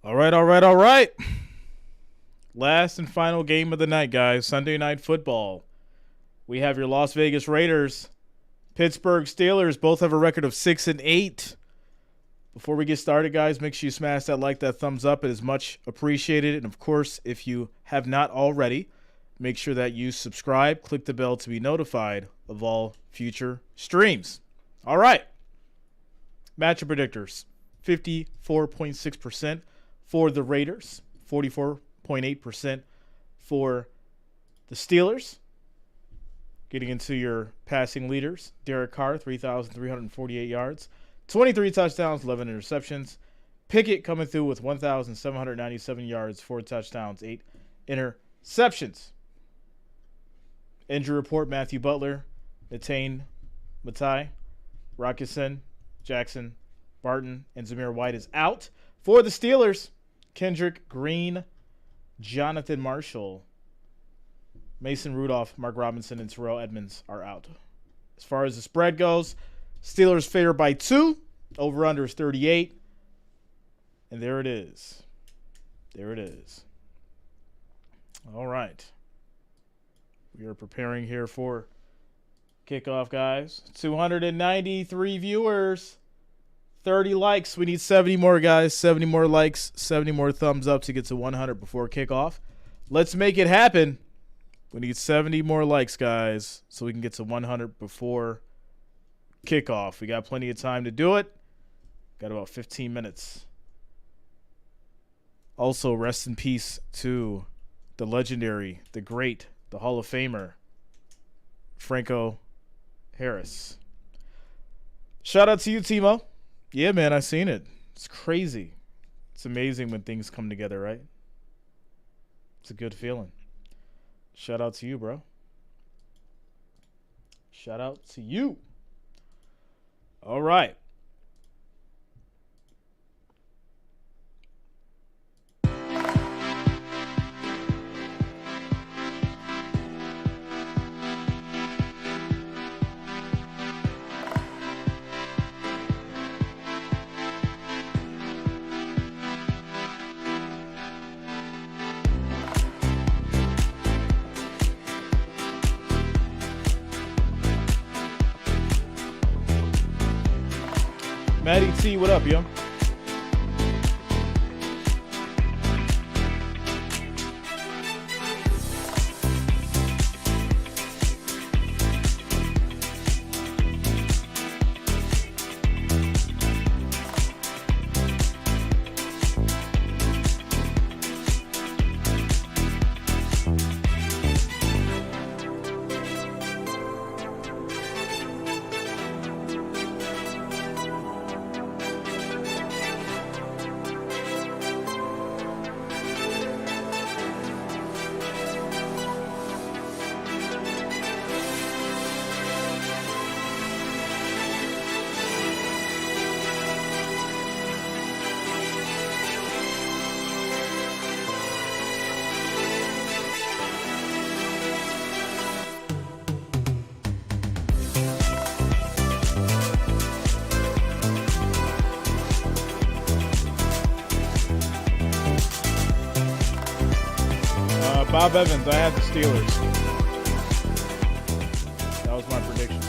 All right, all right, all right. Last and final game of the night, guys. Sunday Night Football. We have your Las Vegas Raiders, Pittsburgh Steelers. Both have a record of 6-8. Before we get started, guys, make sure you smash that like, that thumbs up. It is much appreciated. And, of course, if you have not already, make sure that you subscribe. Click the bell to be notified of all future streams. All right. Matchup predictors. 54.6% for the Raiders. 44.8% for the Steelers. Getting into your passing leaders. Derek Carr, 3,348 yards. 23 touchdowns, 11 interceptions. Pickett coming through with 1,797 yards, 4 touchdowns, 8 interceptions. Injury report, Matthew Butler, Natane Matai, Rockison, Jackson, Barton, and Zamir White is out. For the Steelers, Kendrick Green, Jonathan Marshall, Mason Rudolph, Mark Robinson, and Terrell Edmonds are out. As far as the spread goes, Steelers favored by 2. Over-under is 38. And there it is. There it is. All right. We are preparing here for kickoff, guys. 293 viewers. 30 likes. We need 70 more, guys. 70 more likes. 70 more thumbs up to get to 100 before kickoff. Let's make it happen. We need 70 more likes, guys, so we can get to 100 before kickoff. We got plenty of time to do it. Got about 15 minutes. Also, rest in peace to the legendary, the great, the Hall of Famer, Franco Harris. Shout out to you, Timo. Yeah, man, I seen it. It's crazy. It's amazing when things come together, right? It's a good feeling. Shout out to you, bro. Shout out to you. All right. Matty T, what up, yo? Bob Evans, I had the Steelers. That was my prediction.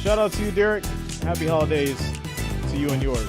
Shout out to you, Derek. Happy holidays to you and yours.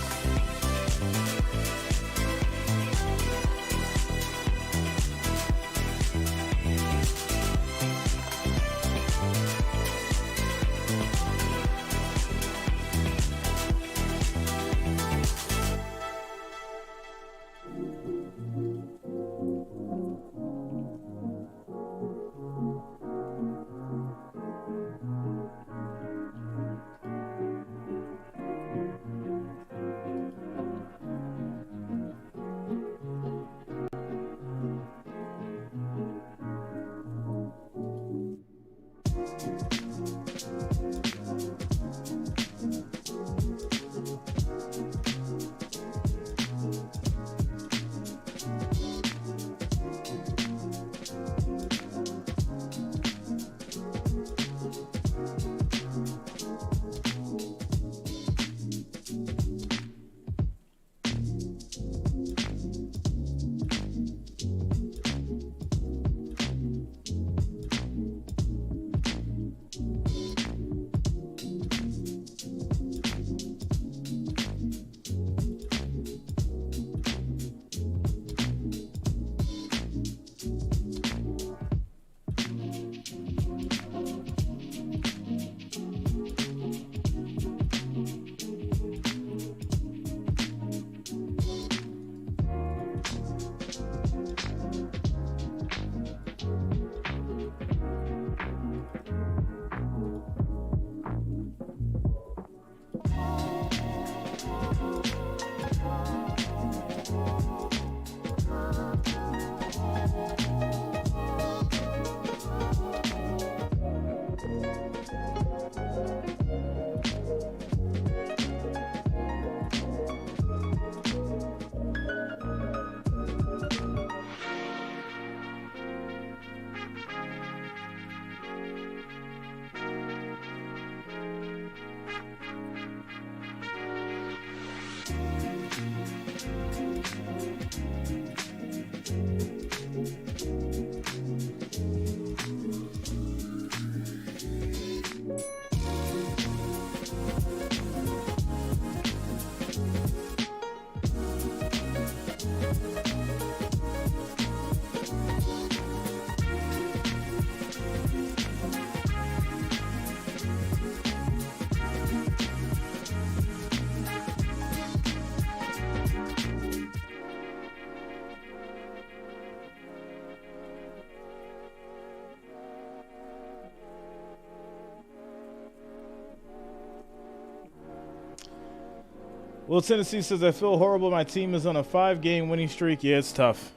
Will Tennessee says, I feel horrible. My team is on a 5-game winning streak. Yeah, it's tough.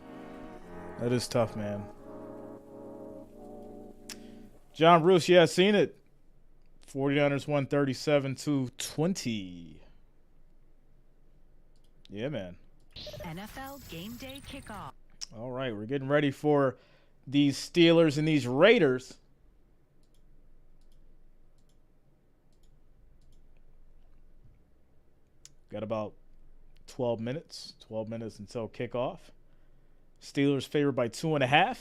That is tough, man. John Bruce, yeah, I've seen it. 49ers won 37-20. Yeah, man. NFL game day kickoff. All right, we're getting ready for these Steelers and these Raiders. Got about 12 minutes. 12 minutes until kickoff. Steelers favored by 2.5.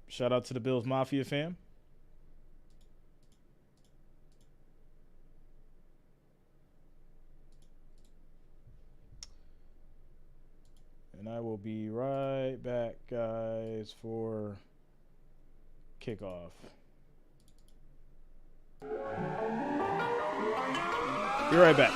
Shout out to the Bills Mafia fam. And I will be right back, guys, for kickoff. Be right back.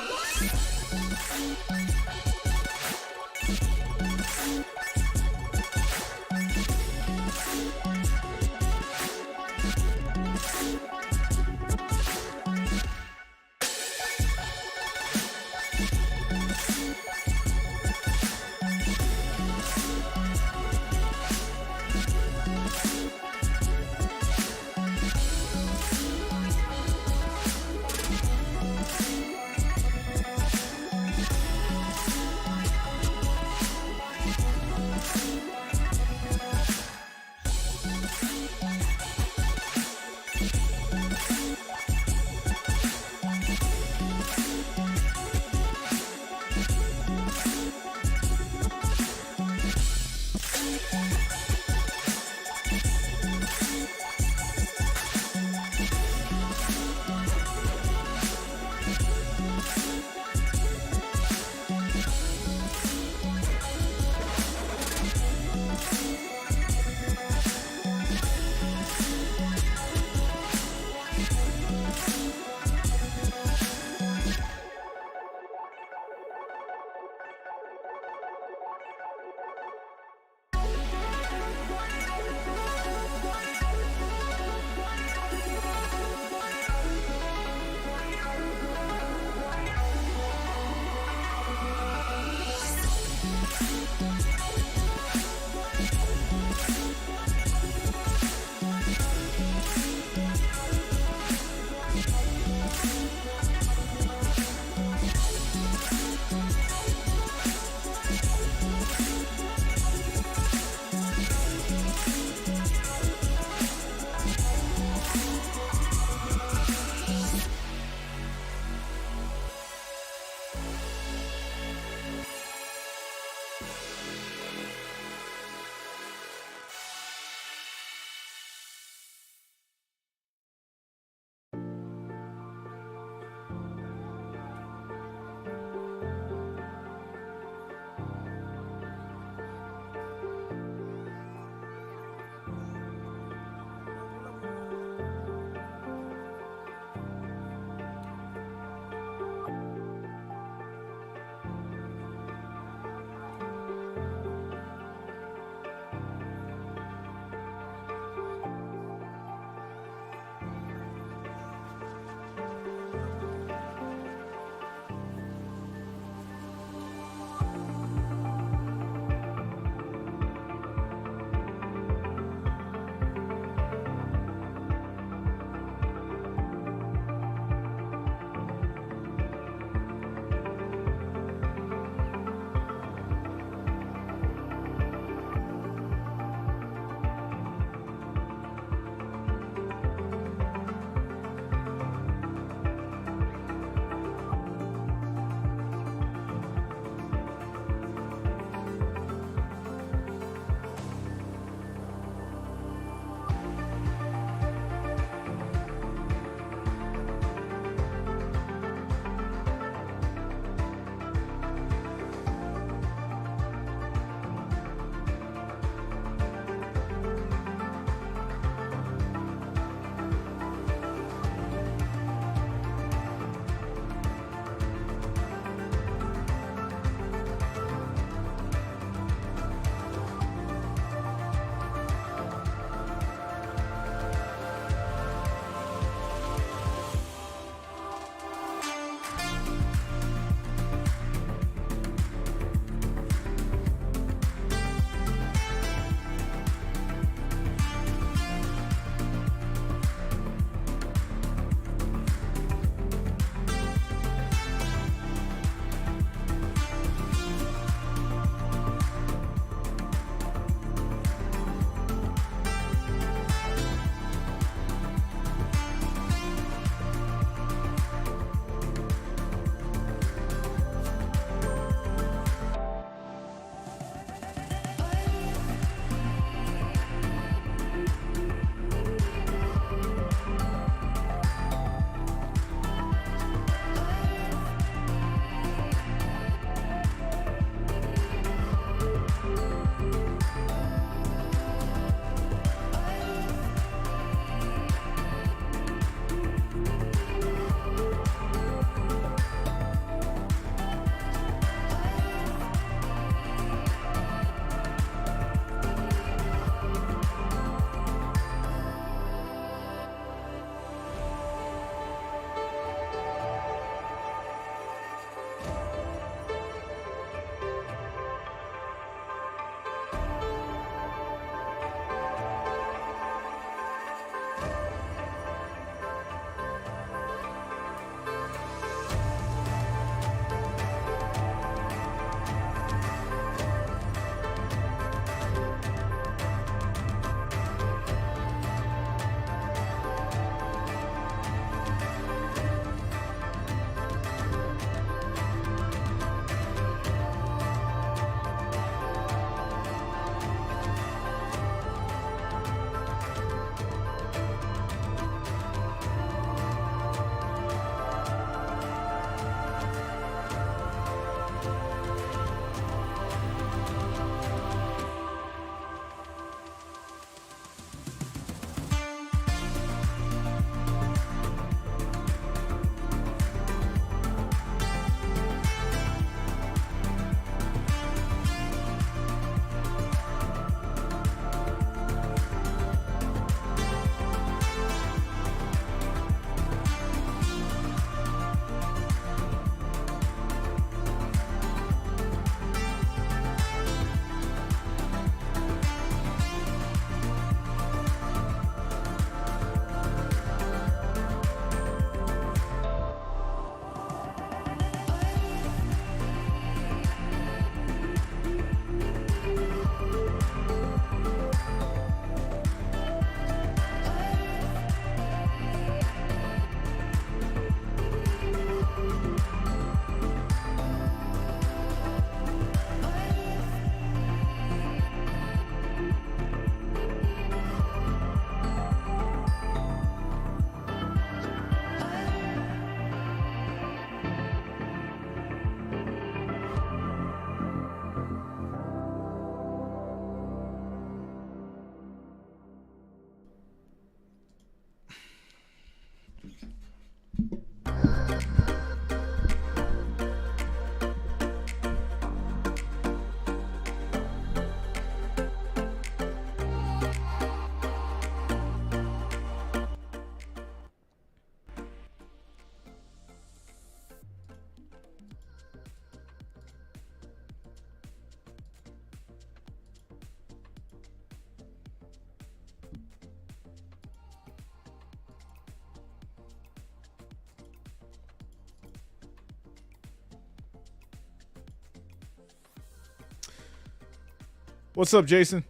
What's up, Jason?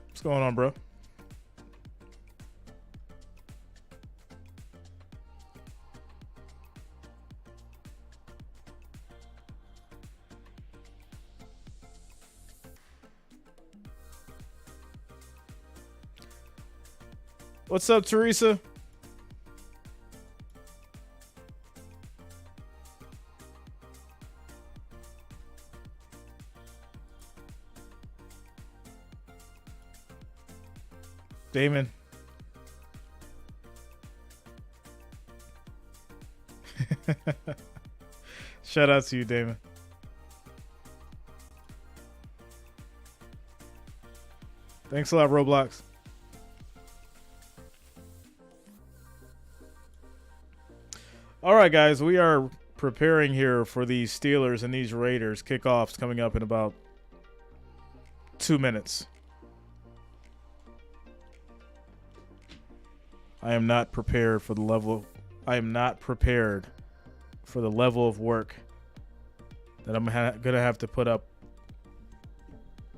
What's going on, bro? What's up, Teresa? Damon. Shout out to you, Damon. Thanks a lot, Roblox. All right, guys, we are preparing here for these Steelers and these Raiders kickoffs coming up in about 2 minutes. I am not prepared for the level. I am not prepared for the level of work that I'm gonna have to put up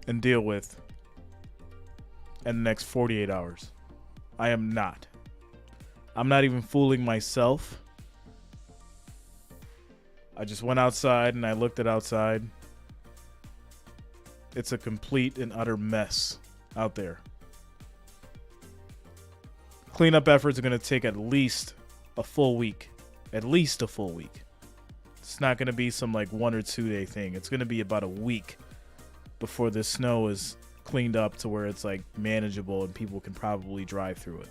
and deal with in the next 48 hours. I am not. I'm not even fooling myself. I just went outside and I looked at outside. It's a complete and utter mess out there. Cleanup efforts are going to take at least a full week. At least a full week. It's not going to be some like 1 or 2 day thing. It's going to be about a week before the snow is cleaned up to where it's like manageable and people can probably drive through it.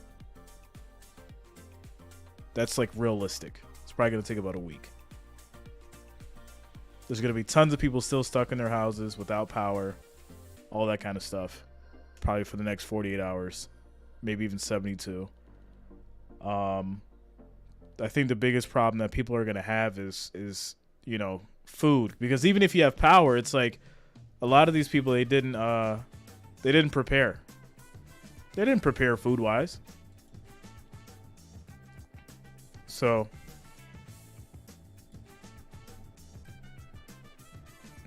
That's like realistic. It's probably going to take about a week. There's going to be tons of people still stuck in their houses without power, all that kind of stuff, probably for the next 48 hours, maybe even 72. I think the biggest problem that people are going to have is, you know, food, because even if you have power, it's like a lot of these people, they didn't prepare. They didn't prepare food wise. So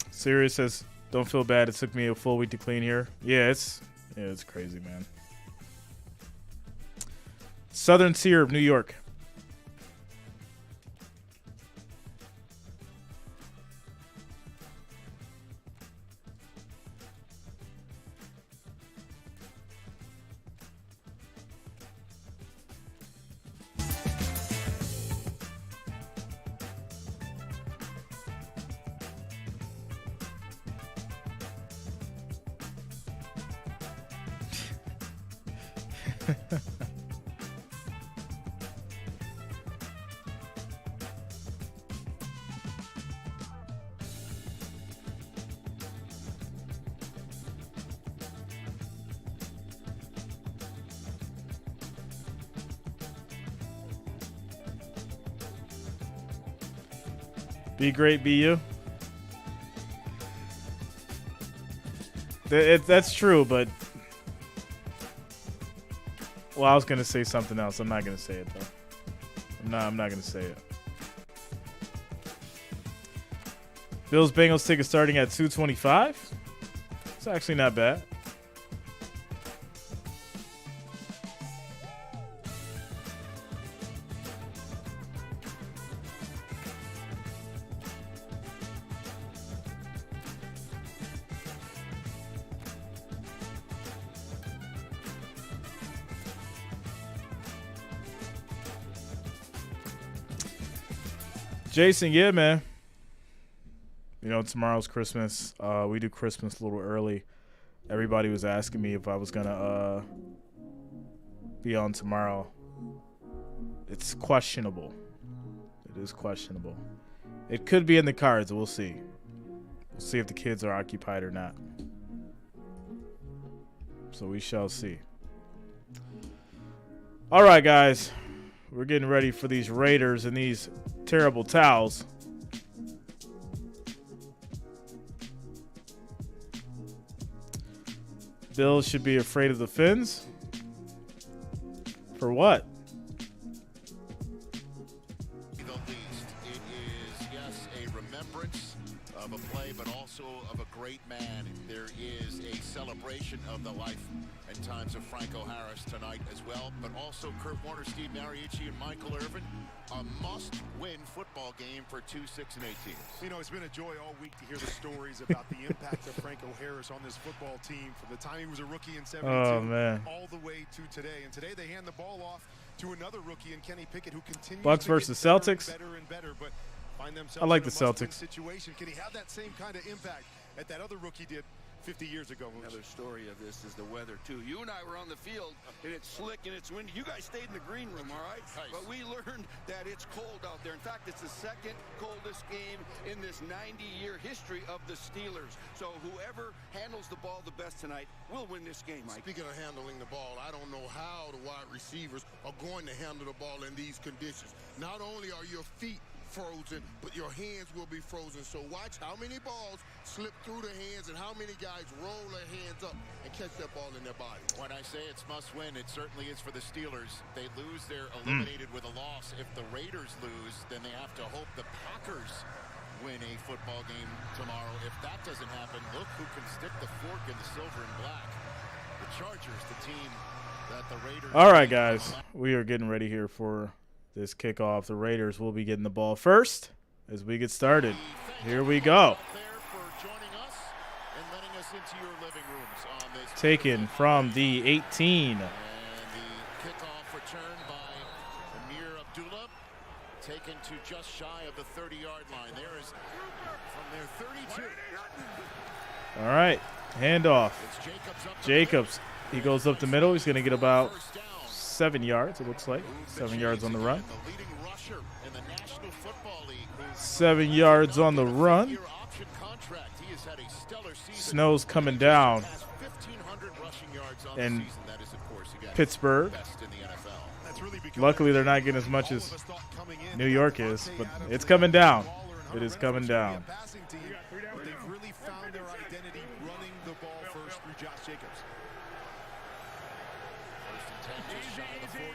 Sirius says, don't feel bad. It took me a full week to clean here. Yeah, it's crazy, man. Southern Seer of New York. Be great, be you. That's true, but well, I was gonna say something else. I'm not gonna say it though. I'm not gonna say it. Bills Bengals ticket starting at $225. It's actually not bad. Jason, yeah, man. You know, tomorrow's Christmas. We do Christmas a little early. Everybody was asking me if I was going to be on tomorrow. It's questionable. It is questionable. It could be in the cards. We'll see. We'll see if the kids are occupied or not. So we shall see. All right, guys. We're getting ready for these Raiders and these terrible towels. Bills should be afraid of the Finns. For what? The least. It is, yes, a remembrance remembrance of a play, but also of a great man. There is a celebration of the life and times of Franco Harris tonight as well, but also Kurt Warner, Steve Mariucci, and Michael Irvin. A must-win football game for 2, 6, and 8 teams. You know, it's been a joy all week to hear the stories about the impact of Franco Harris on this football team from the time he was a rookie in 72 all the way to today. And today they hand the ball off to another rookie in Kenny Pickett, who continues Bucks to versus get Celtics. better and better, but find themselves I like in a the must-win Celtics. situation. Can he have that same kind of impact that that other rookie did 50 years ago? Another story of this is the weather, too. You and I were on the field, and it's slick and it's windy. You guys stayed in the green room, all right? Nice. But we learned that it's cold out there. In fact, it's the second coldest game in this 90-year history of the Steelers. So whoever handles the ball the best tonight will win this game, Mike. Speaking of handling the ball, I don't know how the wide receivers are going to handle the ball in these conditions. Not only are your feet frozen, but your hands will be frozen. So watch how many balls slip through the hands and how many guys roll their hands up and catch that ball in their body. When I say it's must win, it certainly is for the Steelers. They lose, they're eliminated with a loss. If the Raiders lose, then they have to hope the Packers win a football game tomorrow. If that doesn't happen, look who can stick the fork in the silver and black. The Chargers, the team that the Raiders... All right, guys. We are getting ready here for this kickoff. The Raiders will be getting the ball first as we get started. Here we go. Taken from the 18. And the kickoff return by Amir Abdullah, taken to just shy of the 30-yard line. There is from their 32. All right, handoff. It's Jacobs up the Jacobs, he goes up the middle. He's going to get about first down. 7 yards, it looks like. 7 yards on the run. The leading rusher in the National Football League. 7 yards on the run. Year option contract. He has had a stellar season. Snow's coming down Has 1,500 rushing yards on in the season. That is, of course, again, Pittsburgh. best in the NFL. That's really become Luckily, they're not getting as much all as of us thought coming in. New York is, but it's coming down. Waller and It is Hunter coming Renfrow down. should be a passing team, but they've really found their identity running the ball first through Josh Jacobs. First and 10, just shy of the 40.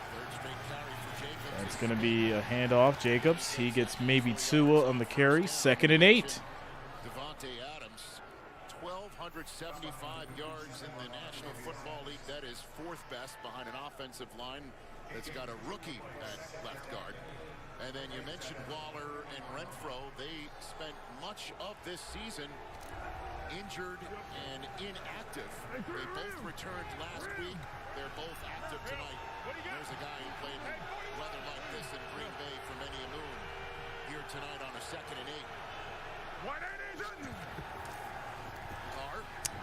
Third straight carry for Jacobs. It's going to be a handoff. Jacobs, he gets maybe 2 on the carry. 2nd and 8. Devontae Adams, 1,275 yards in the National Football League. That is 4th best behind an offensive line that's got a rookie at left guard. And then you mentioned Waller and Renfrow. They spent much of this season injured and inactive. They both returned last week. They're both active tonight. There's a guy who played in weather like this in Green Bay for many a moon. Here tonight on a 2nd and 8.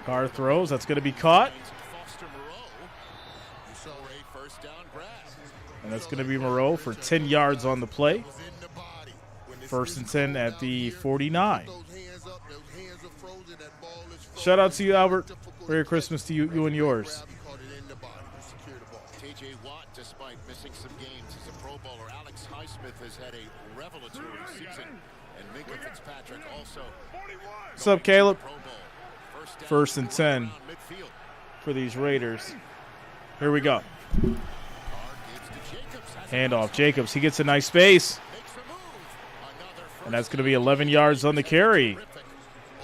Carr throws. That's going to be caught. Foster Moreau. You saw a first down grab. And that's going to be Moreau for 10 yards on the play. 1st and 10 at the 49. Shout out to you, Albert. Merry Christmas to you and yours. T.J. Watt, despite missing some games, is a Pro Bowler. Alex Highsmith has had a revelatory season. And Minka Fitzpatrick also. What's up, Caleb? Pro Bowl. First and 10 around midfield. for these Raiders. Here we go. Carr gives to Jacobs. Has a Handoff. Jacobs, he gets a nice space. makes the move. Another And that's first going to be down. 11 yards on the carry. Terrific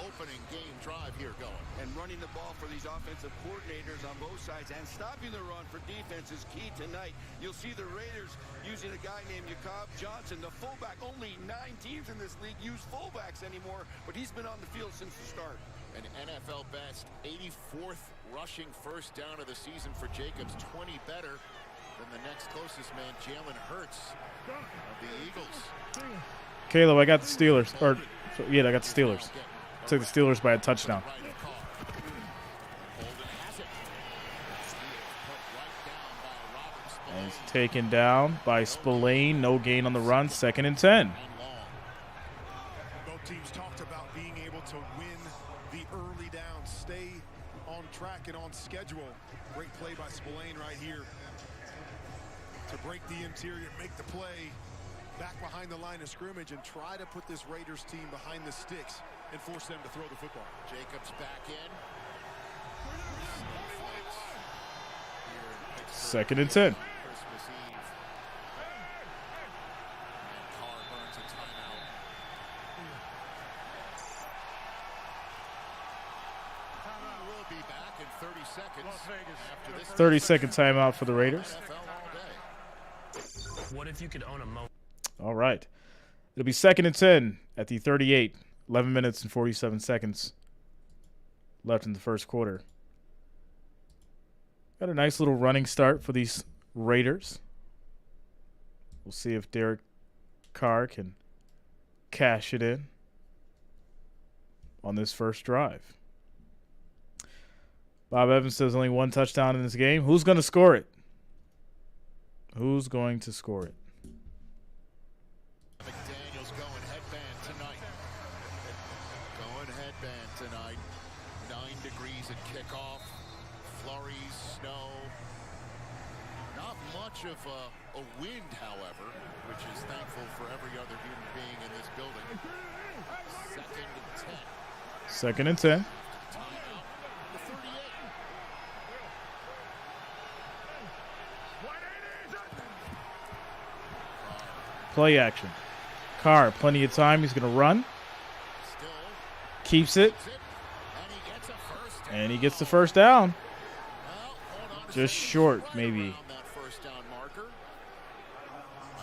opening game drive here going. And running the ball for these offensive coordinators on both sides and stopping the run for defense is key tonight. You'll see the Raiders using a guy named Jacob Johnson, the fullback. Only 9 teams in this league use fullbacks anymore, but he's been on the field since the start. An NFL best 84th rushing first down of the season for Jacobs, 20 better than the next closest man, Jalen Hurts of the Eagles. Caleb, I got the Steelers. I got the Steelers. Took the Steelers by a touchdown. Right of Carr. Holden has it. He is put right down by Robert Spillane. And he's taken down by Spillane. No gain on the run. 2nd and 10. And long. Both teams talked about being able to win the early downs, stay on track and on schedule. Great play by Spillane right here to break the interior, make the play back behind the line of scrimmage and try to put this Raiders team behind the sticks and force them to throw the football. Jacobs back in. Snowflakes here in Pittsburgh. 2nd and 10. Christmas Eve. seconds after this 30-second timeout for the Raiders. NFL all day. What if you could own a mo? All right. It'll be 2nd and 10 at the 38. 11 minutes and 47 seconds left in the first quarter. Got a nice little running start for these Raiders. We'll see if Derek Carr can cash it in on this first drive. Bob Evans says only one touchdown in this game. Who's going to score it? Who's going to score it? McDaniel's going headband tonight. Going headband tonight. 9 degrees at kickoff. Flurries, snow. Not much of a wind, however, which is thankful for every other human being in this building. 2nd and 10. 2nd and 10. Timeout. The 38. Play action. Carr, plenty of time. He's going to run. Still Keeps it. and he gets a first. And he gets the first down. Well, hold on a Just second. short, Right maybe. around that first down marker.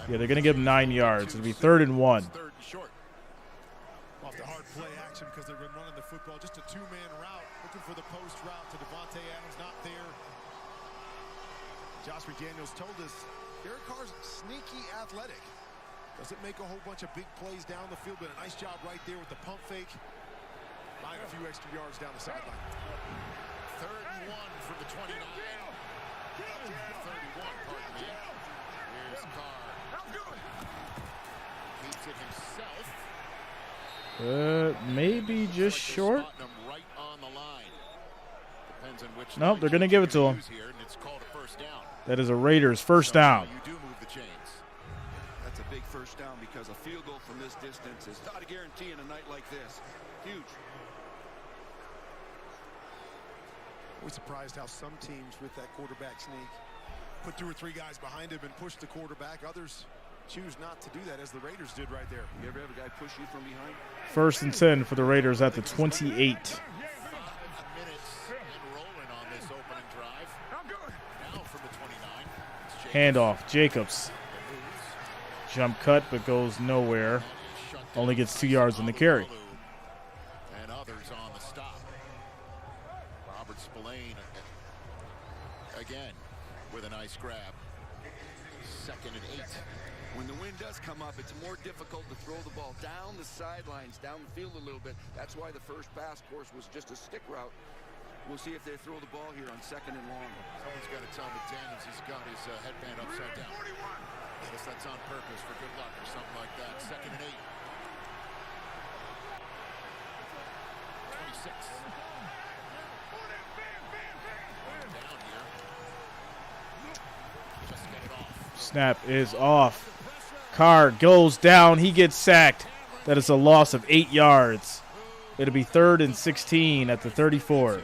Yeah, they're going to give him 9 yards. It'll be 3rd and 1. 3rd and short. Off the hard play action because they've been running the football. Just a two-man route, looking for the post route to Devontae Adams. Not there. Josh McDaniels told us Derek Carr's sneaky athletic. Doesn't make a whole bunch of big plays down the field, but a nice job right there with the pump fake. Buying a few extra yards down the sideline. 3rd and 1 from the 29. 31, pardon me. Here's Carr. Keeps it himself. Maybe just Like they're short. spotting him right on the line. Depends on which Nope, line they're going to give it to you him. use here, and it's called a first down. That is a Raiders first So, down. You do move the chains. That's a big first down because a field goal from this distance is not a guarantee in a night like this. Huge. Always surprised how some teams with that quarterback sneak put 2 or 3 guys behind him and push the quarterback. Others choose not to do that, as the Raiders did right there. You ever have a guy push you from behind? 1st and 10 for the Raiders at the 28. 5 minutes and rolling on this opening drive. Now from the 29. it's Jacobs. Handoff. Jacobs. Moves. Jump cut, but goes nowhere. And is shut down Only gets by 2 yards on the carry. Alualu and others on the stop. Robert Spillane again with a nice grab. 2nd and 8. When the wind does come up, it's more difficult to throw the ball down the sidelines, down the field a little bit. That's why the first pass course was just a stick route. We'll see if they throw the ball here on 2nd and long. Someone's got to tell McDaniels he's got his headband upside down. I guess that's on purpose for good luck or something like that. 2nd and 8. 26. Down here. Just get it off. Snap is off. Carr goes down. He gets sacked. That is a loss of 8 yards. It'll be 3rd and 16 at the 34. Flag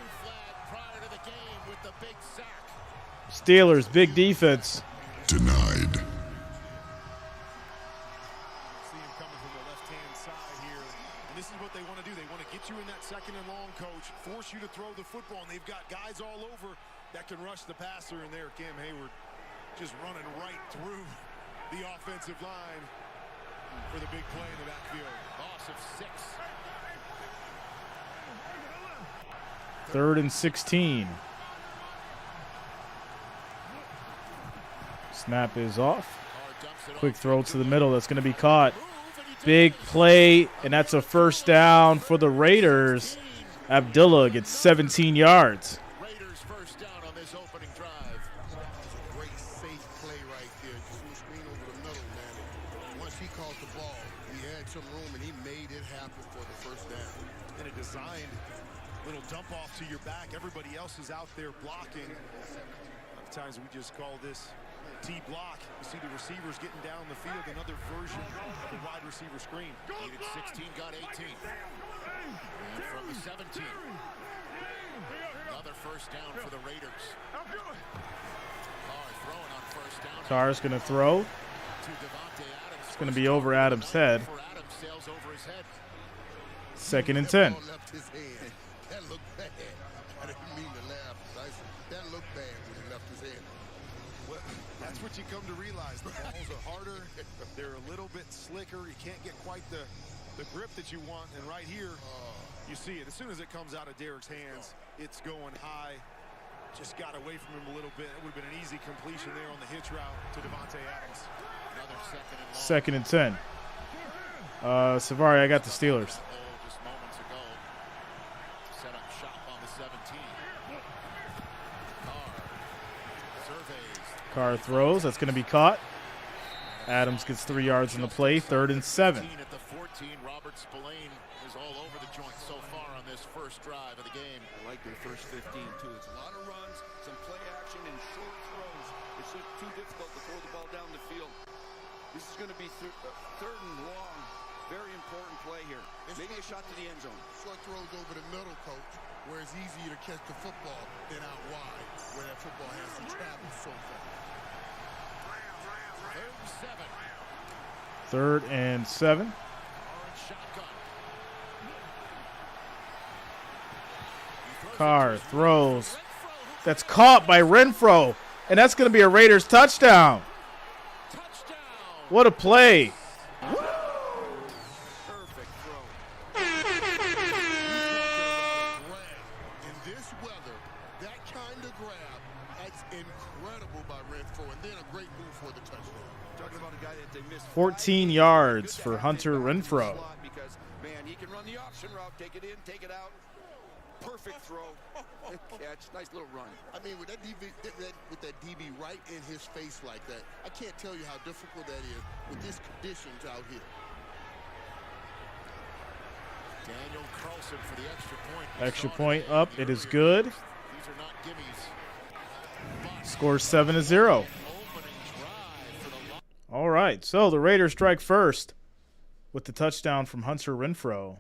prior to the game with the big sack. Steelers, big defense. Denied. See him coming from the left-hand side here. And this is what they want to do. They want to get you in that 2nd and long, coach, force you to throw the football, and they've got guys all over that can rush the passer in there. Cam Hayward just running right through the offensive line for the big play in the backfield. Loss of 6. 3rd and 16. Snap is off. Quick throw to the middle. That's going to be caught. Big play, and that's a first down for the Raiders. Abdullah gets 17 yards. Raiders first down on this opening drive. Great safe play right there. Just screen over the middle, man. Once he caught the ball, he had some room and he made it happen for the first down. And a designed little dump off to your back. Everybody else is out there blocking. A lot of times we just call this T-block. You see the receivers getting down the field, another version of a wide receiver screen. Needed 16, got 18. And from the 17. Another first down for the Raiders. Carr throwing on first down. Carr's going to throw. To Devontae Adams. It's going to be over Adams' head. For Adams, sails over his head. 2nd and 10. Ball left his hand. That looked bad. I didn't mean to laugh. I what you come to realize. The balls are harder. They're a little bit slicker. You can't get quite the grip that you want. And right here, you see it. As soon as it comes out of Derek's hands, it's going high. Just got away from him a little bit. It would have been an easy completion there on the hitch route to Devontae Adams. Another Second and 10. Savari, I got the Steelers. Just moments ago. Set up shop on the 17. Carr surveys. Carr throws. That's going to be caught. Adams gets 3 yards on the play. 3rd and 7. At the 14, Robert Spillane is all over the joint so far on this first drive of the game. I like their first 15, too. It's a lot of runs, some play action, and short throws. It's just too difficult to throw the ball down the field. This is going to be third and long. Very important play here. Maybe a shot to the end zone. Short throws over the middle, coach, where it's easier to catch the football than out wide, where that football has to travel so far. 3rd Third and and 7. 7. Orange shotgun. Carr throws. That's caught by Renfro. And that's going to be a Raiders touchdown. Touchdown. What a play. Perfect throw. In this weather, that kind of grab, that's incredible by Renfro, and then a great move for the touchdown. Talking about a guy that they missed 14 yards for Hunter Renfro. Because, man, he can run the option route, take it in, take it out. Perfect throw. Catch. Nice little run. I mean, with that DB right in his face like that, I can't tell you how difficult that is with these conditions out here. Daniel Carlson for the extra point. Extra point up. It is good. These are not gimmies. Score 7-0. All right, so the Raiders strike first with the touchdown from Hunter Renfro.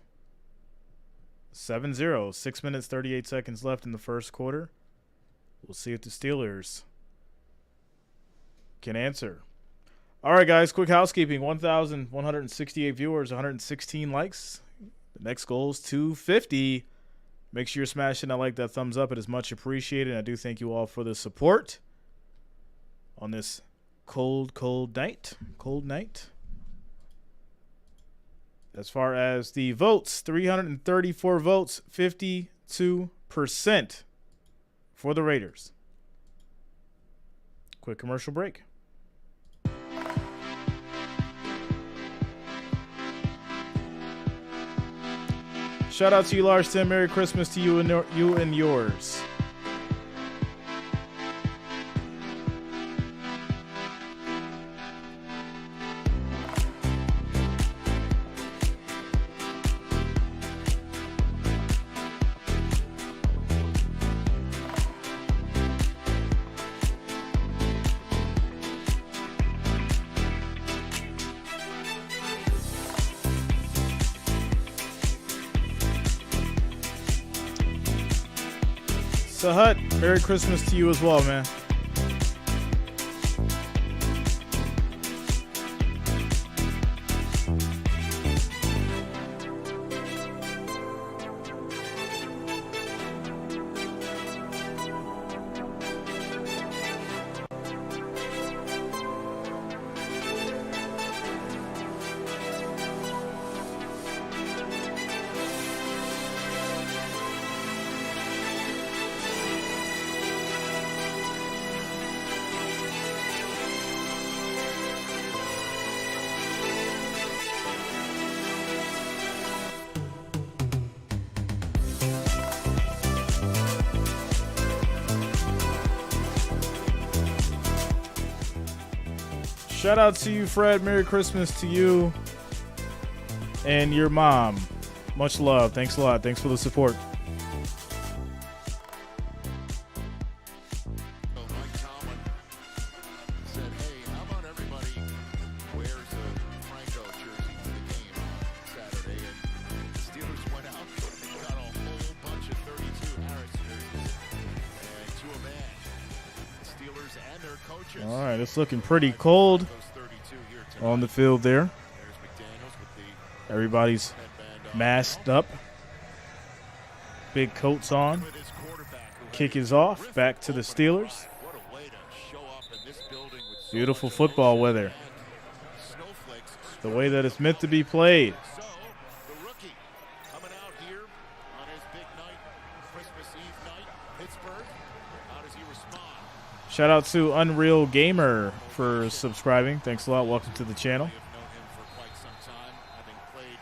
7-0, 6 minutes, 38 seconds left in the first quarter. We'll see if the Steelers can answer. All right, guys, quick housekeeping. 1,168 viewers, 116 likes. The next goal is 250. Make sure you're smashing that like, that thumbs up. It is much appreciated. And I do thank you all for the support on this cold night. Cold night. As far as the votes, 334 votes, 52% for the Raiders. Quick commercial break. Shout out to you, Larson. Merry Christmas to you and yours. Sahut, Merry Christmas to you as well, man. Shout out to you, Fred. Merry Christmas to you and your mom. Much love. Thanks a lot. Thanks for the support. Mike Tomlin said, hey, how about everybody wears a Franco jersey to the game on Saturday? And the Steelers went out and got a whole bunch of 32 Harris jerseys. And to a man, the Steelers and their coaches. All right, it's looking pretty cold on the field there. Everybody's masked up. Big coats on. Kick is off. Back to the Steelers. What a way to show up in this building with Beautiful football weather. Snowflakes. The way that it's meant to be played. So, the rookie coming out here on his big night, Christmas Eve night, Pittsburgh. How does he respond? Shout out to Unreal Gamer for subscribing. Thanks a lot. Welcome to the channel. We have known him for quite some time, having played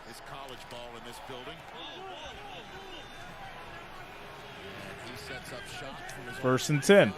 his college ball in this building. And he sets up shot from his First own and 10.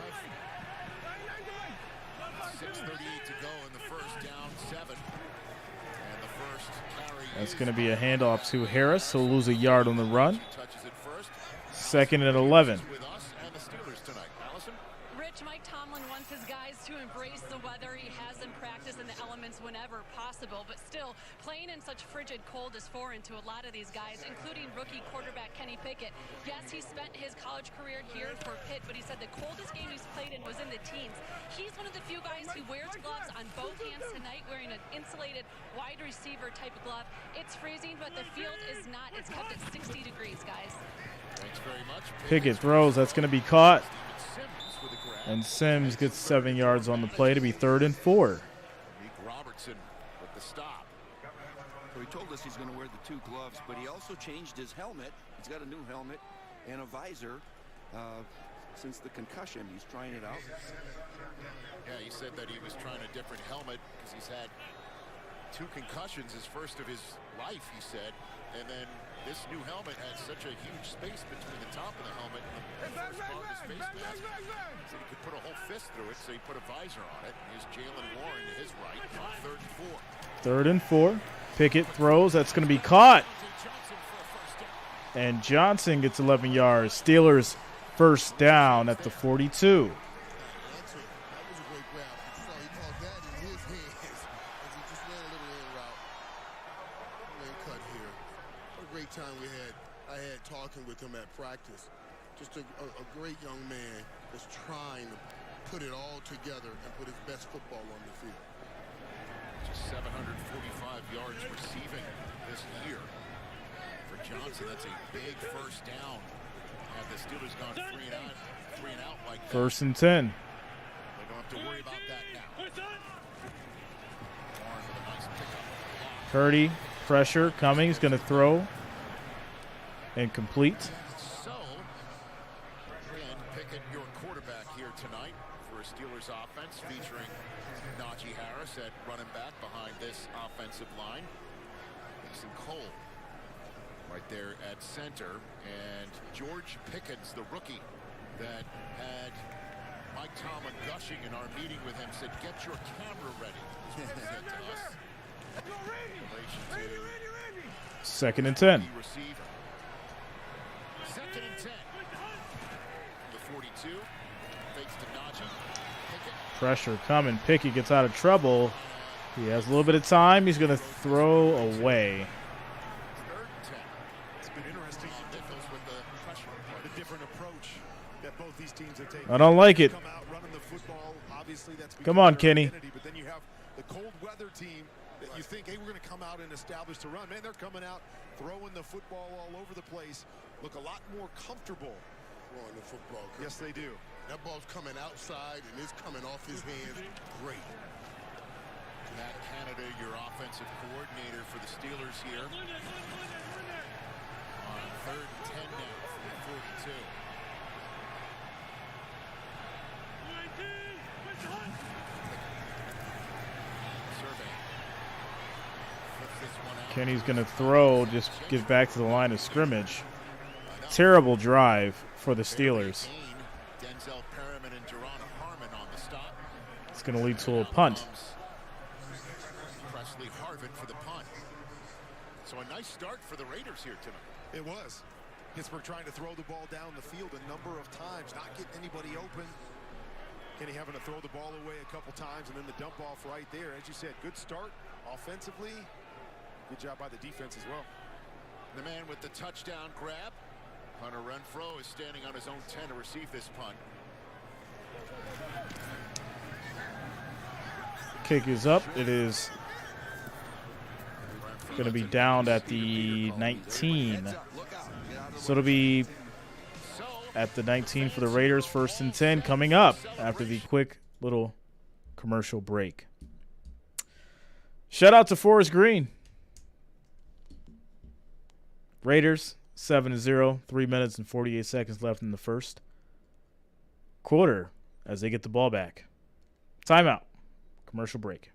6:38 to go in the first, down 7. And the first carry That's is going to be a handoff to Harris. He'll lose a yard on the run. touches it first. Second and 11. With us and the Steelers tonight. Allison? Rich, Mike Tomlin wants his guys to embrace the weather. He has them practice in the elements whenever possible, but still, playing in such frigid cold is foreign to a lot of these guys, including rookie quarterback Kenny Pickett. Yes, he spent his college career here for Pitt, but he said the coldest game he's played in was in the teens. He's one of the few guys who wears gloves on both hands tonight, wearing an insulated wide receiver type of glove. It's freezing, but the field is not. It's kept at 60 degrees, guys. Thanks very much. Pickett throws. That's going to be caught. Simmons with a grab. And Sims gets 7 yards on the play to be 3rd and 4. Meek Robertson with the stop. So he told us he's going to wear the 2 gloves, but he also changed his helmet. He's got a new helmet and a visor since the concussion. He's trying it out. Yeah, he said that he was trying a different helmet because he's had 2 concussions, his first of his life, he said. And then this new helmet had such a huge space between the top of the helmet and the first part of his face mask. He said he could put a whole fist through it, so he put a visor on it. Here's Jalen Warren to his right on 3rd and 4. 3rd and 4. Pickett throws. That's going to be caught. Johnson for a first down. And Johnson gets 11 yards. Steelers first down at the 42. That's it. That was a great grab. You saw he caught that in his hands as he just ran a little in route. Man cut here. What a great time I had talking with him at practice. Just a great young man that's trying to put it all together and put his best football on the field. Just 745 yards receiving this year for Johnson. That's a big first down. Had the Steelers gone 3 and out like that. 1st and 10. They don't have to worry about that now. Warren with a nice pickup. Purdy, pressure coming. He's going to throw. Incomplete. So, and Pickett, your quarterback here tonight for a Steelers offense featuring Najee Harris at running back behind this offensive line. Mason Cole right there at center. And George Pickens, the rookie that had Mike Tomlin gushing in our meeting with him, said, "Get your camera ready," is what he said to us. In relation to 2nd and 10. the receiver. 2nd and 10. The 42. Fakes to Najee. Pickett. Pressure coming. Pickett gets out of trouble. He has a little bit of time. He's going to throw away. 3rd and 10. It's been interesting, Nichols with the pressure. the different approach that both these teams have taken. I don't like it. Come out running the football. Obviously, that's Come on, become their Kenny. identity, but then you have the cold weather team that you think, hey, we're going to come out and establish the run. Man, they're coming out, throwing the football all over the place. Look a lot more comfortable. Throwing the football. Yes, they do. That ball's coming outside and it's coming off his hands. Great. Matt Canada, your offensive coordinator for the Steelers here. On 3rd and 10 now from the 42. Survey. Flips this one out. Kenny's going to throw. Just get back to the line of scrimmage. Terrible drive for the Steelers. Denzel Perriman and Jerron Harmon on the stop. It's going to lead to a punt. Presley Harvin for the punt. So a nice start for the Raiders here tonight. It was. Pittsburgh trying to throw the ball down the field a number of times, not getting anybody open. Kenny having to throw the ball away a couple times, and then the dump off right there. As you said, good start offensively. Good job by the defense as well. The man with the touchdown grab. Hunter Renfrow is standing on his own 10 to receive this punt. Kick is up. It is going to be downed at the 19. So it'll be at the 19 for the Raiders. 1st and 10 coming up after the quick little Commercial break. Shout out to Forrest Green. Raiders 7-0, 3 minutes and 48 seconds left in the first quarter as they get the ball back. Timeout. Commercial break.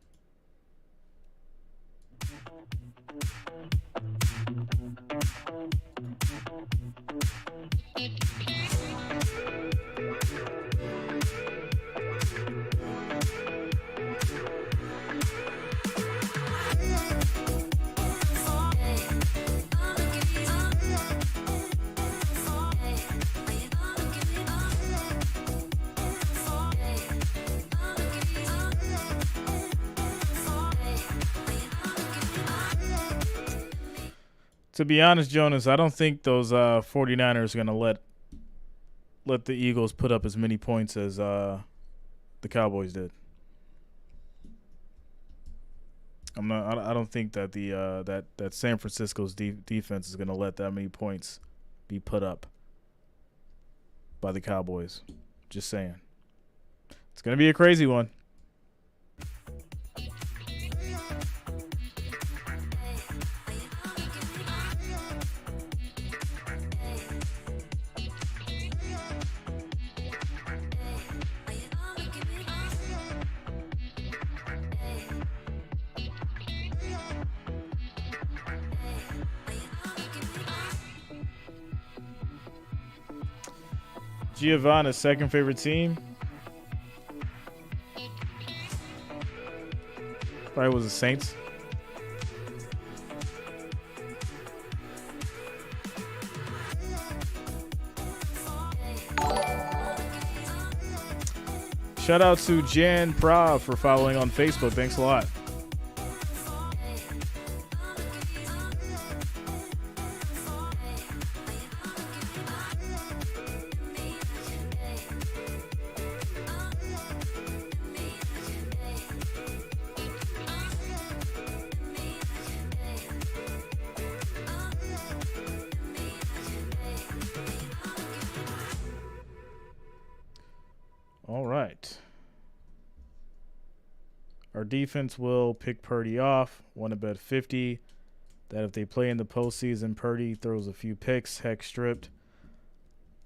To be honest, Jonas, I don't think those 49ers are going to let the Eagles put up as many points as the Cowboys did. I don't think that that San Francisco's defense is going to let that many points be put up by the Cowboys. Just saying. It's going to be a crazy one. Giovanna's second favorite team probably was the Saints. Shout out to Jan Prav for following on Facebook. Thanks a lot. All right. Our defense will pick Purdy off. Want to bet 50 that if they play in the postseason, Purdy throws a few picks, heck stripped.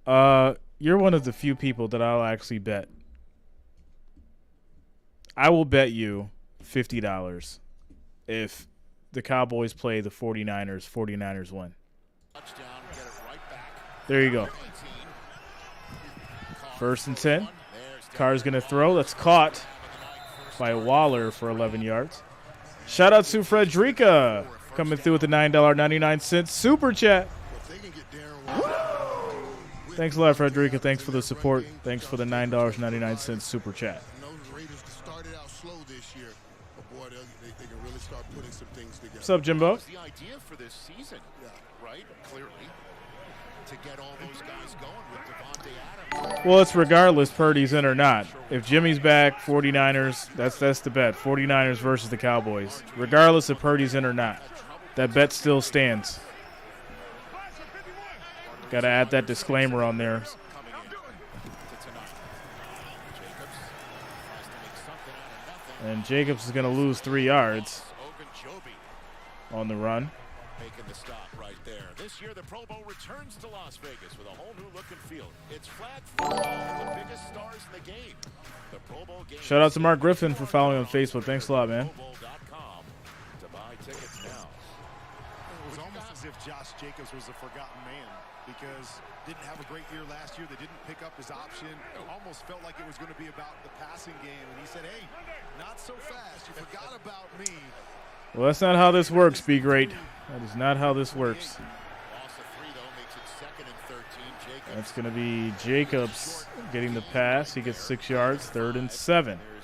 You're one of the few people that I'll actually bet. I will bet you $50 if the Cowboys play the 49ers, 49ers win. There you go. 1st and 10. Carr's going to throw. That's caught by Waller for 11 yards. Shout out to Frederica coming through with the $9.99 super chat. Thanks a lot, Frederica. Thanks for the support. Thanks for the $9.99 super chat. What's up, Jimbo? The idea for this season, right? Clearly, to get all those guys going with Devontae Adams. Well, it's regardless Purdy's in or not. If Jimmy's back, 49ers, that's the bet. 49ers versus the Cowboys. Regardless if Purdy's in or not. That bet still stands. Got to add that disclaimer on there. And Jacobs is going to lose 3 yards on the run. Making the stop right there. This year, the Pro Bowl returns to Las Vegas with a whole new look and feel. It's flag football, the biggest stars in the game. The Pro Bowl game. Shout out to Mark Griffin for following on Facebook. Thanks a lot, man. To buy tickets now. It was almost as if Josh Jacobs was a forgotten man because didn't have a great year last year. They didn't pick up his option. Almost felt like it was going to be about the passing game. And he said, hey, not so fast. You forgot about me. Well, that's not how this works, Be Great. That is not how this works. That's going to be Jacobs getting the pass. He gets 6 yards, 3rd and 7. Well,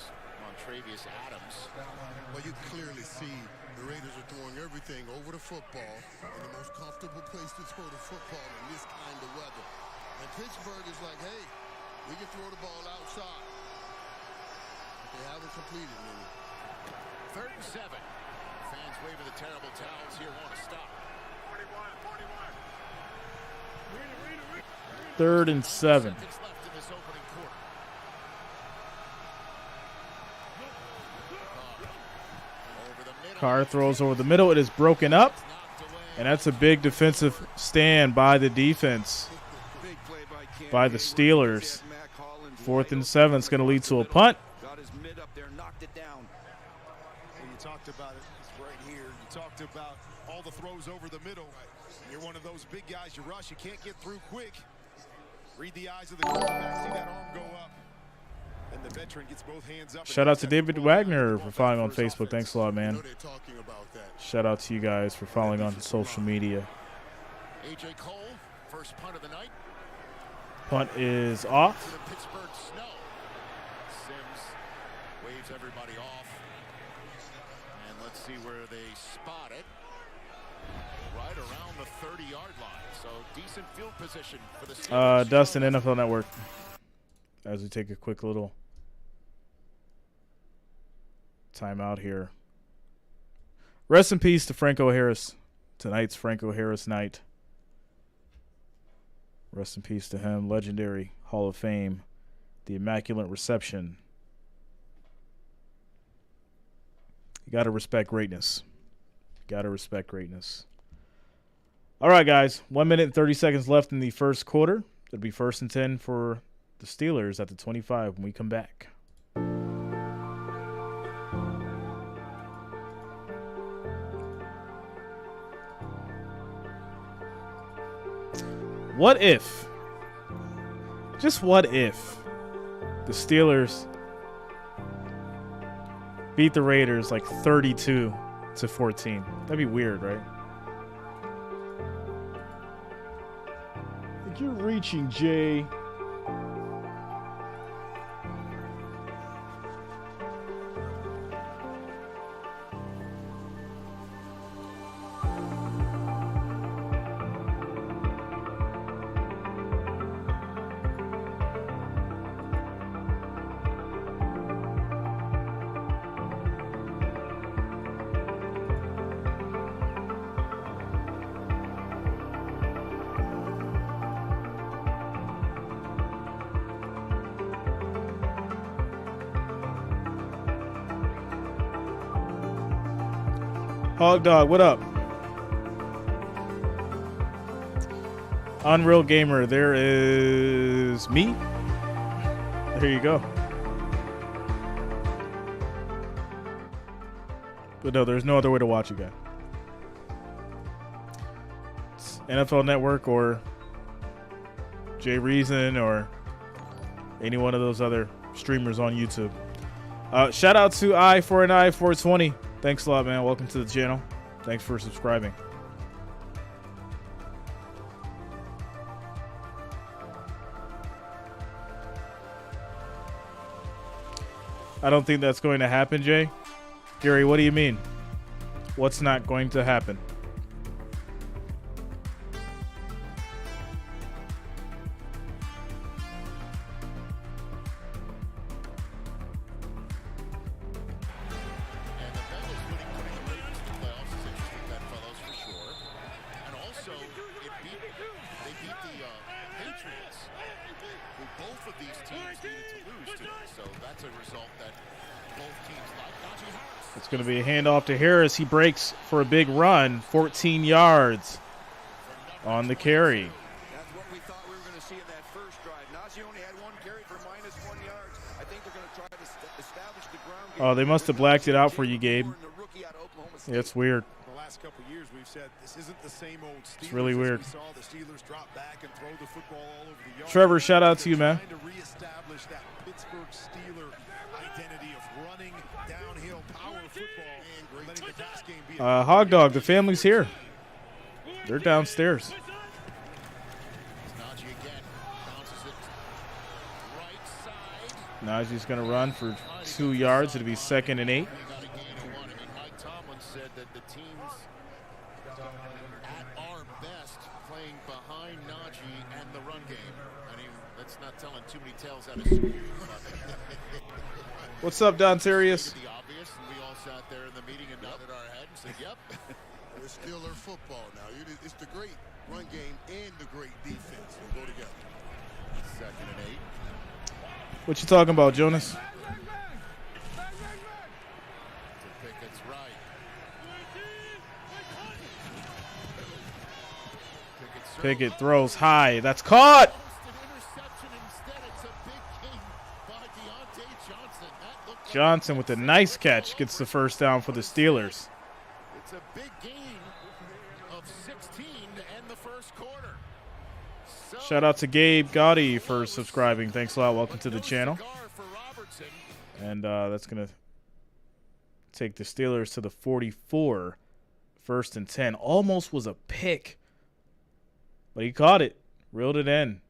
you can clearly see the Raiders are throwing everything over the football in the most comfortable place to throw the football in this kind of weather. And Pittsburgh is like, hey, we can throw the ball outside. But they haven't completed many. 3rd and 7. Fans waving the terrible towels here want to stop. 3rd and 7. Carr throws over the middle. It is broken up. And that's a big defensive stand by the defense, by the Steelers. 4th and 7 is going to lead to a punt. Got his mid up there, knocked it down. Well, you talked about it. It's right here. You talked about all the throws over the middle. You're one of those big guys. You rush. You can't get through quick. Read the eyes of the quarterback. See that arm go up. And the veteran gets both hands up. Shout out to David Wagner for following on Facebook. Thanks a lot, man. Shout out to you guys for following on social media. A.J. Cole, first punt of the night. Punt is off. To the Pittsburgh snow. Sims waves everybody off. And let's see where they spot it. Right around the 30-yard line. So decent field position for the Steelers. Dustin, NFL Network. As we take a quick little timeout here. Rest in peace to Franco Harris. Tonight's Franco Harris night. Rest in peace to him. Legendary Hall of Fame. The Immaculate Reception. You got to respect greatness. Got to respect greatness. All right, guys. 1 minute and 30 seconds left in the first quarter. It'll be 1st and 10 for the Steelers at the 25 when we come back. What if, just what if, the Steelers beat the Raiders like 32-14? That'd be weird, right? I think you're reaching, Jay. Hog Dog, what up? Unreal Gamer, there is me. There you go. But no, there's no other way to watch it, guys. It's NFL Network or Jay Reason or any one of those other streamers on YouTube. Shout out to I4NI420. Thanks a lot, man. Welcome to the channel. Thanks for subscribing. I don't think that's going to happen, Jay. Gary, what do you mean? What's not going to happen? Going to be a handoff to Harris. He breaks for a big run, 14 yards on the carry. That's what we thought we were going to see in that first drive. Najee only had one carry for -1 yards. I think they're going to try to establish the ground game. Oh, they must have blacked it out for you, Gabe. Yeah, it's weird. The last couple of years we've said this isn't the same old Steelers. It's really weird. We saw the Steelers drop back and throw the football all over the yard. Trevor, shout out to you, man. Trying to reestablish that Pittsburgh Steeler identity of running downhill power football and letting the pass game be Hog Dog, the family's here. They're downstairs. Najee again bounces it right side. Najee's going to run for 2 yards. It'll be 2nd and 8. Got a gain of 1. I mean, Mike Tomlin said that the teams at our best playing behind Najee and the run game. I mean, that's not telling too many tales out of school. What's up, Don Serious? The obvious, and we all sat there in the meeting and nodded our head and said, "Yep." It's Steeler football now. It's the great run game and the great defense. They go together. 2nd and 8. What you talking about, Jonas? To Pickens right. Pickett throws high. That's caught. Johnson with a nice catch gets the first down for the Steelers. It's a big gain of 16 to end the first quarter. Shout out to Gabe Gotti for subscribing. Thanks a lot. Welcome to the channel. And that's going to take the Steelers to the 44. 1st and 10. Almost was a pick. But he caught it. Reeled it in.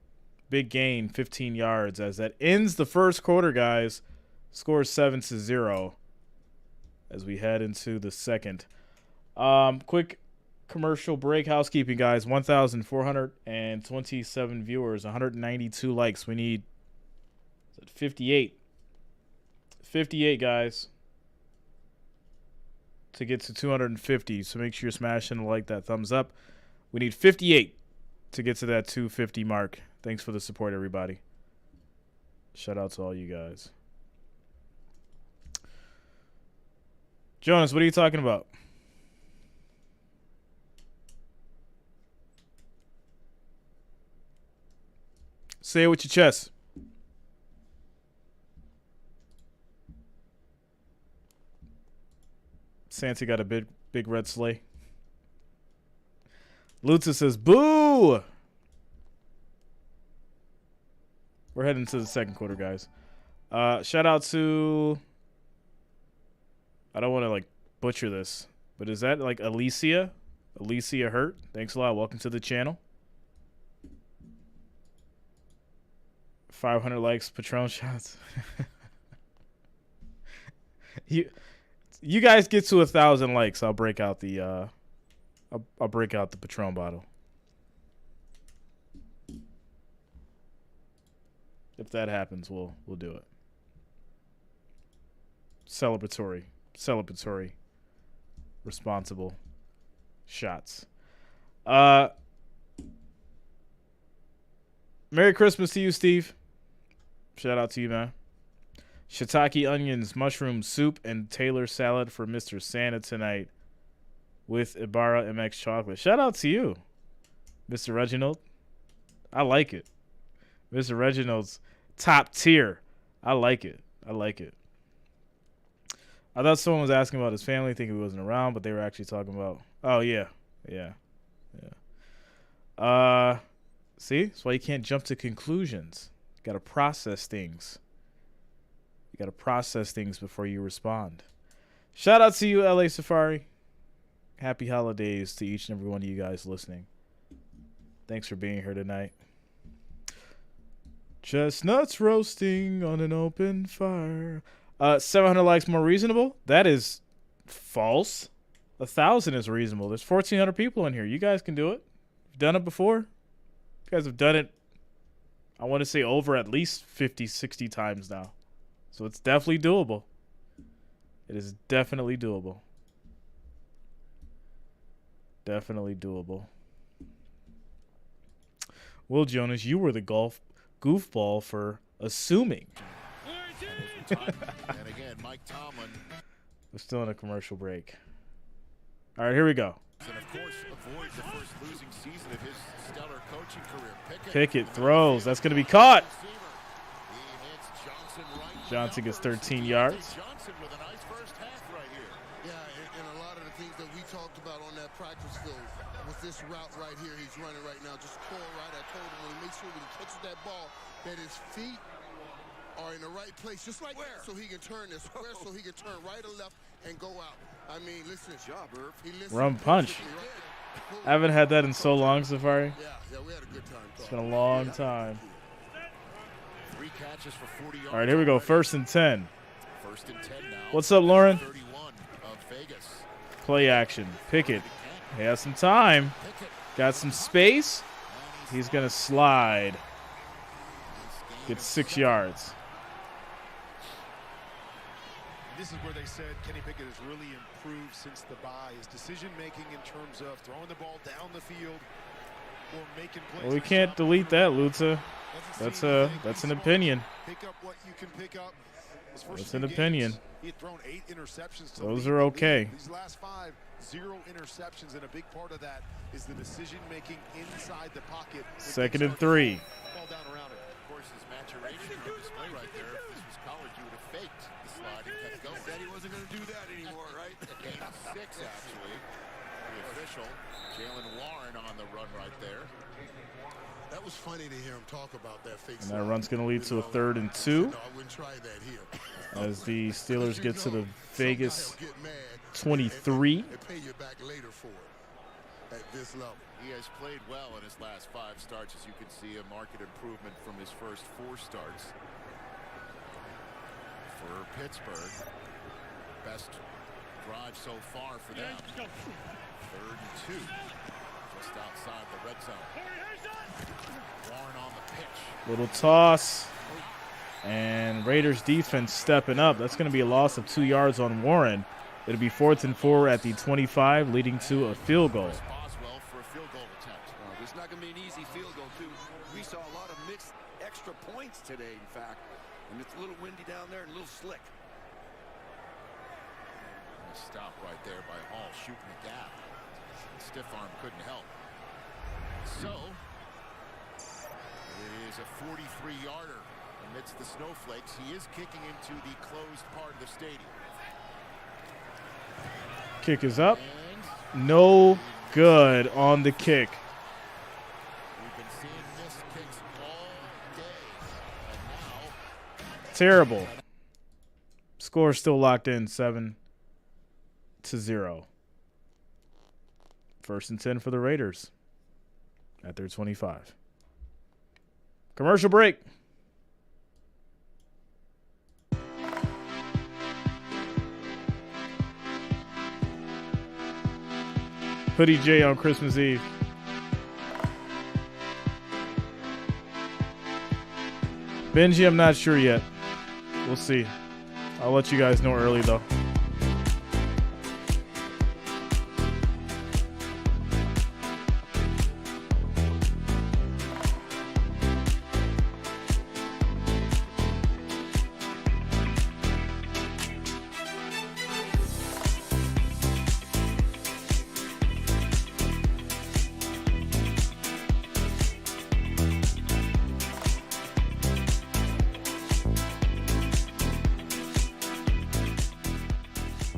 Big gain, 15 yards. As that ends the first quarter, guys. Score 7-0 as we head into the second. Quick commercial break. Housekeeping, guys. 1,427 viewers. 192 likes. We need 58. 58, guys, to get to 250. So make sure you're smashing the like, that thumbs up. We need 58 to get to that 250 mark. Thanks for the support, everybody. Shout out to all you guys. Jonas, what are you talking about? Say it with your chest. Santa got a big red sleigh. Lutza says, boo! We're heading to the second quarter, guys. Shout out to... I don't want to, like, butcher this, but is that, like, Alicia? Alicia Hurt? Thanks a lot. Welcome to the channel. 500 likes, Patron shots. You guys get to 1,000 likes, I'll break out the I'll break out the Patron bottle. If that happens, we'll do it. Celebratory, responsible shots. Merry Christmas to you, Steve. Shout out to you, man. Shiitake onions, mushroom soup, and Taylor salad for Mr. Santa tonight with Ibarra MX chocolate. Shout out to you, Mr. Reginald. I like it. Mr. Reginald's top tier. I like it. I thought someone was asking about his family, thinking he wasn't around, but they were actually talking about... Oh, yeah. See? That's why you can't jump to conclusions. You got to process things. You got to process things before you respond. Shout out to you, LA Safari. Happy holidays to each and every one of you guys listening. Thanks for being here tonight. Chestnuts roasting on an open fire. 700 likes more reasonable? That is false. 1,000 is reasonable. There's 1,400 people in here. You guys can do it. You've done it before. You guys have done it, I want to say, over at least 50, 60 times now. So it's definitely doable. It is definitely doable. Definitely doable. Will Jonas, you were the goofball for assuming. And again, Mike Tomlin. We're still in a commercial break. All right, here we go. And of course, avoids the first losing season of his stellar coaching career. Pickett throws. That's going to be caught. Johnson gets 13 yards. Johnson with a nice first half right here. Yeah, and a lot of the things that we talked about on that practice field with this route right here he's running right now, just pull right. I told him when he makes sure when he catches that ball that his feet are in the right place, just like that, so he can turn this square, so he can turn right or left and go out. I mean, listen. Job, Irv. Run punch. I haven't had that in so long, Safari. Yeah, we had a good time. It's been a long time. 3 catches for 40 yards. All right, here we go. 1st and 10. 1st and 10 now. What's up, Lauren? 31 of Vegas. Play action. Pickett. He has some time. Got some space. He's going to slide. Gets 6 yards. This is where they said Kenny Pickett has really improved since the bye. His decision-making in terms of throwing the ball down the field or making plays. Well, we can't delete that, Lutza. That's an opinion. Pick up what you can pick up. His first That's 3 an games, opinion. He had thrown 8 interceptions. Those lead are the okay. league. These last 5, 0 interceptions, and a big part of that is the decision-making inside the pocket. 2nd and 3. Ball down around it. Of course, his maturation on display right there. If this was college, you would have faked the slide and kept going. Said he wasn't going to do that anymore, right? Game 6, actually. The official, Jalen Warren on the run right there. That was funny to hear him talk about that fake And slide. that run's going to lead to a 3rd and 2 No, I wouldn't try that here. as the Steelers get to the Vegas Some guy will get mad 23. and pay you back later for it at this level. He has played well in his last 5 starts. As you can see, a marked improvement from his first 4 starts. For Pittsburgh, best drive so far for them. 3rd and 2, just outside the red zone. Warren on the pitch. Little toss. And Raiders defense stepping up. That's going to be a loss of 2 yards on Warren. It'll be 4th and 4 at the 25, leading to a field goal. Boswell for a field goal attempt. It's not going to be an easy field goal, too. We saw a lot of mixed extra points today, in fact. And it's a little windy down there and a little slick. Nice stop right there by Hall, shooting the gap. Stiff arm couldn't help. So, it is a 43-yarder amidst the snowflakes. He is kicking into the closed part of the stadium. Kick is up. And No good on the kick. we've been seeing missed kicks all day. And now, Terrible. Score still locked in 7-0. 1st and 10 for the Raiders at their 25. Commercial break. Hoodie J on Christmas Eve. Benji, I'm not sure yet. We'll see. I'll let you guys know early, though.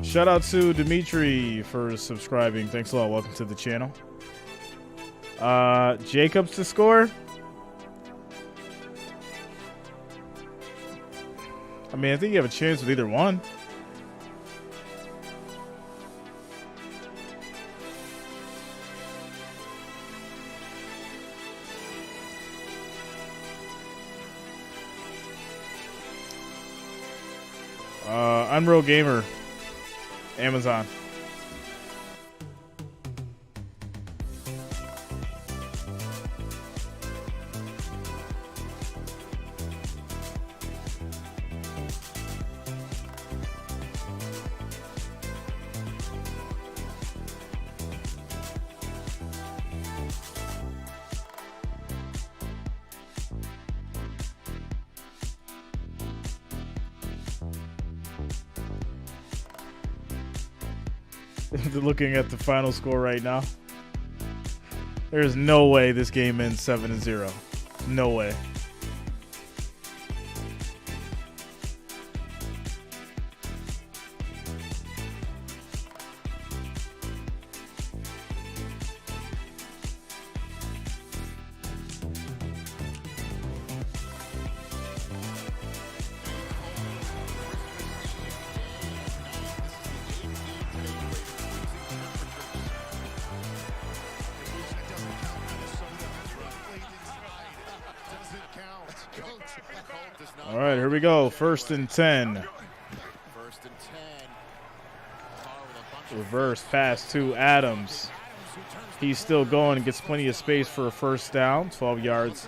Shout out to Dimitri for subscribing. Thanks a lot. Welcome to the channel. Jacobs to score. I mean, I think you have a chance with either one. Unreal Gamer. Amazon. Looking at the final score right now, there's no way this game ends 7-0. No way. All right, here we go. 1st and 10. 1st and 10. Reverse pass to Adams. He's still going and gets plenty of space for a 1st down. 12 yards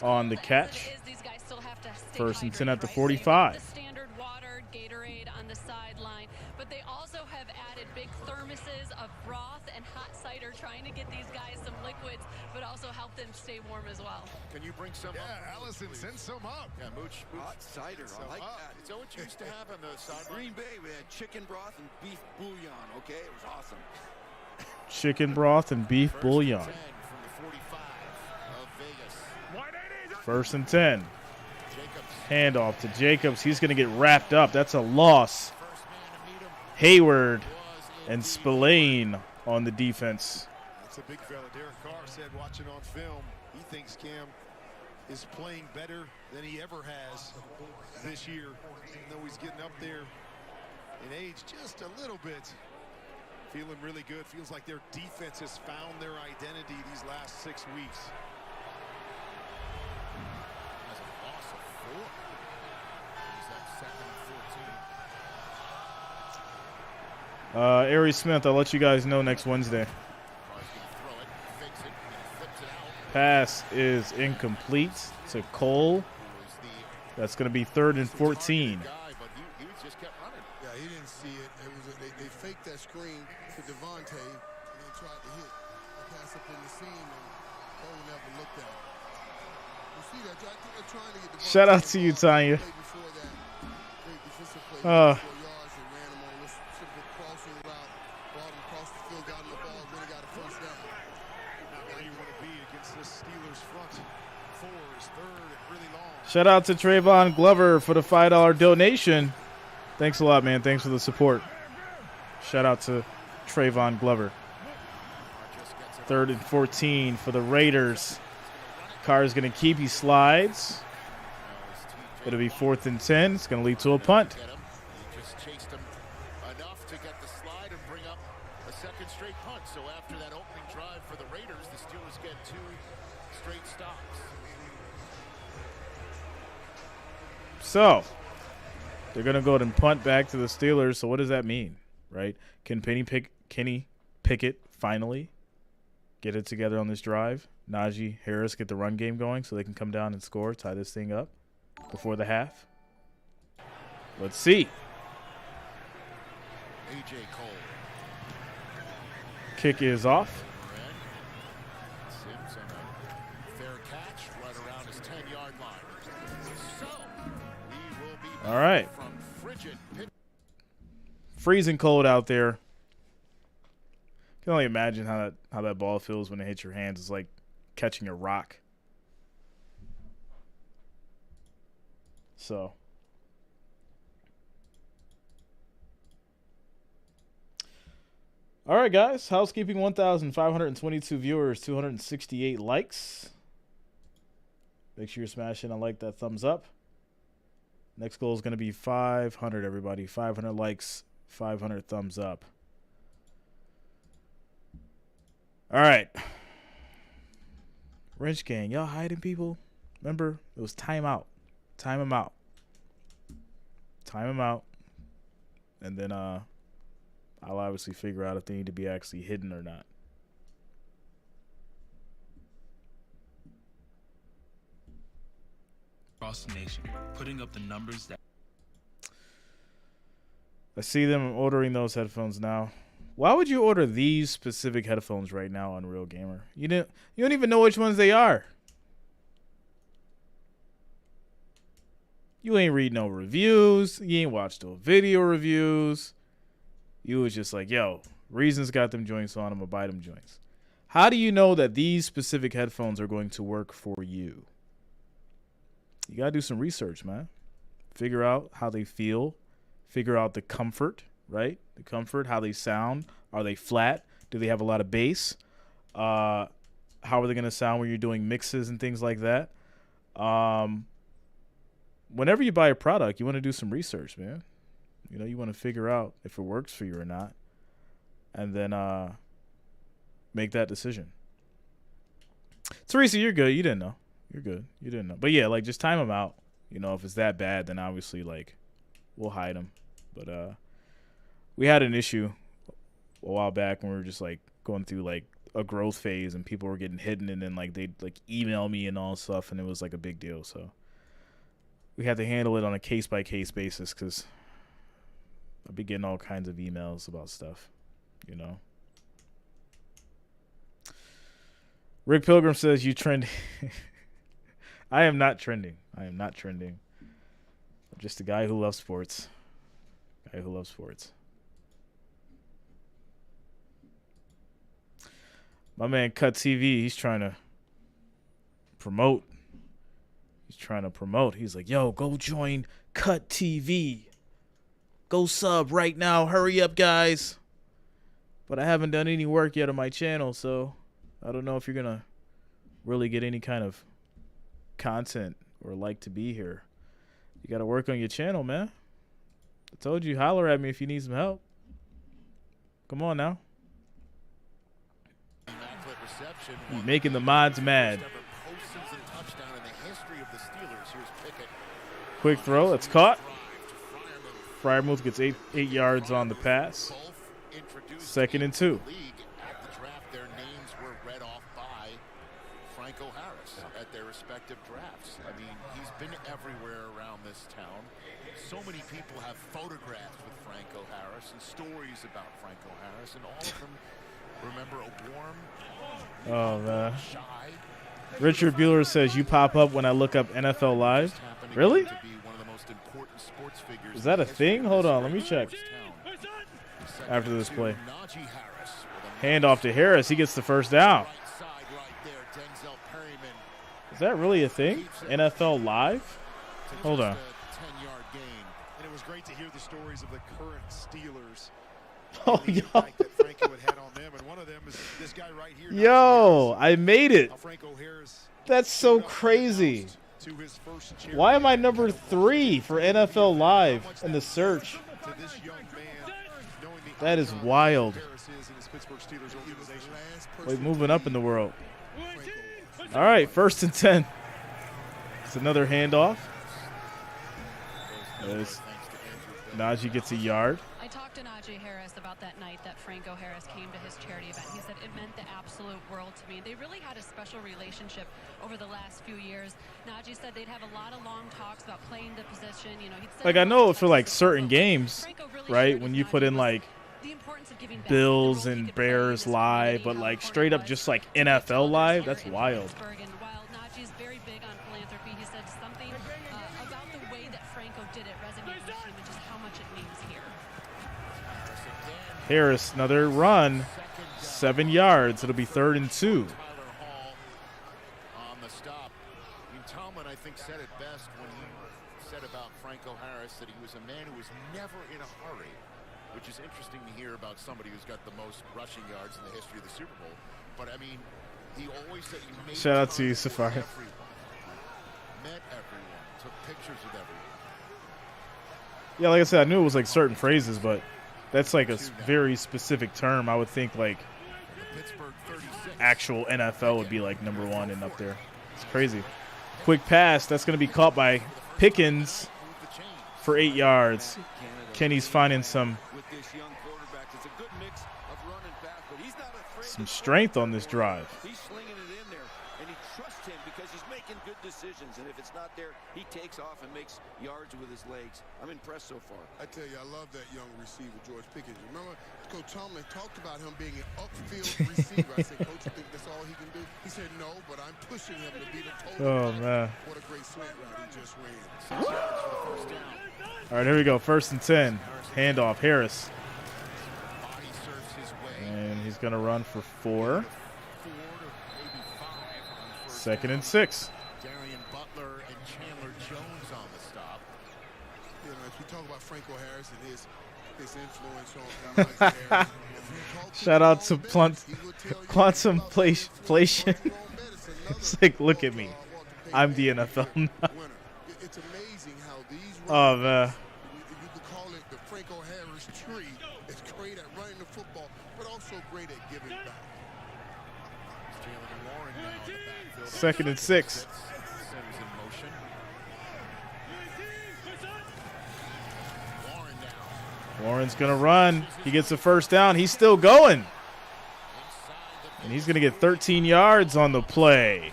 on the catch. 1st and 10 at the 45. Standard water, Gatorade on the sideline, but they also have added provided big thermoses of broth and hot cider, trying to get these guys some liquids, but also help them stay warm as well. Can you bring some up? Yeah, Allison, send some up. Yeah, Mooch. Hot cider, I like that. Is that what you used to have on the sideline? Green Bay, we had chicken broth and beef bouillon, okay? It was awesome. Chicken broth and beef bouillon. 10 from the 45 of Vegas. First and 10. Jacobs. Handoff to Jacobs. He's going to get wrapped up. That's a loss. First man to meet him Hayward was and indeed Spillane on the defense. That's a big fella. Derek Carr said watching on film, he thinks Cam is playing better than he ever has this year, even though he's getting up there in age just a little bit. Feeling really good. Feels like their defense has found their identity these last 6 weeks. has a loss of 4. He's at second and 14. Ari Smith, I'll let you guys know next Wednesday. Carr's going to throw it, fakes it, and he flips it out. Pass is incomplete to Cole. Who was the That's going to be 3rd and 14. guy, but he just kept running. Yeah, he didn't see it. It was they faked that screen to Devontae and then tried to hit the pass up in the seam, and Cole never looked at it. You see that? I think they're trying to get Devontae Shout out to you, involved. Tanya. Play before that great defensive play, 4 Uh. yards, and ran him on this simple crossing route, brought him across the field, got him the ball, then he got a first down. Not where you want to be against this Steelers front. 4 is 3rd and really long. Shout out to Trayvon Glover for the $5 donation. Thanks a lot, man. Thanks for the support. Shout out to Trayvon Glover. 3rd and 14 for the Raiders. Carr is going to keep. He slides. It'll be 4th and 10. It's going to lead to a punt. Get him. He just chased him enough to get the slide and bring up a second straight punt. So after that opening drive for the Raiders, the Steelers get 2 straight stops. So they're going to go ahead and punt back to the Steelers. So what does that mean, right? Can Kenny Pickett finally get it together on this drive? Najee Harris get the run game going so they can come down and score, tie this thing up before the half? Let's see. A.J. Cole. Kick is off. Sims on a fair catch right around his 10-yard line. So we will be All right. from frigid Freezing cold out there. Can only imagine how that ball feels when it hits your hands. It's like catching a rock. So all right, guys. Housekeeping: 1,522 viewers, 268 likes. Make sure you're smashing a like, that thumbs up. Next goal is going to be 500, everybody. 500 likes, 500 thumbs up. All right. Wrench Gang, y'all hiding people? Remember, it was timeout. Time them out. Time them out. And then I'll obviously figure out if they need to be actually hidden or not. Across the nation, putting up the numbers that I see them ordering those headphones now. Why would you order these specific headphones right now on Real Gamer? You don't even know which ones they are. You ain't read no reviews. You ain't watched no video reviews. You was just like, yo, Reason's got them joints on. I'm going to buy them joints. How do you know that these specific headphones are going to work for you? You got to do some research, man. Figure out how they feel. Figure out the comfort, right? The comfort, how they sound. Are they flat? Do they have a lot of bass? How are they going to sound when you're doing mixes and things like that? Whenever you buy a product, you want to do some research, man. You know, you want to figure out if it works for you or not. And then make that decision. Teresa, you're good. You didn't know. You're good. You didn't know. But, yeah, like, just time them out. You know, if it's that bad, then obviously, like, we'll hide them. But we had an issue a while back when we were just, like, going through, like, a growth phase and people were getting hidden and then, like, they'd, like, email me and all stuff, and it was, like, a big deal. So we had to handle it on a case-by-case basis because I'll be getting all kinds of emails about stuff, you know. Rick Pilgrim says you trend. I am not trending. I am not trending. I'm just a guy who loves sports. Guy who loves sports. My man Cut TV, he's trying to promote. He's like, yo, go join Cut TV. Go sub right now. Hurry up, guys. But I haven't done any work yet on my channel, so I don't know if you're going to really get any kind of content or like to be here. You got to work on your channel, man. I told you, holler at me if you need some help. Come on now. You're making the mods mad. Quick throw. That's caught. Fryermuth gets 8 yards on the pass. 2nd and 2. Their names were read off by Franco Harris at their respective drafts. I mean, he's been everywhere around this town. So many people have photographs with Franco Harris and stories about Franco Harris, and all of them remember a warm, shy. Richard Bueller says you pop up when I look up NFL Live. Really? Is that a thing? Hold on, let me check. After this play. Hand off to Harris. He gets the first down. Is that really a thing? NFL Live? Hold on. And it was great to hear the stories of the current Steelers. Oh, yo. One of them is this guy right here. Yo, I made it. That's so crazy. Why am I number 3 for NFL Live in the search? That is wild. Wait, moving up in the world. All right, 1st and 10. It's another handoff. Najee gets a yard. I talked to Najee Harris about that night that Franco Harris came to his charity event. He said it meant the absolute world to me. They really had a special relationship over the last few years. Najee said they'd have a lot of long talks about playing the position. You know, like I know for like certain games, right? When you put in like Bills and Bears live, but like straight up just like NFL live, that's wild. While Najee's very big on philanthropy, he said something about the way that Franco did it resonated with him and just how much it means here. Harris, another run, 7 yards. It'll be 3rd and 2. On the stop. I mean, Tomlin, I think, said it best when he said about Franco Harris that he was a man who was never in a hurry, which is interesting to hear about somebody who's got the most rushing yards in the history of the Super Bowl. But, I mean, he always said he made shout out to you, SoFi. Met everyone, took pictures with everyone. Yeah, like I said, I knew it was like certain phrases, but that's like a very specific term. I would think like actual NFL would be like number 1 and up there. It's crazy. Quick pass. That's going to be caught by Pickens for 8 yards. Kenny's finding some strength on this drive. He's slinging it in there, and he trusts him because he's making good decisions. And if it's not there, he takes off and makes yards with his legs. I'm impressed so far. I tell you, I love that young receiver, George Pickens. Remember, Coach Tomlin talked about him being an upfield receiver. I said, Coach, you think that's all he can do? He said, no, but I'm pushing him to be the total. Oh, man. What a great slant route he just ran. All right, here we go. 1st and 10. Handoff, Harris. And he's going to run for 4. 2nd and 6. Darian Butler and Chandler Jones on the stop. You know, if we talk about Franco Harris and his influence on Harris, shout out to Quantumplation. It's like, look at me. I'm the NFL now. It's amazing how these oh, man. You could call it the Franco Harris tree. It's great at running the football, but also great at giving back. 2nd and 6. Warren's going to run. He gets the first down. He's still going. And he's going to get 13 yards on the play.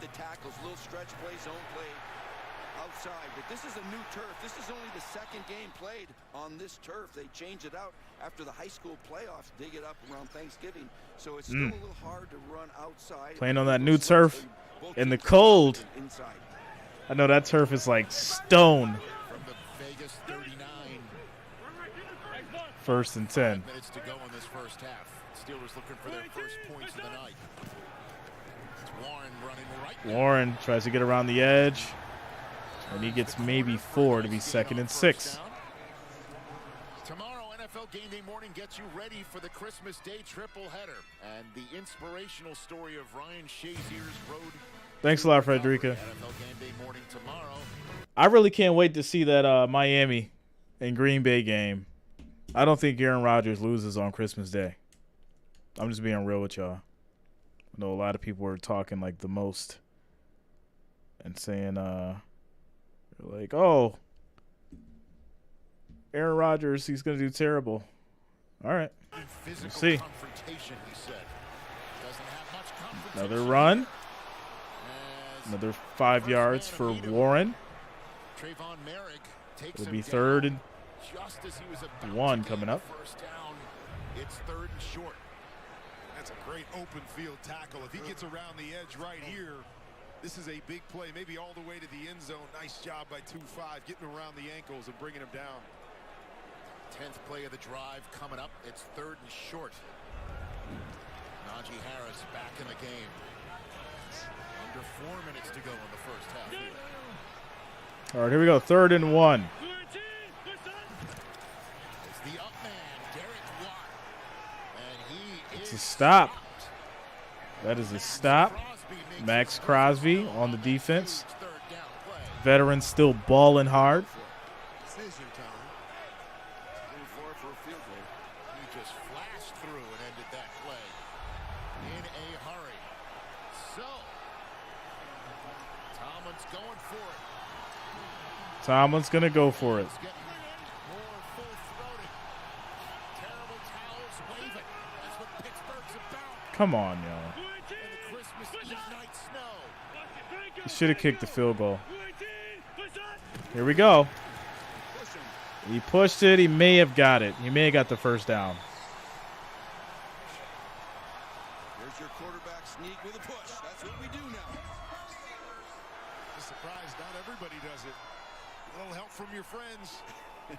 the tackles, little stretch play, zone play outside. But this is a new turf. This is only the second game played on this turf. They changed it out after the high school playoffs, dig it up around Thanksgiving. So it's still a little hard to run outside. Playing on that new turf in the cold. Inside. I know that turf is like stone. From the Vegas 39. 1st and 10. Minutes to go in this first half. Steelers looking for their first points of the night. It's Warren running right now. Warren tries to get around the edge. And he gets maybe 4 to be 2nd and 6. Tomorrow, NFL Game Day morning gets you ready for the Christmas Day triple header and the inspirational story of Ryan Shazier's road. Thanks a lot, Frederica. NFL Game Day morning tomorrow. I really can't wait to see that Miami and Green Bay game. I don't think Aaron Rodgers loses on Christmas Day. I'm just being real with y'all. I know a lot of people were talking like the most and saying, like, oh, Aaron Rodgers, he's going to do terrible. All right. We'll see. Another run. Another 5 yards for Warren. It'll be 3rd and 1 coming up. It's 3rd and short. That's a great open field tackle. If he gets around the edge right here, this is a big play, maybe all the way to the end zone. Nice job by 2-5, getting around the ankles and bringing him down. 10th play of the drive coming up. It's 3rd and short. Najee Harris back in the game. Under 4 minutes to go in the first half here. All right, here we go. 3rd and 1. It's the up man, Derek Watt. And he It's is a stop. stopped. That is a stop. Crosby makes Max it Crosby on the defense. huge 3rd down play. Veterans still balling hard. Decision time. Going for it for a field goal. He just flashed through and ended that play in a hurry. So, Tomlin's going for it. Tomlin's going to go for it. He's getting more full-throated. Terrible towels waving. That's what Pittsburgh's about. Come on, y'all. In the Christmas Eve night snow. He should have kicked the field goal. Here we go. He pushed it. He may have got it. He may have got the first down. There's your quarterback sneak with a push. That's what we do now. Just surprised not everybody does it. A little help from your friends. I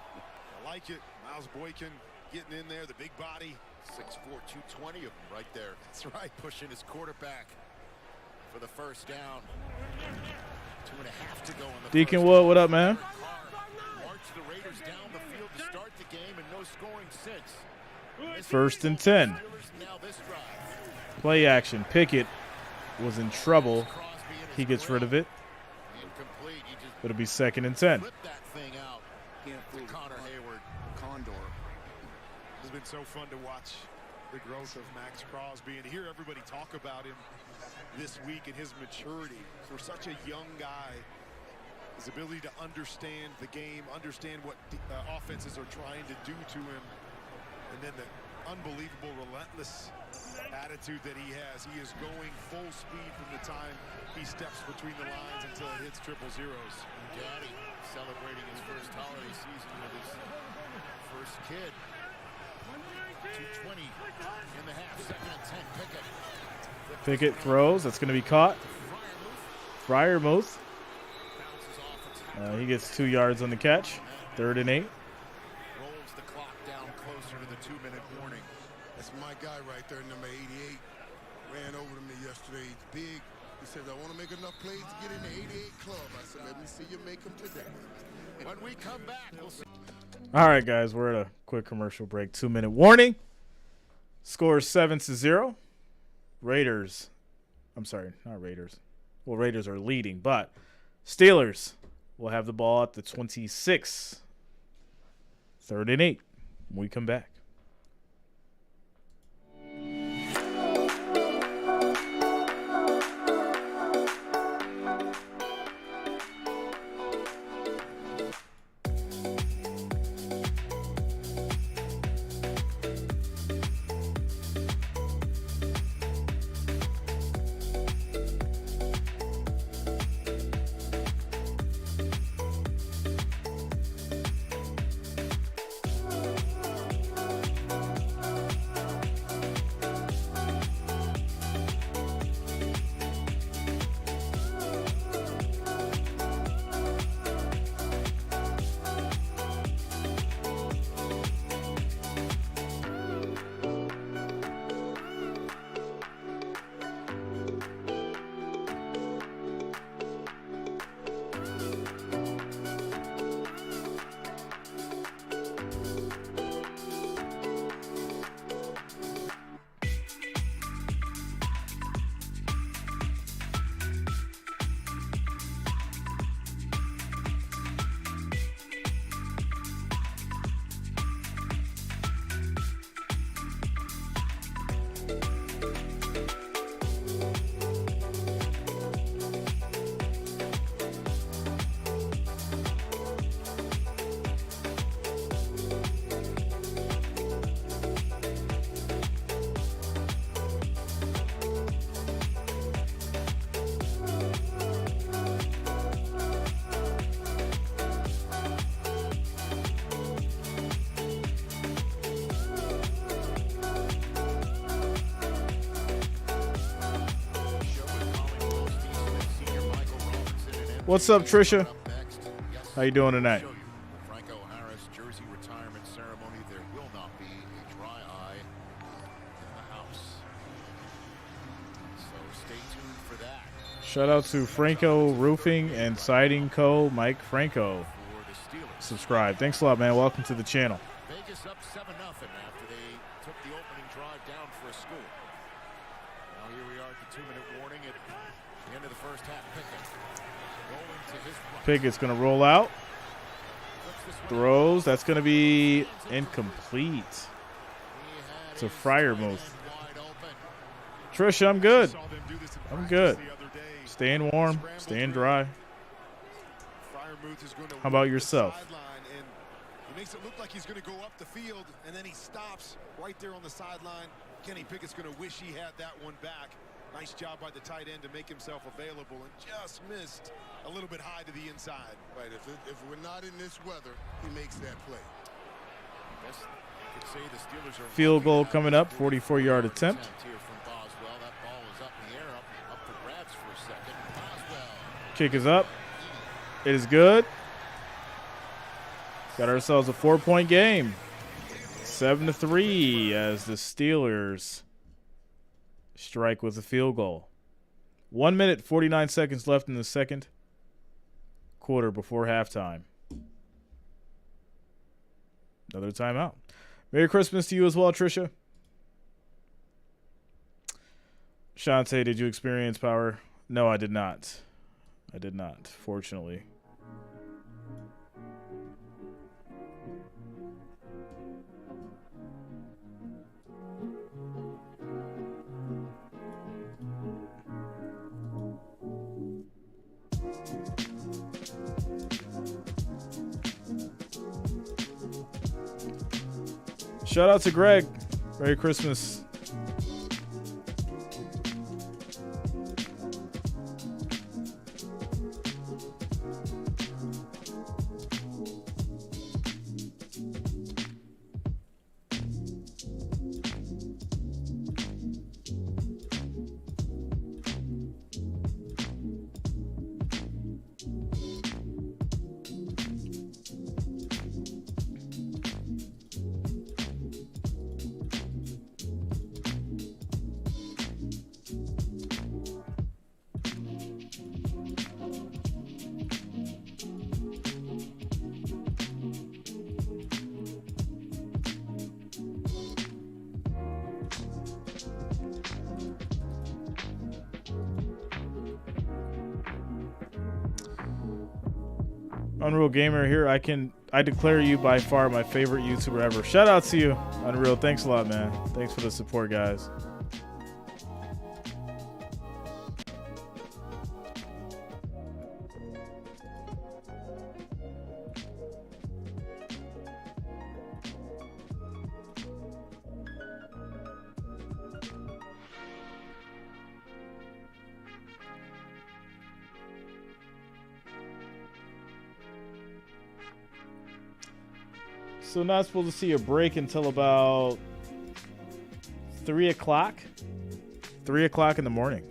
like it. Miles Boykin getting in there, the big body. 6'4", 220 of him right there. That's right, pushing his quarterback for the first down. 2.5 to go in the Deacon first. Wood, what up, man? Marched the Raiders down the field to start the game and no scoring since. 1st and 10. Now this drive. Play action. Pickett was in trouble. Crosby in his He gets rid of it. Incomplete. He just It'll be 2nd and 10. flipped that thing out Can't to fool Connor Hayward. Condor. It's been so fun to watch the growth of Max Crosby and hear everybody talk about him this week and his maturity. For such a young guy, his ability to understand the game, understand what offenses are trying to do to him, and then the unbelievable, relentless attitude that he has. He is going full speed from the time he steps between the lines until it hits triple zeros. Daddy celebrating his first holiday season with his first kid. 2:20 in the half, 2nd and 10. Pickett. Pickett throws. That's going to be caught. Freiermuth. Bounces off. He gets 2 yards on the catch. 3rd and 8. Rolls the clock down closer to the 2-minute warning. That's my guy right there, number 88. Ran over to me yesterday. He's big. He says, I want to make enough plays to get in the 88 club. I said, let me see you make them today. When we come back, we'll see. All right, guys. We're at a quick commercial break. 2-minute warning. Score 7-0. Raiders. I'm sorry, not Raiders. Well, Raiders are leading, but Steelers will have the ball at the 26. 3rd and 8 when we come back. What's up, Trisha? How you doing tonight? Franco Harris jersey retirement ceremony. There will not be a dry eye in the house. So stay tuned for that. Shout out to Franco Roofing and Siding Co. Mike Franco. For the Steelers. Subscribe. Thanks a lot, man. Welcome to the channel. Vegas up 7-0 after they took the opening drive down for a score. Now here we are at the 2-minute warning at the end of the first half. Pickens rolling to his right. Pickett's going to roll out. Throws. That's going to be incomplete. It's a Freiermuth. Trisha, I'm good. I'm good. Staying warm, staying dry. How about yourself? He makes it look like he's going to go up the field, and then he stops right there on the sideline. Kenny Pickett's going to wish he had that one back. Nice job by the tight end to make himself available, and just missed a little bit high to the inside. Right, if we're not in this weather, he makes that play. I guess you could say the Steelers are Field goal coming up, 44-yard attempt. here from Boswell. That ball is up in the air, up for grabs for a second. Boswell. Kick is up. It is good. Got ourselves a 4-point game. 7-3 as the Steelers strike with a field goal. 1 minute, 49 seconds left in the second quarter before halftime. Another timeout. Merry Christmas to you as well, Trisha. Shante, did you experience power? No, I did not. I did not, fortunately. Shout out to Greg. Merry Christmas. Unreal Gamer here. I declare you by far my favorite YouTuber ever. Shout out to you, Unreal. Thanks a lot, man. Thanks for the support, guys. So not supposed to see a break until about 3 o'clock. 3 o'clock in the morning.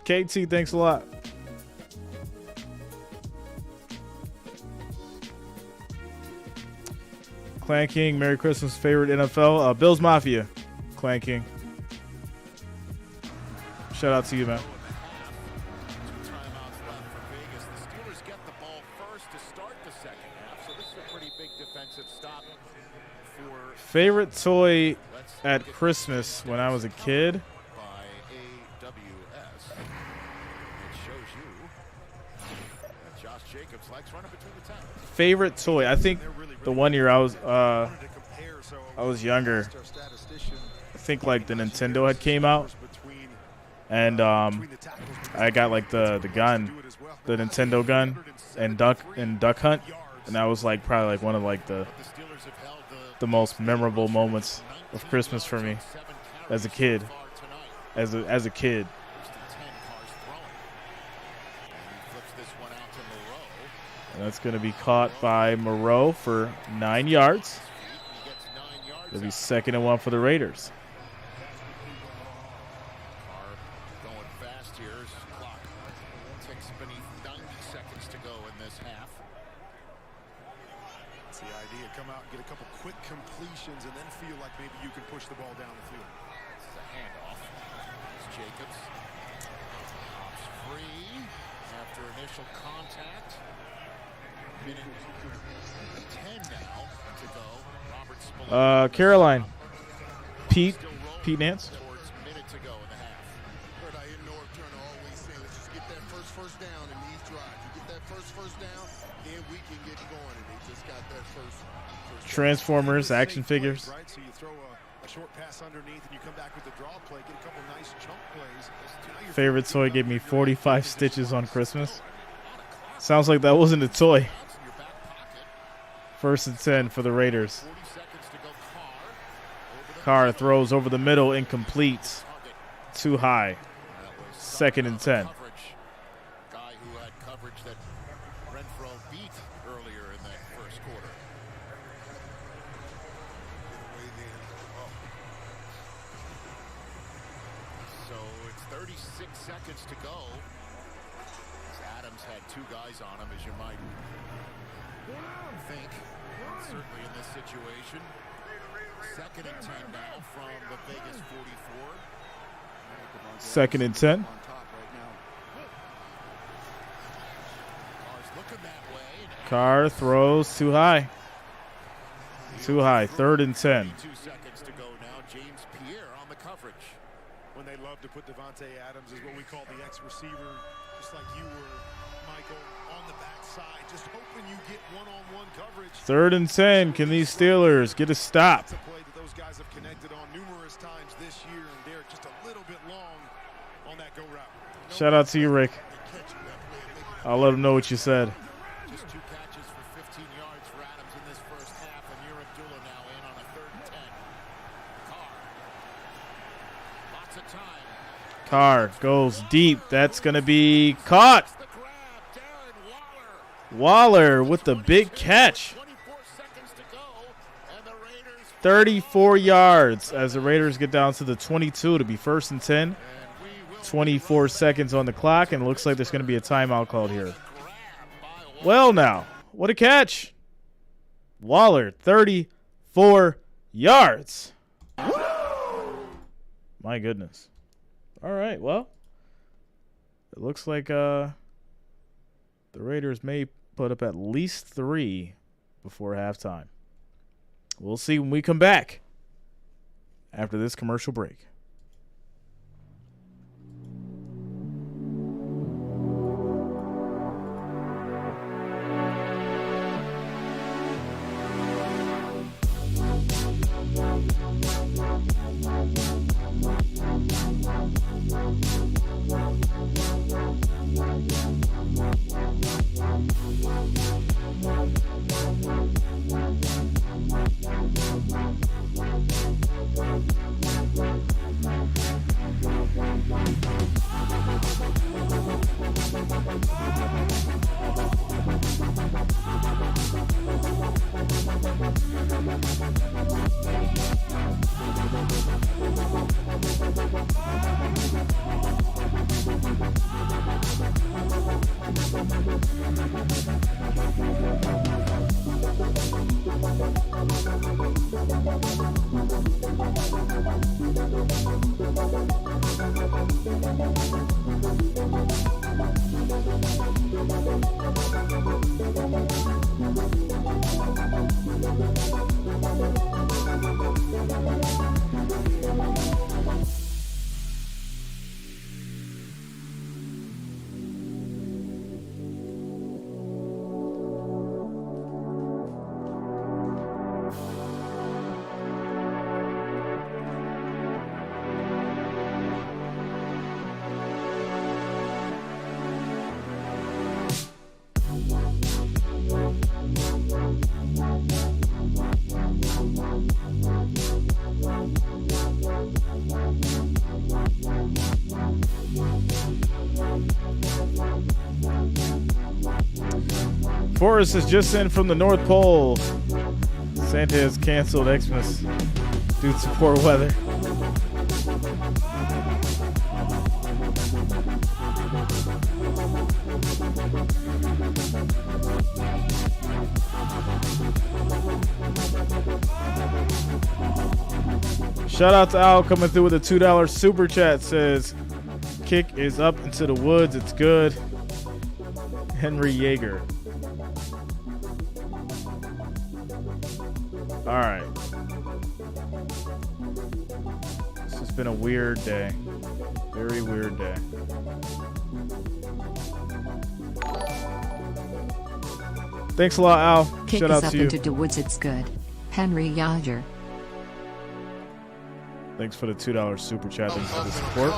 KT, thanks a lot. Clan King, Merry Christmas. Favorite NFL? Bills Mafia. Clan King. Shout out to you, man. 2 timeouts left for Vegas. The Steelers get the ball first to start the second half, so this is a pretty big defensive stop for Favorite toy at Christmas when I was a kid? by AWS. It shows you that Josh Jacobs likes running between the tackles. Favorite toy? I think the one year I was younger. I think like the Nintendo had came out. And I got like the gun, the Nintendo gun, and Duck Hunt, and that was like probably like one of like the most memorable moments of Christmas for me as a kid. As a kid. And that's going to be caught by Moreau for 9 yards. It'll be 2nd and 1 for the Raiders. Carr going fast here. His clock ticks beneath 90 seconds to go in this half. It's the idea. Come out and get a couple quick completions and then feel like maybe you can push the ball down the field. It's the handoff. It's Jacobs. Hops free after initial contact. Minute 10 now to go. Robert Spillane. Caroline. Pete Nance. Towards minute to go in the half. Heard I hear Norv Turner always saying, let's just get that first down in these drives. You get that first down, then we can get going. And they just got that first Transformers, action figures. Right, so you throw a short pass underneath and you come back with the draw play, get a couple nice chunk plays. Favorite toy gave me 45 stitches on Christmas. Sounds like that wasn't a toy. 1st and 10 for the Raiders. Carr throws over the middle, incomplete. Too high. 2nd and 10. Guy who had coverage that Renfro beat earlier in that first quarter. So it's 36 seconds to go. Adams had 2 guys on him, as you might think, certainly in this situation. 2nd and 10 now from the Vegas 44. 2nd and 10. Carr throws too high. Too high. 3rd and 10. 2 seconds to go now. James Pierre on the coverage. When they love to put Devontae Adams is what we call the X-receiver, just like you were, Michael, on the backside, just hoping you get one-on-one coverage. 3rd and 10. Can these Steelers get a stop? That's a play that those guys have connected on numerous times this year, and Derek just a little bit long on that go route. Shout out to you, Rick. I'll let him know what you said. Just 2 catches for 15 yards for Adams in this first half, and you're Abdullah now in on a 3rd and 10. Carr. Lots of time. Carr goes deep. That's going to be caught. The grab, Darren Waller with the big catch. 24 seconds to go, and the Raiders 34 yards as the Raiders get down to the 22 to be 1st and 10. 24 seconds on the clock, and it looks like there's going to be a timeout called here. Well, now, what a catch. Waller, 34 yards. My goodness. All right, well, it looks like the Raiders may put up at least 3 before halftime. We'll see when we come back after this commercial break. Forrest is just in from the North Pole. Santa has canceled Xmas due to poor weather. Shout out to Al coming through with a $2 super chat. Says, kick is up into the woods. It's good. Henry Yeager. All right. This has been a weird day. Very weird day. Thanks a lot, Al. Kick Shout is out up to you. into the woods. It's good. Henry Yeager. Thanks for the $2 super chat. Thanks for the support.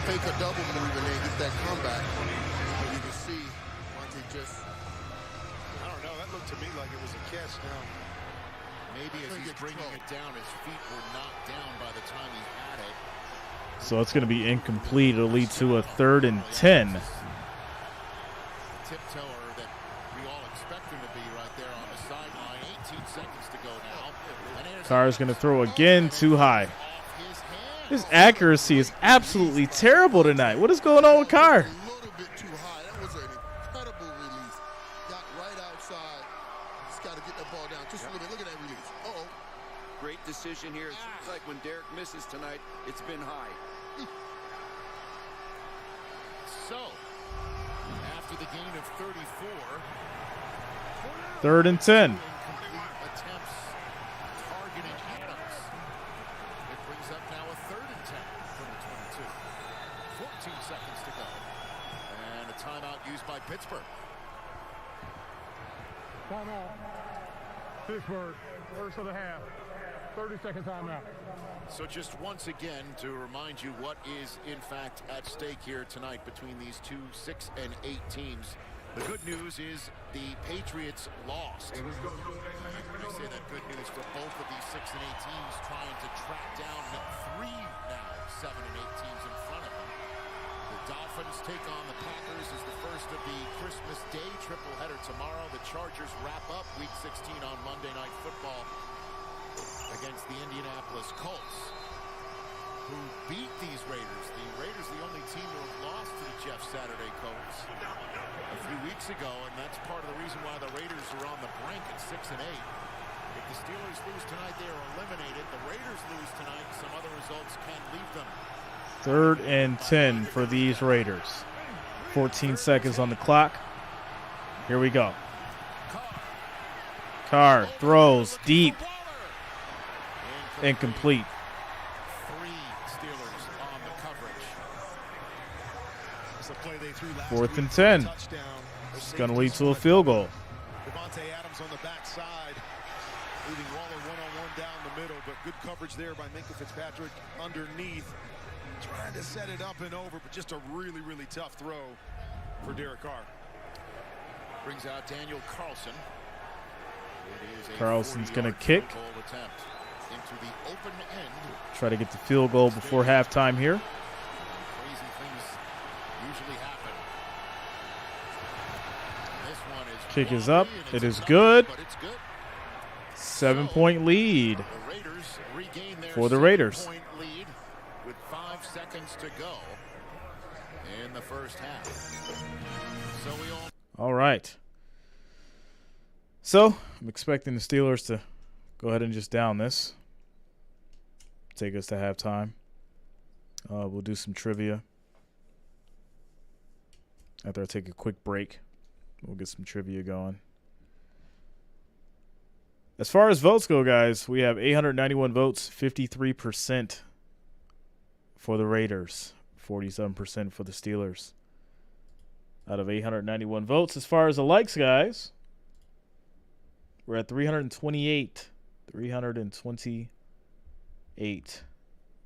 Fake a double move and then get that comeback. And you can see Monte just. I don't know. That looked to me like it was a catch now. Maybe as he's bringing it down, his feet were knocked down by the time he had it. So it's going to be incomplete. It'll lead to a 3rd and 10. Tiptoer that we all expect him to be right there on the sideline. 18 seconds to go now. Carr's going to throw again too high. His accuracy is absolutely terrible tonight. What is going on with Carr? A little bit too high. That was an incredible release. Got right outside. Just got to get that ball down. Just a little bit. Look at that release. Uh-oh. Great decision here. It seems like when Derek misses tonight, it's been high. So, after the gain of 34, 3rd and 10. incomplete attempts targeting Adams. It brings up now a 3rd and 10 from the 22. 14 seconds to go. And a timeout used by Pittsburgh. Timeout. Pittsburgh, first of the half. 30-second timeout. So just once again to remind you what is in fact at stake here tonight between these two 6 and 8 teams. The good news is the Patriots lost. I say that good news for both of these 6 and 8 teams trying to track down 3 now 7 and 8 teams in front of them. The Dolphins take on the Packers as the first of the Christmas Day triple header tomorrow. The Chargers wrap up Week 16 on Monday Night Football against the Indianapolis Colts, who beat these Raiders. The Raiders, the only team who have lost to the Jeff Saturday Colts a few weeks ago, and that's part of the reason why the Raiders are on the brink at 6 and 8. If the Steelers lose tonight, they are eliminated. The Raiders lose tonight, some other results can leave them. 3rd and 10 for these Raiders. 14 seconds on the clock. Here we go. Carr throws deep. Incomplete. 3 Steelers on the coverage. 4th and 10. It's going to lead to a field goal. Devontae Adams on the backside, leaving Waller one-on-one down the middle, but good coverage there by Minka Fitzpatrick underneath. Trying to set it up and over, but just a really, really tough throw for Derek Carr. Brings out Daniel Carlson. Carlson's going to kick. Goal attempt into the open end. Try to get the field goal before halftime here. Crazy things usually happen. This one is Kick is up. It is good. 7-point lead The Raiders regain their for the Raiders. 7-point lead with 5 seconds to go in the first half. So we all All right. So I'm expecting the Steelers to go ahead and just down this. Take us to halftime. We'll do some trivia. After I take a quick break, we'll get some trivia going. As far as votes go, guys, we have 891 votes, 53% for the Raiders, 47% for the Steelers. Out of 891 votes. As far as the likes, guys, we're at 328. 328.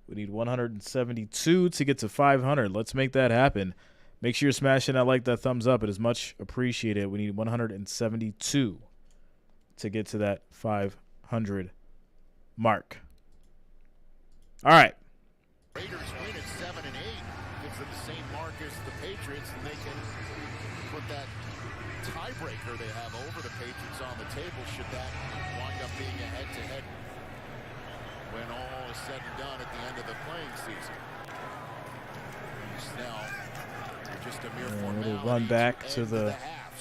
We need 172 to get to 500. Let's make that happen. Make sure you're smashing that like, that thumbs up. It is much appreciated. We need 172 to get to that 500 mark. All right. Raiders win at 7 and 8. Gives them the same mark as the Patriots, and they can put that tiebreaker tiebreaker they have over the Patriots on the table should that wind up being a head-to-head when all is said and done at the end of the playing season. Now, just a mere formality. Run back to the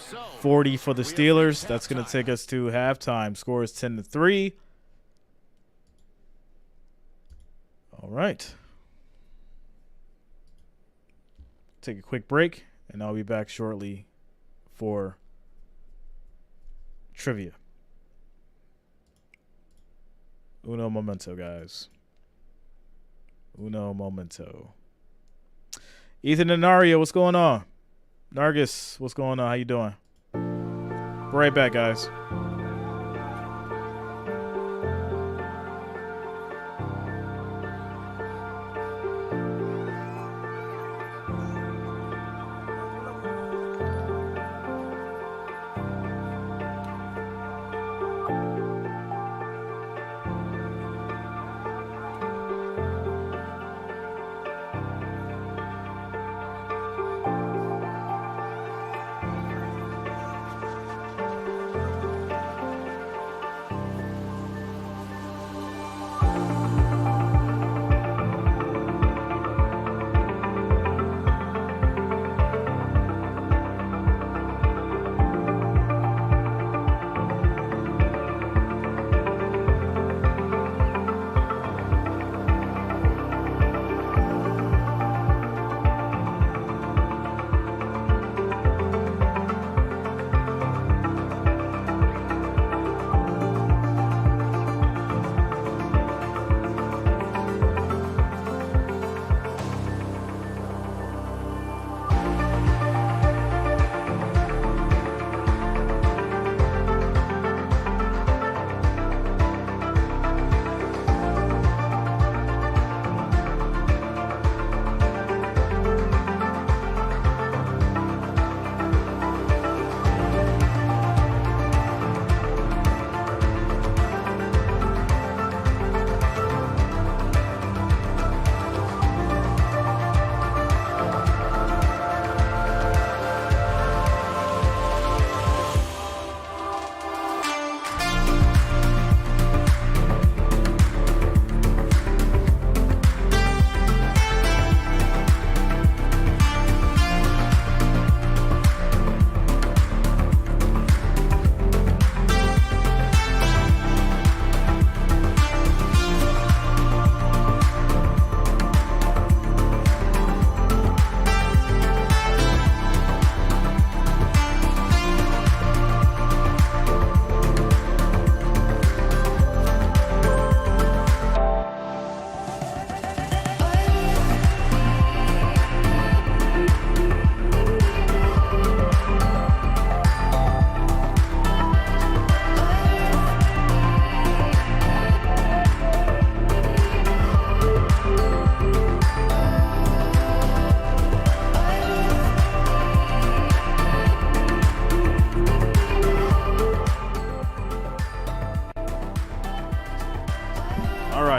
so, 40 for the Steelers. That's going to take us to halftime. Score is 10-3. All right. Take a quick break, and I'll be back shortly for trivia. Uno momento, guys. Uno momento. Ethan and Nario, what's going on? Nargis, what's going on? How you doing? Right back, guys.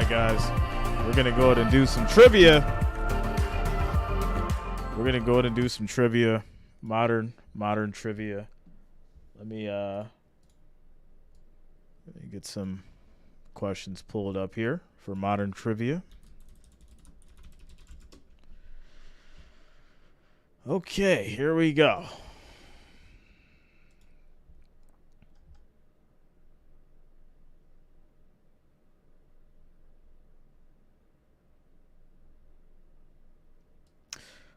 Guys, we're gonna go ahead and do some trivia. Modern trivia. Let me get some questions pulled up here for modern trivia. Okay, here we go.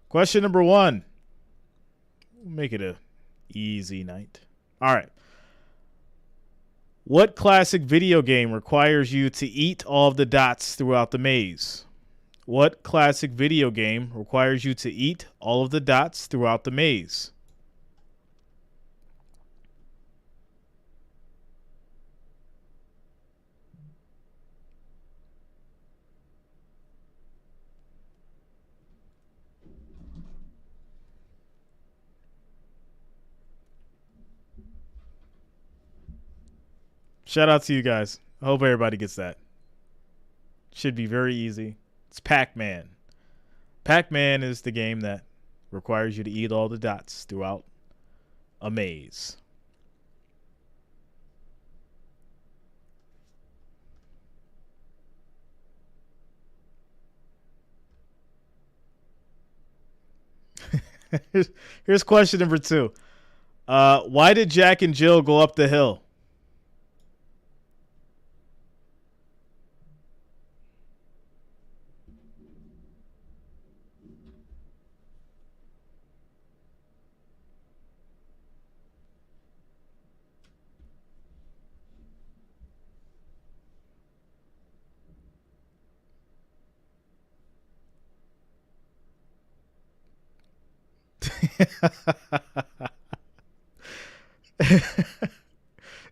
Question number 1. We'll make it a easy night. All right. What classic video game requires you to eat all of the dots throughout the maze? What classic video game requires you to eat all of the dots throughout the maze? Shout out to you guys. I hope everybody gets that. Should be very easy. It's Pac-Man. Pac-Man is the game that requires you to eat all the dots throughout a maze. Here's question number 2. Why did Jack and Jill go up the hill?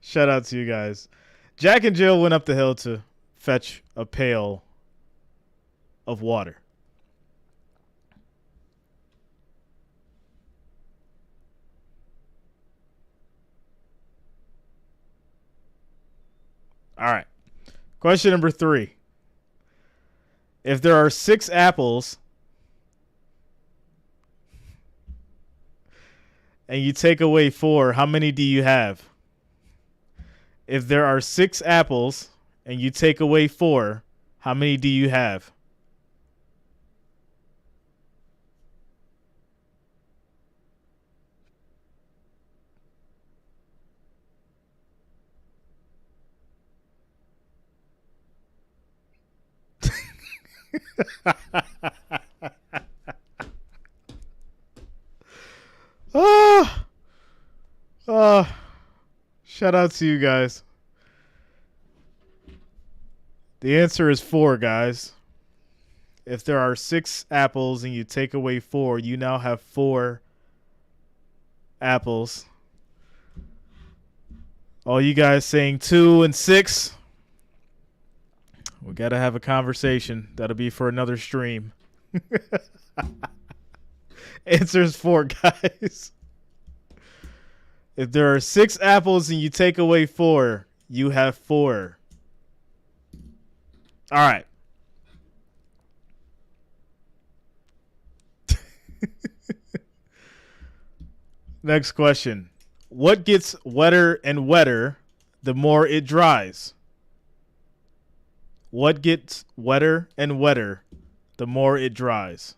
Shout out to you guys. Jack and Jill went up the hill to fetch a pail of water. All right. Question number 3. If there are 6 apples and you take away 4, how many do you have? If there are 6 apples and you take away 4, how many do you have? Shout out to you guys. The answer is 4, guys. If there are 6 apples and you take away 4, you now have 4 apples. All you guys saying 2 and 6. We got to have a conversation. That'll be for another stream. Answer is 4, guys. If there are 6 apples and you take away 4, you have 4. All right. Next question. What gets wetter and wetter the more it dries? What gets wetter and wetter the more it dries?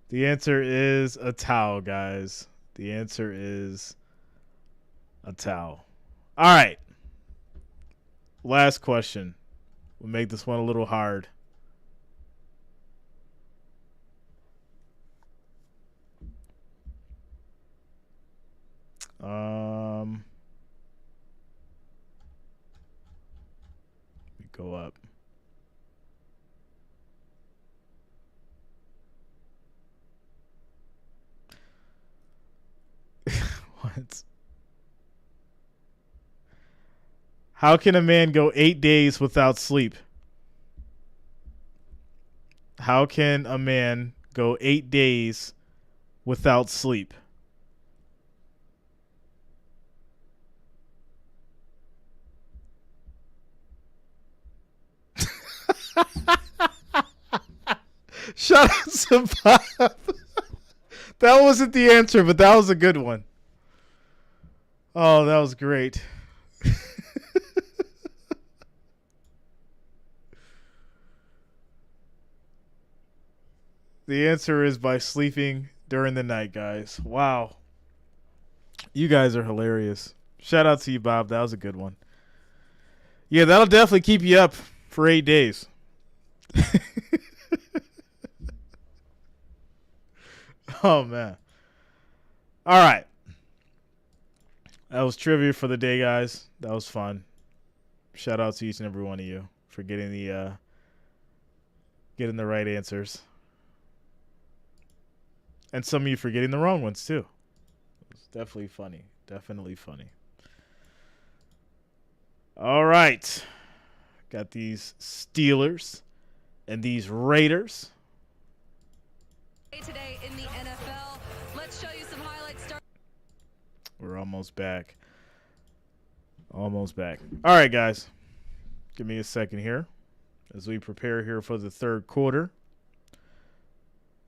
The answer is a towel, guys. The answer is a towel. All right. Last question. We'll make this one a little hard. Let me go up. What? How can a man go 8 days without sleep? How can a man go 8 days without sleep? Shut up, Savab. That wasn't the answer, but that was a good one. Oh, that was great. The answer is by sleeping during the night, guys. Wow. You guys are hilarious. Shout out to you, Bob. That was a good one. Yeah, that'll definitely keep you up for 8 days. Oh, man. All right. That was trivia for the day, guys. That was fun. Shout out to each and every one of you for getting the right answers. And some of you for getting the wrong ones, too. It was definitely funny. Definitely funny. All right. Got these Steelers and these Raiders. Today in the NFL, let's show you some highlights. We're almost back. Almost back. All right, guys. Give me a second here as we prepare here for the third quarter.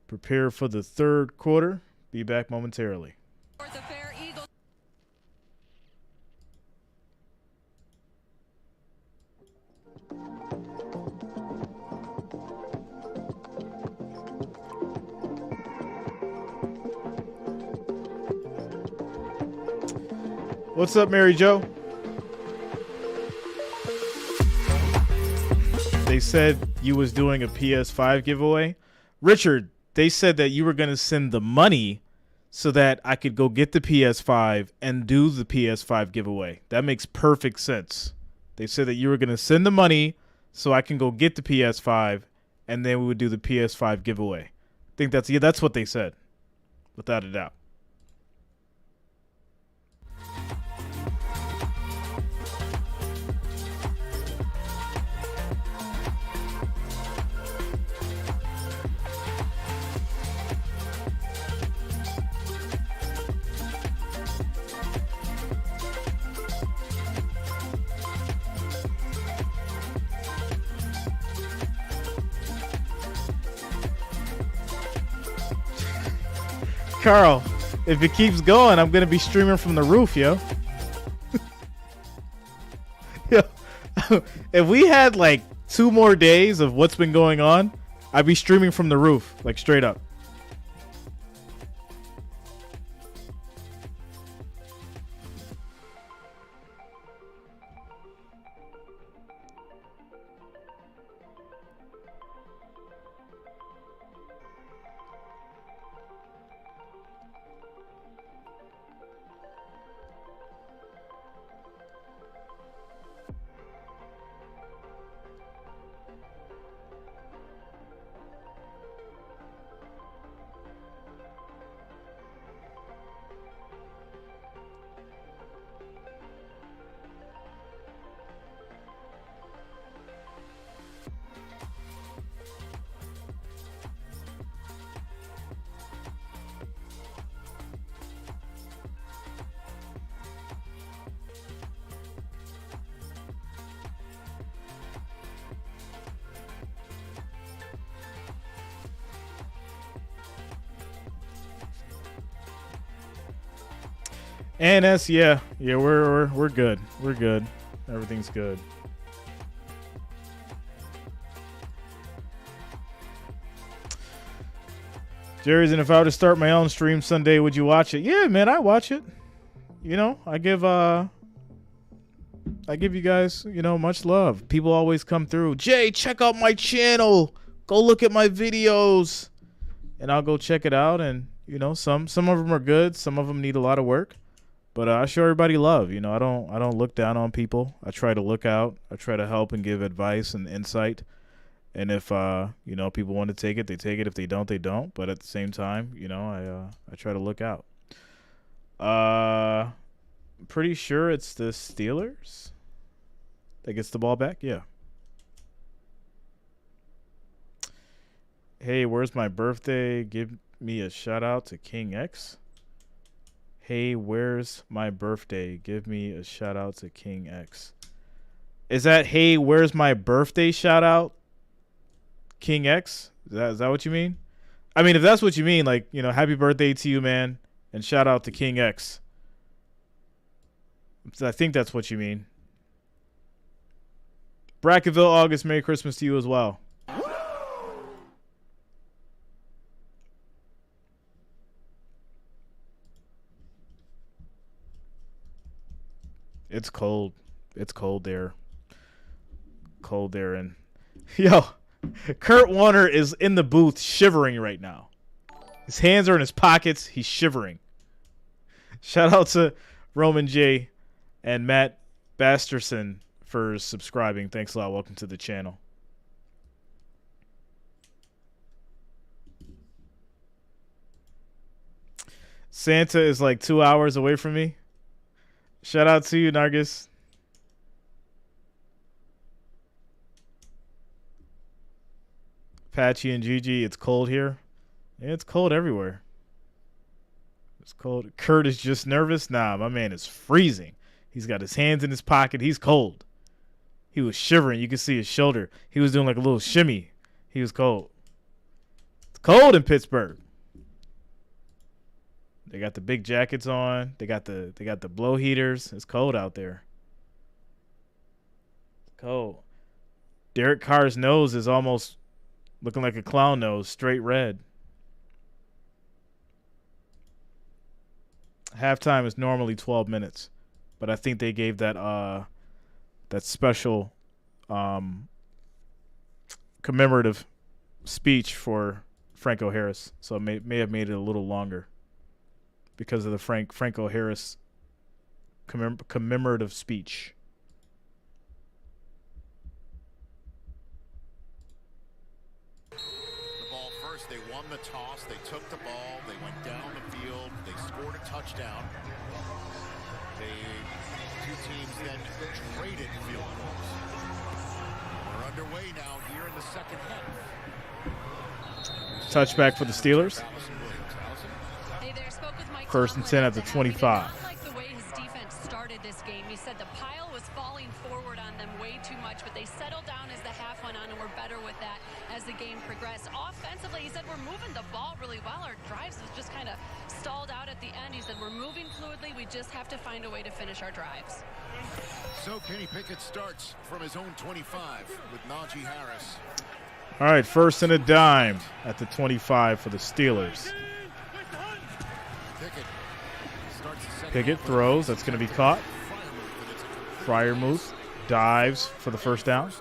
Prepare for the third quarter. Be back momentarily. What's up, Mary Jo? They said you was doing a PS5 giveaway. Richard, they said that you were going to send the money so that I could go get the PS5 and do the PS5 giveaway. That makes perfect sense. They said that you were going to send the money so I can go get the PS5 and then we would do the PS5 giveaway. I think that's what they said, without a doubt. Carl, if it keeps going, I'm going to be streaming from the roof, yo. Yo, if we had like 2 more days of what's been going on, I'd be streaming from the roof, like straight up. And yeah, we're good. We're good. Everything's good. Jerry's, and if I were to start my own stream Sunday, would you watch it? Yeah, man, I watch it. You know, I give you guys, much love. People always come through. Jay, check out my channel. Go look at my videos. And I'll go check it out. And, some of them are good. Some of them need a lot of work. But I show everybody love. I don't look down on people. I try to look out. I try to help and give advice and insight. And if people want to take it, they take it. If they don't, they don't. But at the same time, I try to look out. Pretty sure it's the Steelers that gets the ball back. Yeah. Hey, where's my birthday? Give me a shout out to King X. Hey, where's my birthday? Give me a shout out to King X. Is that, hey, where's my birthday shout out? King X? Is that what you mean? I mean, if that's what you mean, like, happy birthday to you, man. And shout out to King X. I think that's what you mean. Bracketville, August, Merry Christmas to you as well. It's cold. It's cold there. Cold there. And yo, Kurt Warner is in the booth shivering right now. His hands are in his pockets. He's shivering. Shout out to Roman J and Matt Basterson for subscribing. Thanks a lot. Welcome to the channel. Santa is like 2 hours away from me. Shout out to you, Nargis. Patchy and Gigi, it's cold here. Yeah, it's cold everywhere. It's cold. Kurt is just nervous. Nah, my man is freezing. He's got his hands in his pocket. He's cold. He was shivering. You could see his shoulder. He was doing like a little shimmy. He was cold. It's cold in Pittsburgh. They got the big jackets on. They got the blow heaters. It's cold out there. Cold. Derek Carr's nose is almost looking like a clown nose, straight red. Halftime is normally 12 minutes, but I think they gave that special commemorative speech for Franco Harris, so it may have made it a little longer because of the Franco Harris commemorative speech. They won the toss. They took the ball. They went down the field. They scored a touchdown. Two teams then traded field goals. We're underway now here in the second half. Touchback for the Steelers. Hey there, spoke with Mike 1st and 10 at the 25. He did not like the way his defense started this game. He said the pile was falling forward on them way too much, but they settled down as the half went on and were better with that as the game progressed. Offensively, he said we're moving the ball really well. Our drives was just kind of stalled out at the end. He said we're moving fluidly. We just have to find a way to finish our drives. So Kenny Pickett starts from his own 25 with Najee Harris. All right, 1st and a dime at the 25 for the Steelers. Pickett throws. That's going to be caught. Freiermuth dives for the first down.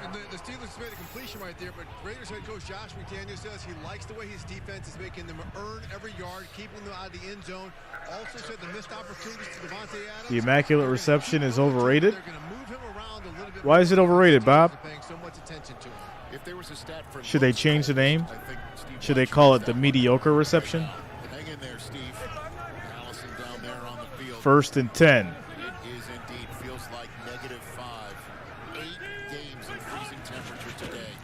And the Steelers made a completion right there, but Raiders head coach Josh McDaniels says he likes the way his defense is making them earn every yard, keeping them out of the end zone. Also said the missed opportunities to Devontae Adams. The immaculate reception is overrated. Why is it overrated, Bob? Should they change the name? Should they call it the mediocre reception? Hang in there, Steve. Allison down there on the field. 1st and 10. It is indeed. Feels like -5. 8 games in freezing temperature today.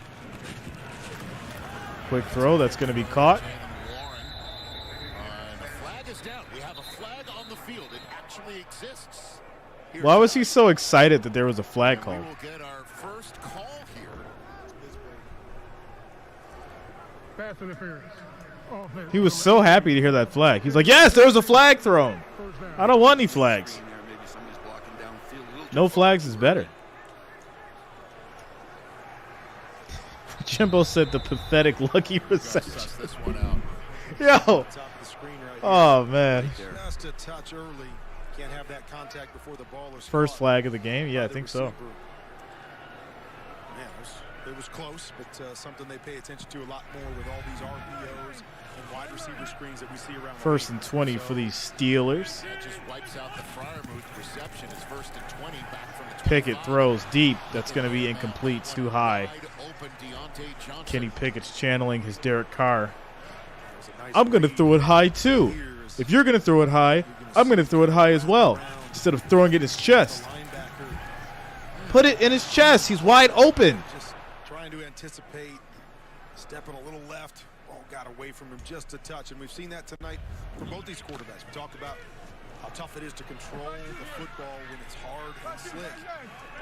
Quick throw. That's going to be caught. And the flag is down. We have a flag on the field. It actually exists. Why was he so excited that there was a flag called? We will get our first call here. Pass interference. He was so happy to hear that flag. He's like, yes, there was a flag thrown. I don't want any flags. No flags is better. Jimbo said the pathetic lucky reception. Yo. Oh, man. Just a touch early. Can't have that contact before the ball is First flag of the game? Yeah, I think so. It was close, but something they pay attention to a lot more with all these RPOs and wide receiver screens that we see around. 1st and 20 for the Steelers. That just wipes out the Freiermuth reception. It's 1st and 20 back from the 25. Pickett throws deep. That's going to be incomplete. It's too high. Kenny Pickett's channeling his Derek Carr. I'm going to throw it high, too. If you're going to throw it high, I'm going to throw it high as well, instead of throwing it in his chest. Put it in his chest. He's wide open. Trying to anticipate, stepping a little left. Ball got away from him just a touch, and we've seen that tonight from both these quarterbacks. We talked about how tough it is to control the football when it's hard and slick.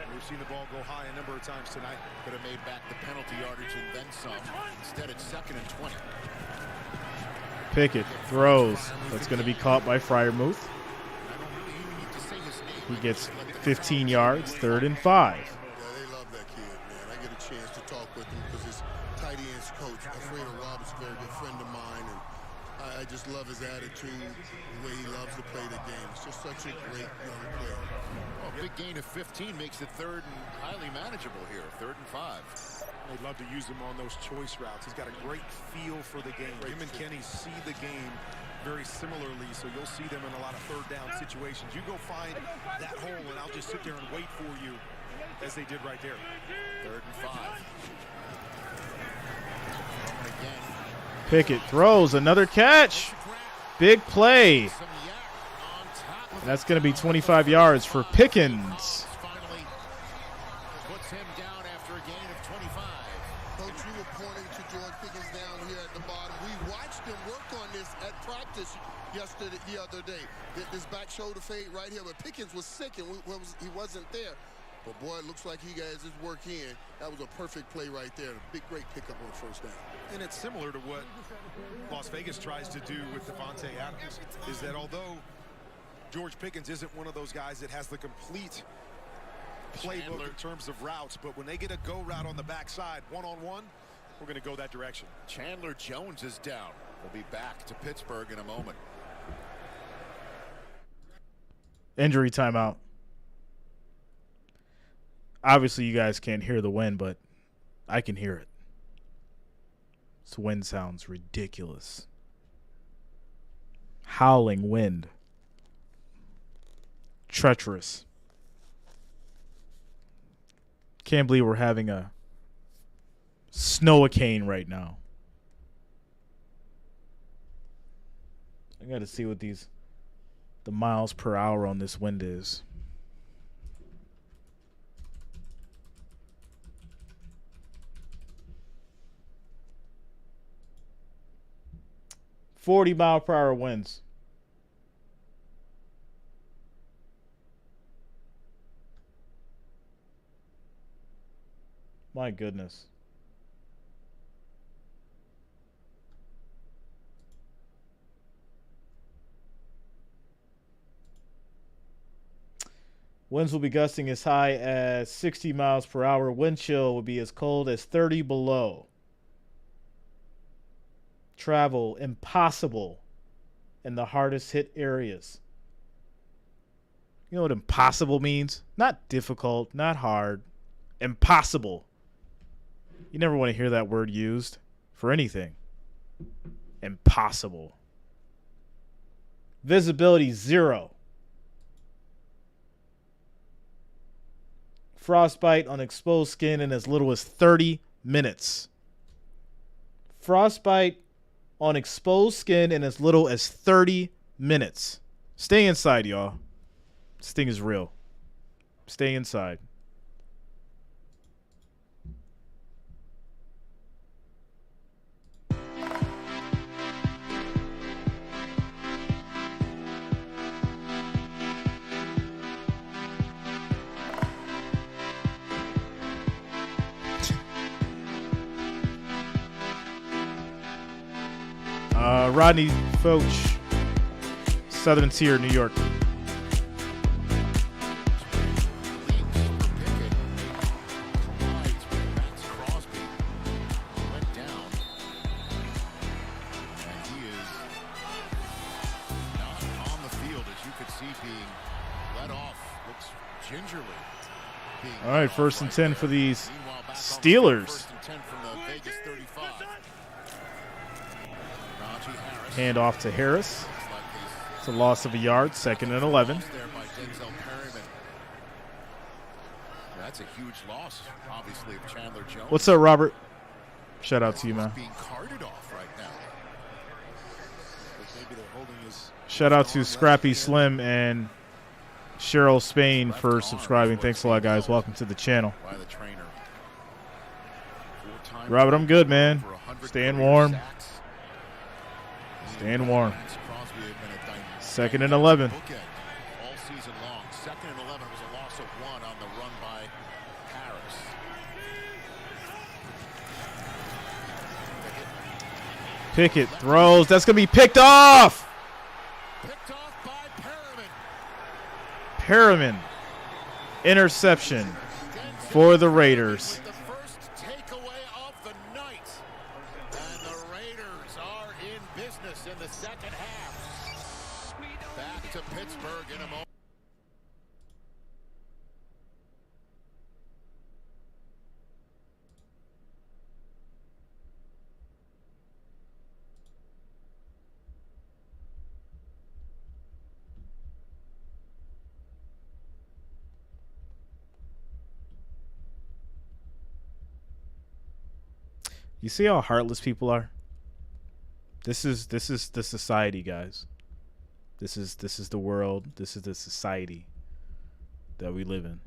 And we've seen the ball go high a number of times tonight. Could have made back the penalty yardage and then some. Instead, it's 2nd and 20. Pickett throws. That's going to be caught by Freiermuth. He gets 15 yards, 3rd and 5. Yeah, they love that kid, man. I get a chance to talk with him because his tight ends coach, Alfredo Roberts, a very good friend of mine, and I just love his attitude, the way he loves to play the game. It's just such a great young player. Well, big gain of 15 makes it 3rd and highly manageable here, 3rd and 5. They'd love to use him on those choice routes. He's got a great feel for the game. Him and Kenny see the game very similarly, so you'll see them in a lot of 3rd down situations. You go find that hole, and I'll just sit there and wait for you, as they did right there. 3rd and 5. Again. Pickett throws. Another catch. Big play. And that's going to be 25 yards for Pickens. Finally puts him down after a gain of 25. Coach, you were pointing to George Pickens down here at the bottom. We watched him work on this at practice the other day. This back shoulder fade right here, but Pickens was sick and he wasn't there. But, boy, it looks like he has his work in. That was a perfect play right there. A big, great pickup on first down. And it's similar to what Las Vegas tries to do with Devontae Adams, is that although George Pickens isn't one of those guys that has the complete playbook in terms of routes, but when they get a go route on the backside, one-on-one, we're going to go that direction. Chandler Jones is down. We'll be back to Pittsburgh in a moment. Injury timeout. Obviously, you guys can't hear the wind, but I can hear it. This wind sounds ridiculous. Howling wind. Treacherous. Can't believe we're having a snow-a-cane right now. I got to see what the miles per hour on this wind is. 40-mile-per-hour winds. My goodness. Winds will be gusting as high as 60 miles per hour. Wind chill will be as cold as 30 below. Travel impossible in the hardest hit areas. You know what impossible means? Not difficult, not hard. Impossible. You never want to hear that word used for anything. Impossible. Visibility 0. Frostbite on exposed skin in as little as 30 minutes. Frostbite on exposed skin in as little as 30 minutes. Stay inside, y'all. This thing is real. Stay inside. Rodney Foch, Southern Tier, New York. All right, 1st and 10 for these Steelers. Hand off to Harris. It's a loss of a yard. 2nd and 11. That's a huge loss, obviously, of Chandler Jones. What's up, Robert? Shout out to you, man. Being carted off right now. Shout out to Scrappy Slim and Cheryl Spain for subscribing. Thanks a lot, guys. Welcome to the channel. Robert, I'm good, man. Staying warm. Staying warm. 2nd and 11. All season long. 2nd and 11 was a loss of 1 on the run by Harris. Pickett throws. That's going to be picked off. Picked off by Perriman. Perriman. Interception for the Raiders. The first takeaway of the night. And the Raiders are in business in the second half. Back to Pittsburgh in a moment. You see how heartless people are? This is the society, guys. This is the world. This is the society that we live in.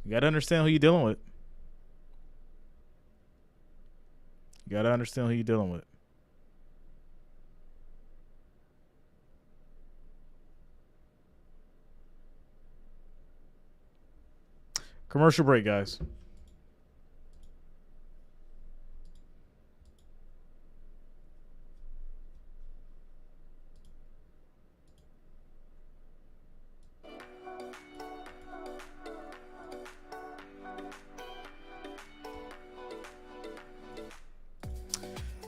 You got to understand who you're dealing with. You got to understand who you're dealing with. Commercial break, guys.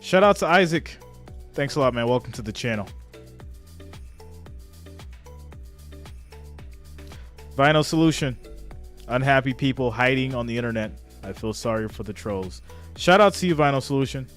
Shout out to Isaac. Thanks a lot, man. Welcome to the channel. Vinyl Solution. Unhappy people hiding on the internet. I feel sorry for the trolls. Shout out to you, Vinyl Solution.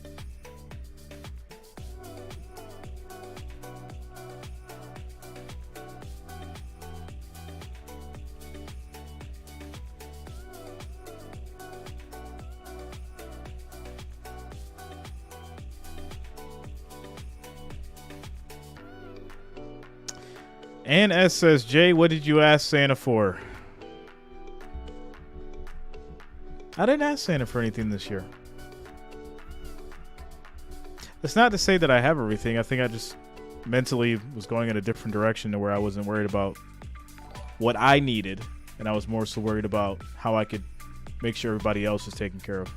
And S says, Jay, what did you ask Santa for? I didn't ask Santa for anything this year. It's not to say that I have everything. I think I just mentally was going in a different direction to where I wasn't worried about what I needed. And I was more so worried about how I could make sure everybody else was taken care of.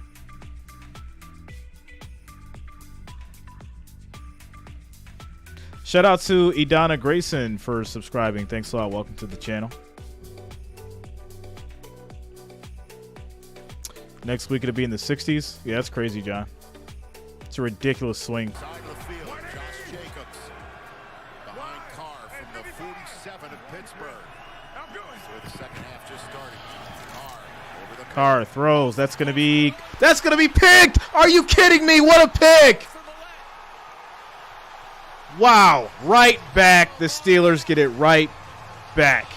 Shout out to Idana Grayson for subscribing. Thanks a lot. Welcome to the channel. Next week it'll be in the 60s. Yeah, that's crazy, John. It's a ridiculous swing. Side of the field, Josh Jacobs behind Carr from the 47 of Pittsburgh. Where the second half just started. Carr over the Carr throws. That's gonna be picked. Are you kidding me? What a pick! Wow, right back. The Steelers get it right back.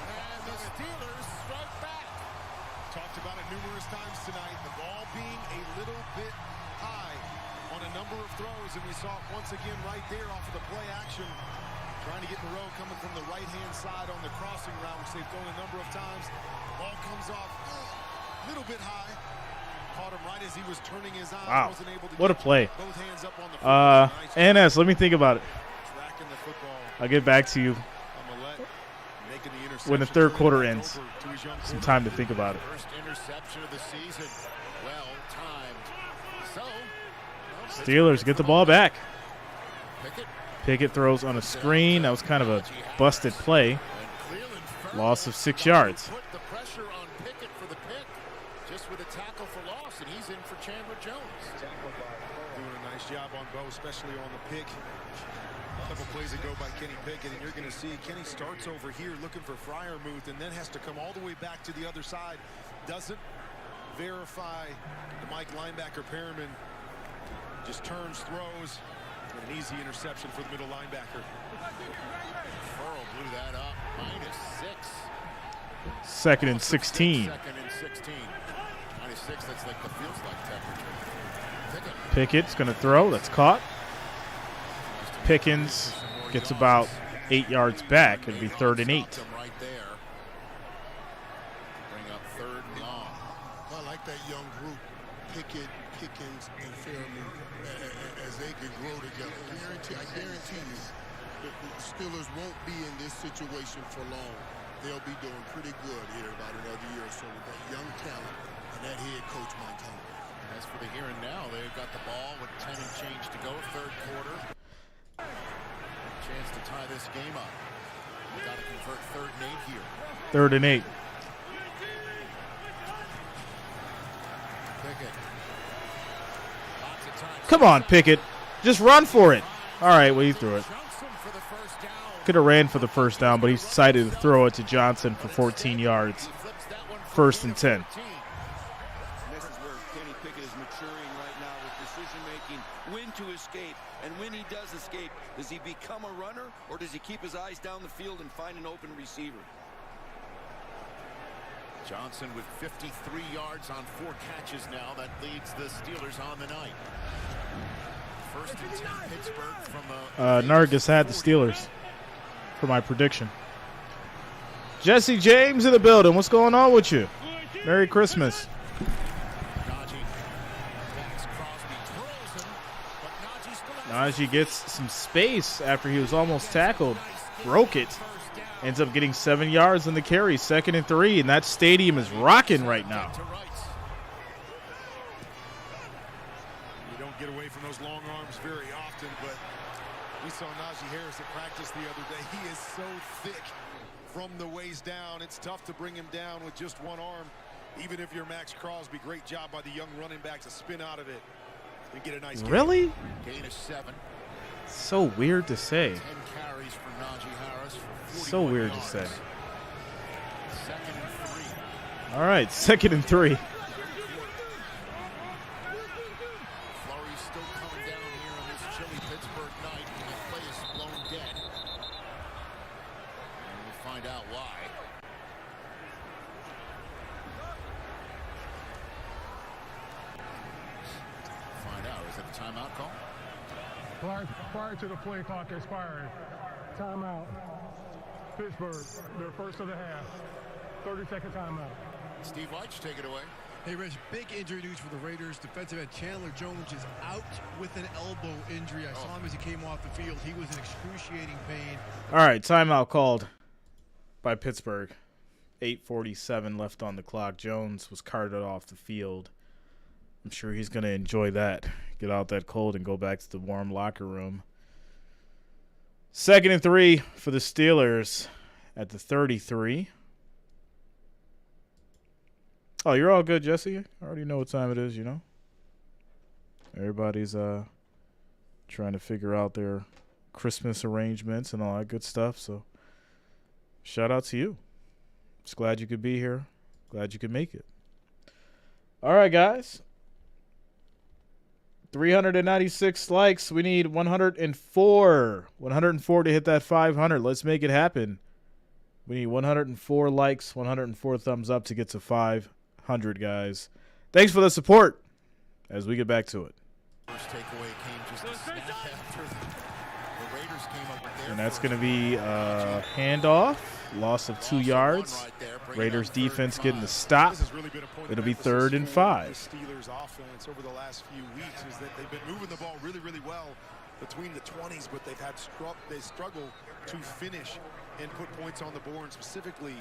And the Steelers strike back. Talked about it numerous times tonight. The ball being a little bit high on a number of throws, and we saw it once again right there off of the play action. Trying to get in the row coming from the right-hand side on the crossing route, which they've done a number of times. Ball comes off a little bit high. Caught him right as he was turning his eyes. Wow, Wasn't able to what a get play. both hands up on the football. NS, let me think about it. Tracking the football. I'll get back to you Making the interception, when the third quarter turning it ends. over to his young Some time to think about it. First interception of the season. Well timed. So, Steelers get the ball back. Pickett. Pickett throws on a screen. That was kind of a busted play. And Cleveland Loss of 6 yards. put the pressure on Pickett for the pick. Just with a tackle for loss, and he's in for Chandler Jones. Doing a nice job on Bo, especially on the pick. A couple plays ago by Kenny Pickett, and you're going to see Kenny starts over here looking for Freiermuth and then has to come all the way back to the other side. Doesn't verify the Mike linebacker Perriman. Just turns, throws, and an easy interception for the middle linebacker. Furrow blew that up. -6. Second and 16. Second and 16. -6, that's like the feels like temperature. Pickett's going to throw. That's caught. Pickens gets about 8 yards back. It'll be 3rd and 8. Right there. Bring up 3rd and long. I like that young group, Pickett, Pickens, and Fairman, as they can grow together. I guarantee you, the Steelers won't be in this situation for long. They'll be doing pretty good here about another year or so with that young talent and that head coach, Mike Tomlin. As for the here and now, they've got the ball with 10 and change to go, 3rd quarter. Chance to tie this game up. We've got to convert 3rd and 8 here. 3rd and 8. Pickett. Lots of time. Come on, Pickett. Just run for it. All right, well, he threw it. Johnson for the first down. Could have ran for the first down, but he decided to throw it to Johnson for 14 yards. He flips that one for 1st and 10. This is where Kenny Pickett is maturing right now with decision-making, when to escape, and when he does escape, does he become a runner, or does he keep his eyes down the field and find an open receiver? Johnson with 53 yards on 4 catches now. That leads the Steelers on the night. 1st and 10 Pittsburgh from the... Nargis had the Steelers for my prediction. Jesse James in the building. What's going on with you? Merry Christmas. Najee gets some space after he was almost tackled. Broke it. Ends up getting 7 yards on the carry, 2nd and 3, and that stadium is rocking right now. You don't get away from those long arms very often, but we saw Najee Harris at practice the other day. He is so thick from the waist down. It's tough to bring him down with just one arm. Even if you're Max Crosby, great job by the young running back to spin out of it and get a nice gain. Really? Gain of 7. So weird to say. 10 carries for Najee Harris for 41 So weird yards. to say. 2nd and 3. All right, 2nd and 3. Flurry's still coming down here on this chilly Pittsburgh night, and the play is blown dead. And we'll find out why. Find out. Is that a timeout call? Prior to the play clock expiring, timeout. Pittsburgh, their first of the half. 30-second timeout. Steve Leitch, take it away. Hey, Rich, big injury news for the Raiders. Defensive end Chandler Jones is out with an elbow injury. I saw him as he came off the field. He was in excruciating pain. All right, timeout called by Pittsburgh. 8:47 left on the clock. Jones was carted off the field. I'm sure he's going to enjoy that. Get out that cold and go back to the warm locker room. 2nd and 3 for the Steelers at the 33. Oh, you're all good, Jesse. I already know what time it is, you know. Everybody's trying to figure out their Christmas arrangements and all that good stuff. So shout out to you. Just glad you could be here. Glad you could make it. All right, guys. 396 likes. We need 104. 104 to hit that 500. Let's make it happen. We need 104 likes, 104 thumbs up to get to 500, guys. Thanks for the support as we get back to it. First takeaway came just a snap after the Raiders came up with their And that's going to be a handoff. Loss of 2 yards. Raiders defense getting the stop. It'll be 3rd and 5. Steelers offense over the last few weeks is that they've been moving the ball really, really well between the 20s, but they've had they struggle to finish and put points on the board, and specifically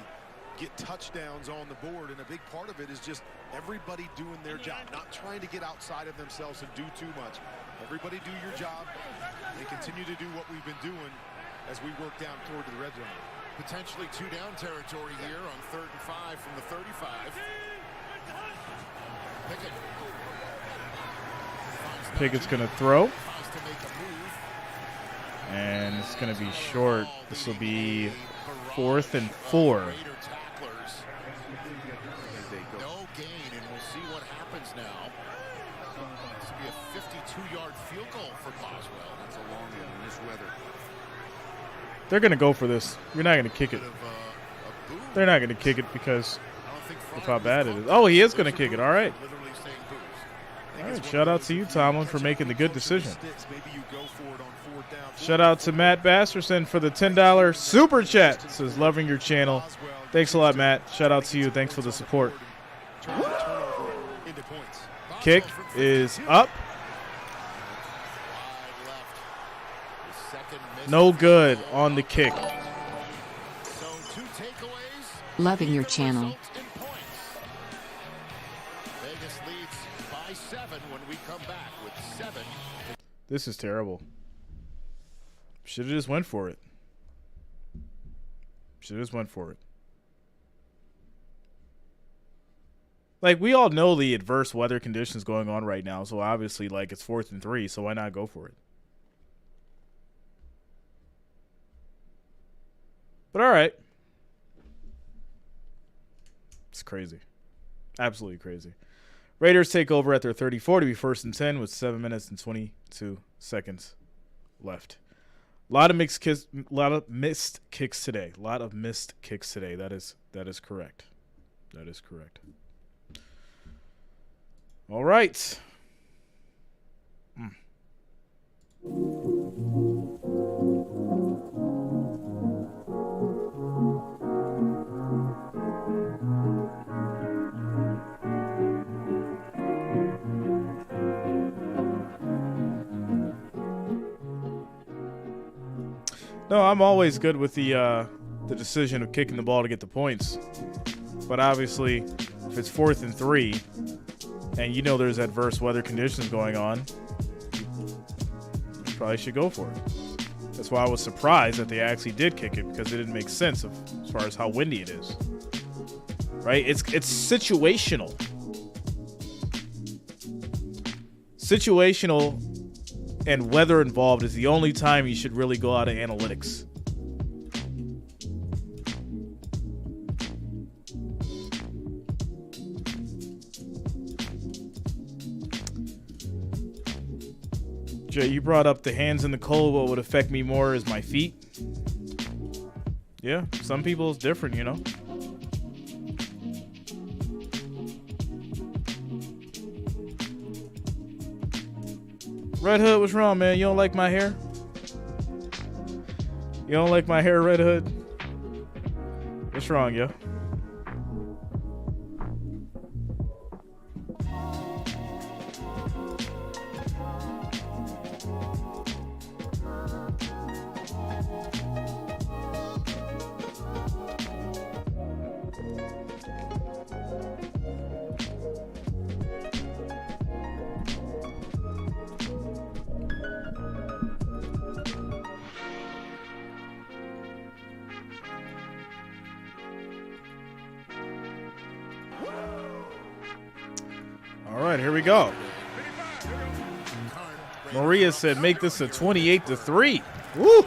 get touchdowns on the board. And a big part of it is just everybody doing their job, not trying to get outside of themselves and do too much. Everybody do your job and continue to do what we've been doing as we work down toward the red zone. Potentially 2-down territory here on 3rd and 5 from the 35. Pickett's going to throw. Tries to make a move. And it's going to be short. This will be 4th and 4. Raider tacklers. No gain, and we'll see what happens now. This will be a 52-yard field goal for Boswell. That's a long one in this weather. They're going to go for this. You're not going to kick it. They're not going to kick it because of how bad it is. Oh, he is going to kick it. All right. All right. Shout out to you, Tomlin, for making the good decision. Shout out to Matt Basserson for the $10 super chat. Says loving your channel. Thanks a lot, Matt. Shout out to you. Thanks for the support. Kick is up. No good on the kick. Loving your channel. Vegas leads by 7 when we come back with 7. This is terrible. Should have just went for it. Should have just went for it. Like, we all know the adverse weather conditions going on right now, so obviously, like, it's 4th and 3, so why not go for it? But all right. It's crazy. Absolutely crazy. Raiders take over at their 34 to be 1st and 10 with 7 minutes and 22 seconds left. A lot of missed kicks today. A lot of missed kicks today. That is correct. That is correct. All right. No, I'm always good with the the decision of kicking the ball to get the points. But obviously, if it's 4th and 3, and you know there's adverse weather conditions going on, you probably should go for it. That's why I was surprised that they actually did kick it, because it didn't make sense as far as how windy it is. Right? It's situational. Situational and weather involved is the only time you should really go out of analytics. Jay, you brought up the hands in the cold. What would affect me more is my feet. Yeah, some people it's different, you know. Red Hood, what's wrong, man? You don't like my hair? You don't like my hair, Red Hood? What's wrong, yo? All right, here we go. Maria said, make this a 28-3. Woo!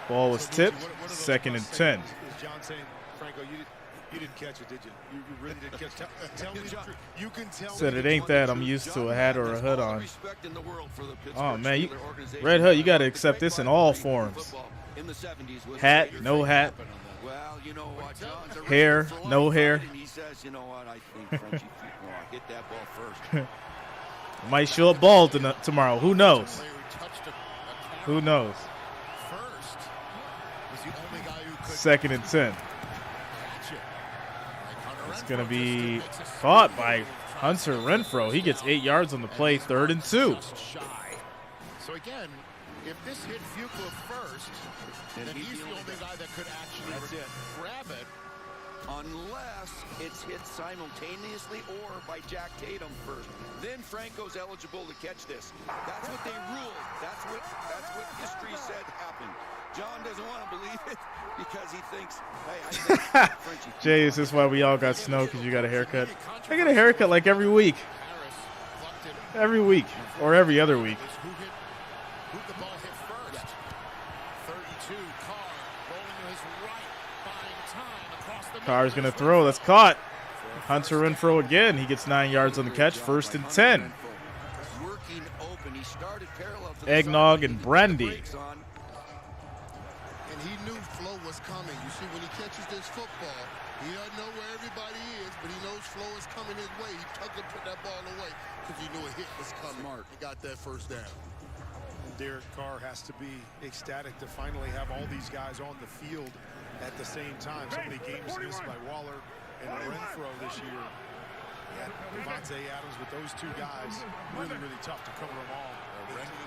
Ball was tipped. 2nd and 10. Is John saying, Franco, you didn't catch it, did you? You really didn't catch it. Tell me the truth. You can tell Said me it ain't that. I'm used to a hat or a hood on. Respect in the world for the Oh, Pittsburgh man. Steelers organization. Red Hood, you got to accept this in all forms. In the 70s was Hat, no hat. Well, you know what, John's a Hair, for no life, hair. and he says, you know what, I think Frenchie hit that ball first. Might show up bald tomorrow. Who knows? Who knows? 2nd and 10. It's going to be caught by Hunter Renfrow. He gets 8 yards on the play. 3rd and 2. So again, if this hit Fuqua first, then he's the only guy that could actually grab it. Unless it's hit simultaneously or by Jack Tatum first. Then Franco's eligible to catch this. That's what they ruled. That's what history said happened. John doesn't want to believe it because he thinks, hey, I think Frenchie. Jay, is this why we all got snow because you got a haircut? I get a haircut like every week. Every week. Or every other week. Who the ball hit first? 32, Carr rolling to his right, buying time across the Carr's going to throw. That's caught. Hunter Renfrow again. He gets 9 yards on the catch. 1st and 10. Working open. He started parallel to the Eggnog side, and brandy. And he knew Flo was coming. You see, when he catches this football, he doesn't know where everybody is, but he knows Flo is coming his way. He tucked and put that ball away because he knew a hit was coming. He got that 1st down. Derek Carr has to be ecstatic to finally have all these guys on the field at the same time. So many games missed by Waller and Renfrow this year. Yeah, Devontae Adams with those two guys, really, really tough to cover them all.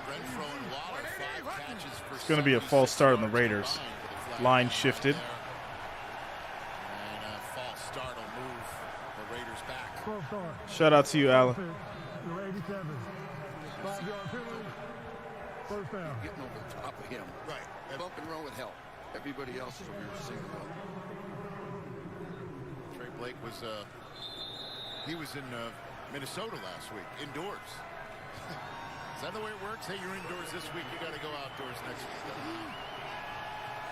Renfrow and Waller, 5 catches for It's going to be a false start on the Raiders. Line shifted. And a false start will move the Raiders back. Shout out to you, Alan. 87. 5-yard penalty. 1st down. Getting over the top of him. Right. Bump and run with help. Everybody else is over here singing well. Trey Blake was he was in Minnesota last week, indoors. Is that the way it works? Hey, you're indoors this week, you got to go outdoors next week.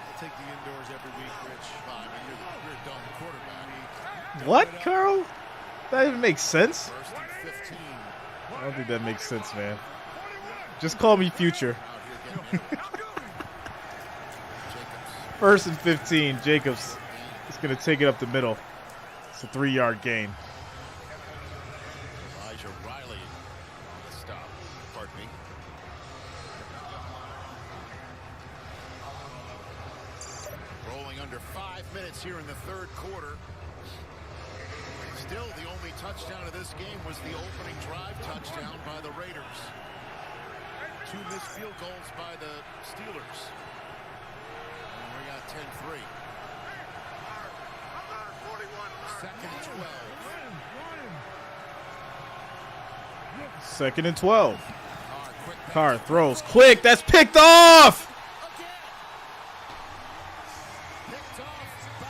I'll take the indoors every week, Rich. I mean, you're a dumb quarterback. What, Carl? That even makes sense. 1st and 15. I don't think that makes sense, man. Just call me future. 1st and 15. Jacobs is going to take it up the middle. It's a 3-yard gain. Elijah Riley on the stop. Pardon me. Rolling under 5 minutes here in the 3rd quarter. Still, the only touchdown of this game was the opening drive touchdown by the Raiders. 2 missed field goals by the Steelers. 10-3. Second and 12. Second and 12. Carr throws quick. That's picked off. Picked off by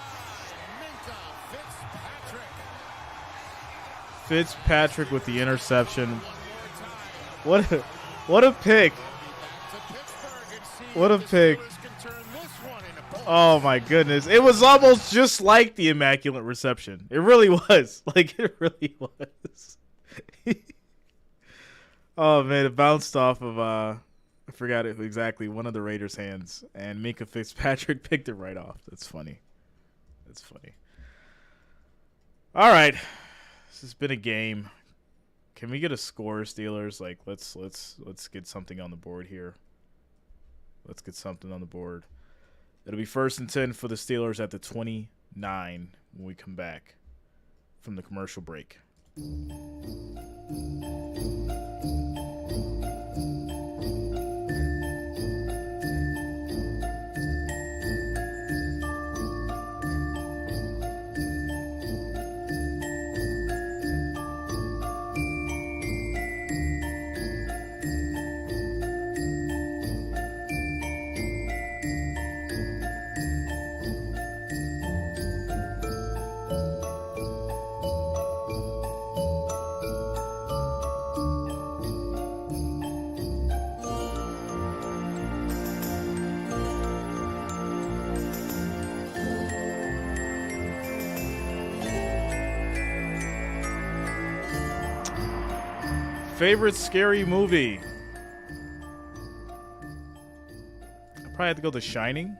Minka Fitzpatrick. Fitzpatrick with the interception. What a pick. What a pick. Oh my goodness. It was almost just like the immaculate reception. It really was. Like, it really was. Oh man, it bounced off of I forgot it exactly, one of the Raiders' hands, and Minka Fitzpatrick picked it right off. That's funny. That's funny. All right. This has been a game. Can we get a score, Steelers? Like, let's get something on the board here. Let's get something on the board. It'll be 1st and 10 for the Steelers at the 29 when we come back from the commercial break. Favorite scary movie? I probably have to go The Shining.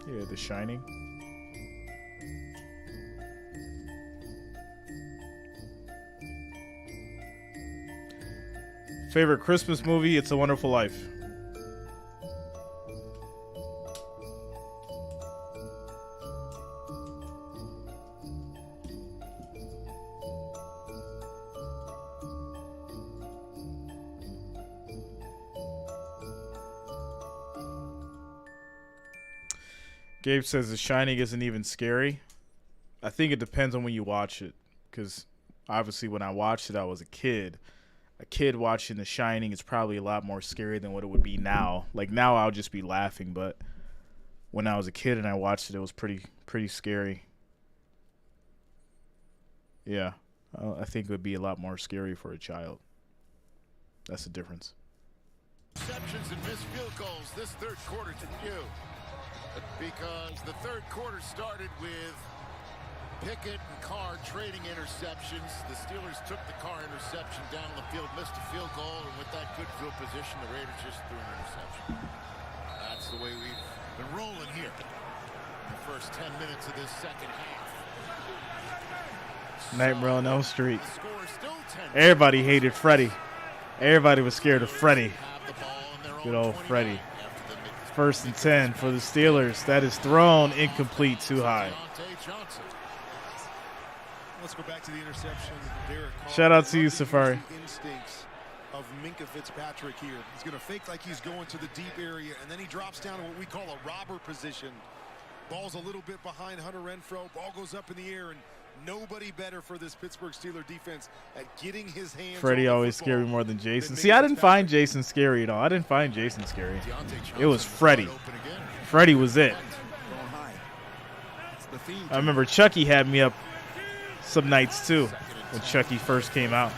Yeah, The Shining. Favorite Christmas movie? It's a Wonderful Life. Gabe says The Shining isn't even scary. I think it depends on when you watch it, because obviously when I watched it, I was a kid. A kid watching The Shining is probably a lot more scary than what it would be now. Like, now I'll just be laughing, but when I was a kid and I watched it, it was pretty scary. Yeah, I think it would be a lot more scary for a child. That's the difference. Interceptions and missed field goals this third quarter to you. Because the third quarter started with Pickens and Carr trading interceptions. The Steelers took the Carr interception down the field, missed a field goal, and with that good field position, the Raiders just threw an interception. That's the way we've been rolling here in the first 10 minutes of this second half. Nightmare on Elm Street. Everybody hated Freddy. Everybody was scared of Freddy. Good old Freddy. 1st and 10 for the Steelers. That is thrown incomplete, too high. Let's go back to the interception. Shout out to you, Safari. Instincts of Minka Fitzpatrick here. He's going to fake like he's going to the deep area, and then he drops down to what we call a robber position. Ball's a little bit behind Hunter Renfrow. Ball goes up in the air, and nobody better for this Pittsburgh Steelers defense at getting his hands. Freddie always scared me more than Jason. See, I didn't find Jason scary at all. I didn't find Jason scary. It was Freddie. Freddie was it. I remember Chucky had me up some nights too when Chucky first came out.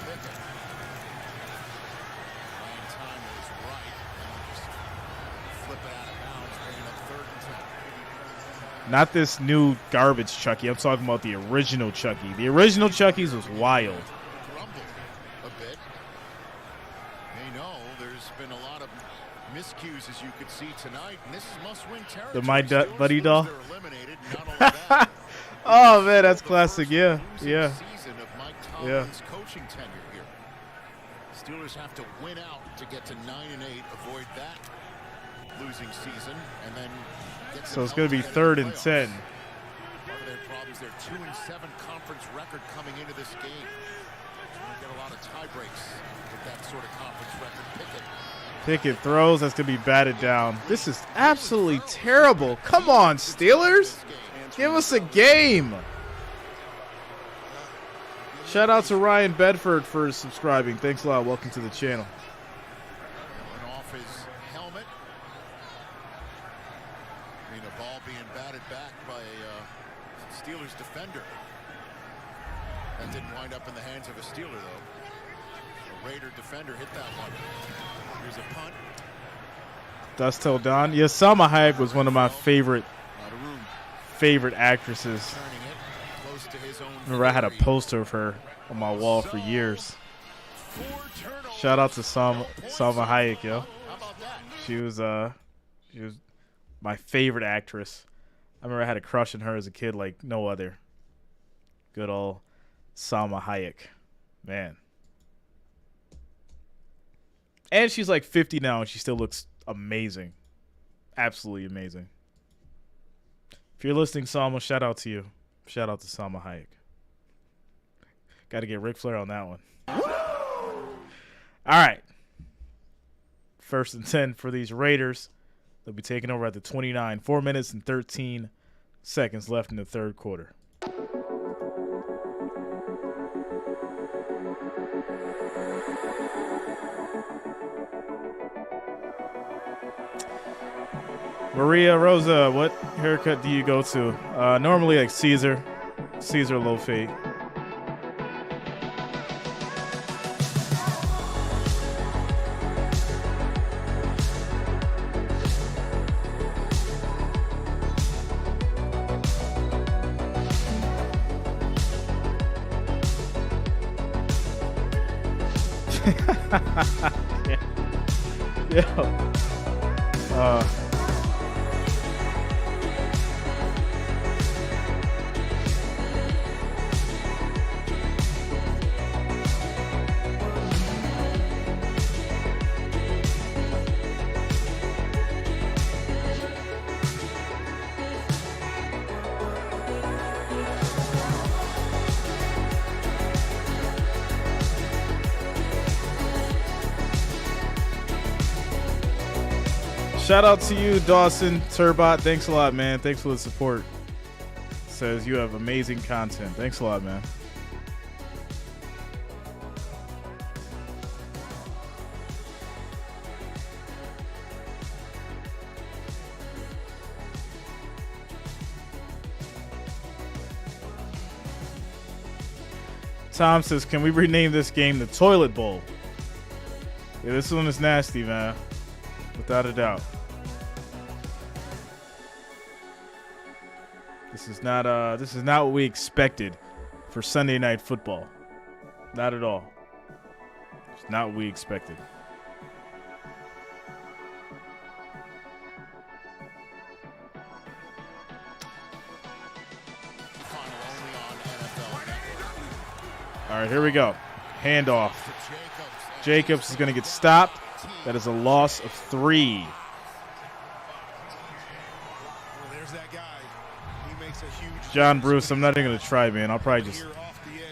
Not this new garbage Chucky. I'm talking about the original Chucky. The original Chucky's was wild. A bit. They know there's been a lot of miscues, as you could see tonight, and this is must-win territory. The My Buddy doll. Oh man, that's classic. Yeah, yeah, yeah. Coaching tenure here. Steelers have to win out to get to 9-8, avoid that losing season, and then. So it's going to be 3rd and 10. Part of their problems, their 2-7 conference record coming into this game. Get a lot of tie breaks with that sort of conference record. Pickett throws. That's going to be batted down. This is absolutely terrible. Come on, Steelers. Give us a game. Shout out to Ryan Bedford for subscribing. Thanks a lot. Welcome to the channel. And off his helmet. I mean, a ball being batted back by a Steelers defender. That didn't wind up in the hands of a Steeler, though. A Raider defender hit that one. Here's a punt. Dust till dawn. Yeah, Salma Hayek was one of my favorite actresses. Remember, I had a poster of her on my wall for years. Shout out to Salma Hayek, yo. She was my favorite actress. I remember I had a crush on her as a kid like no other. Good old Salma Hayek. Man. And she's like 50 now and she still looks amazing. Absolutely amazing. If you're listening, Salma, shout out to you. Shout out to Salma Hayek. Got to get Ric Flair on that one. All right. 1st and 10 for these Raiders. They'll be taking over at the 29. 4 minutes and 13 seconds left in the third quarter. Maria Rosa, what haircut do you go to? Normally like Caesar low fade. Yeah. Shout out to you, Dawson Turbot. Thanks a lot, man. Thanks for the support. Says you have amazing content. Thanks a lot, man. Tom says, can we rename this game the Toilet Bowl? Yeah, this one is nasty, man. Without a doubt. This is not what we expected for Sunday Night Football. Not at all. It's not what we expected. All right, here we go. Handoff. Jacobs is going to get stopped. That is a loss of 3. John Bruce, I'm not even going to try, man. I'll probably just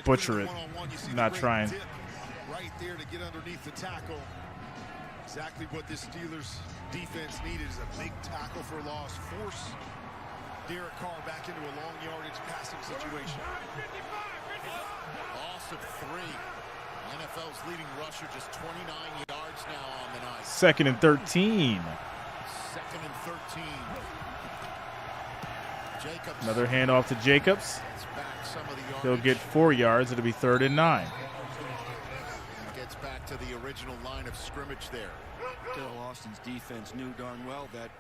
butcher it. I'm not trying. Right there to get underneath the tackle. Exactly what this Steelers defense needed is a big tackle for loss. Force Derek Carr back into a long yardage passing situation. Loss of 3. NFL's leading rusher just 29 yards now on the night. 2nd and 13. 2nd and 13. Jacobs. Another handoff to Jacobs. He'll get 4 yards. It'll be 3rd and 9. Gets back to the original line of scrimmage there. Bill Austin's defense knew darn well that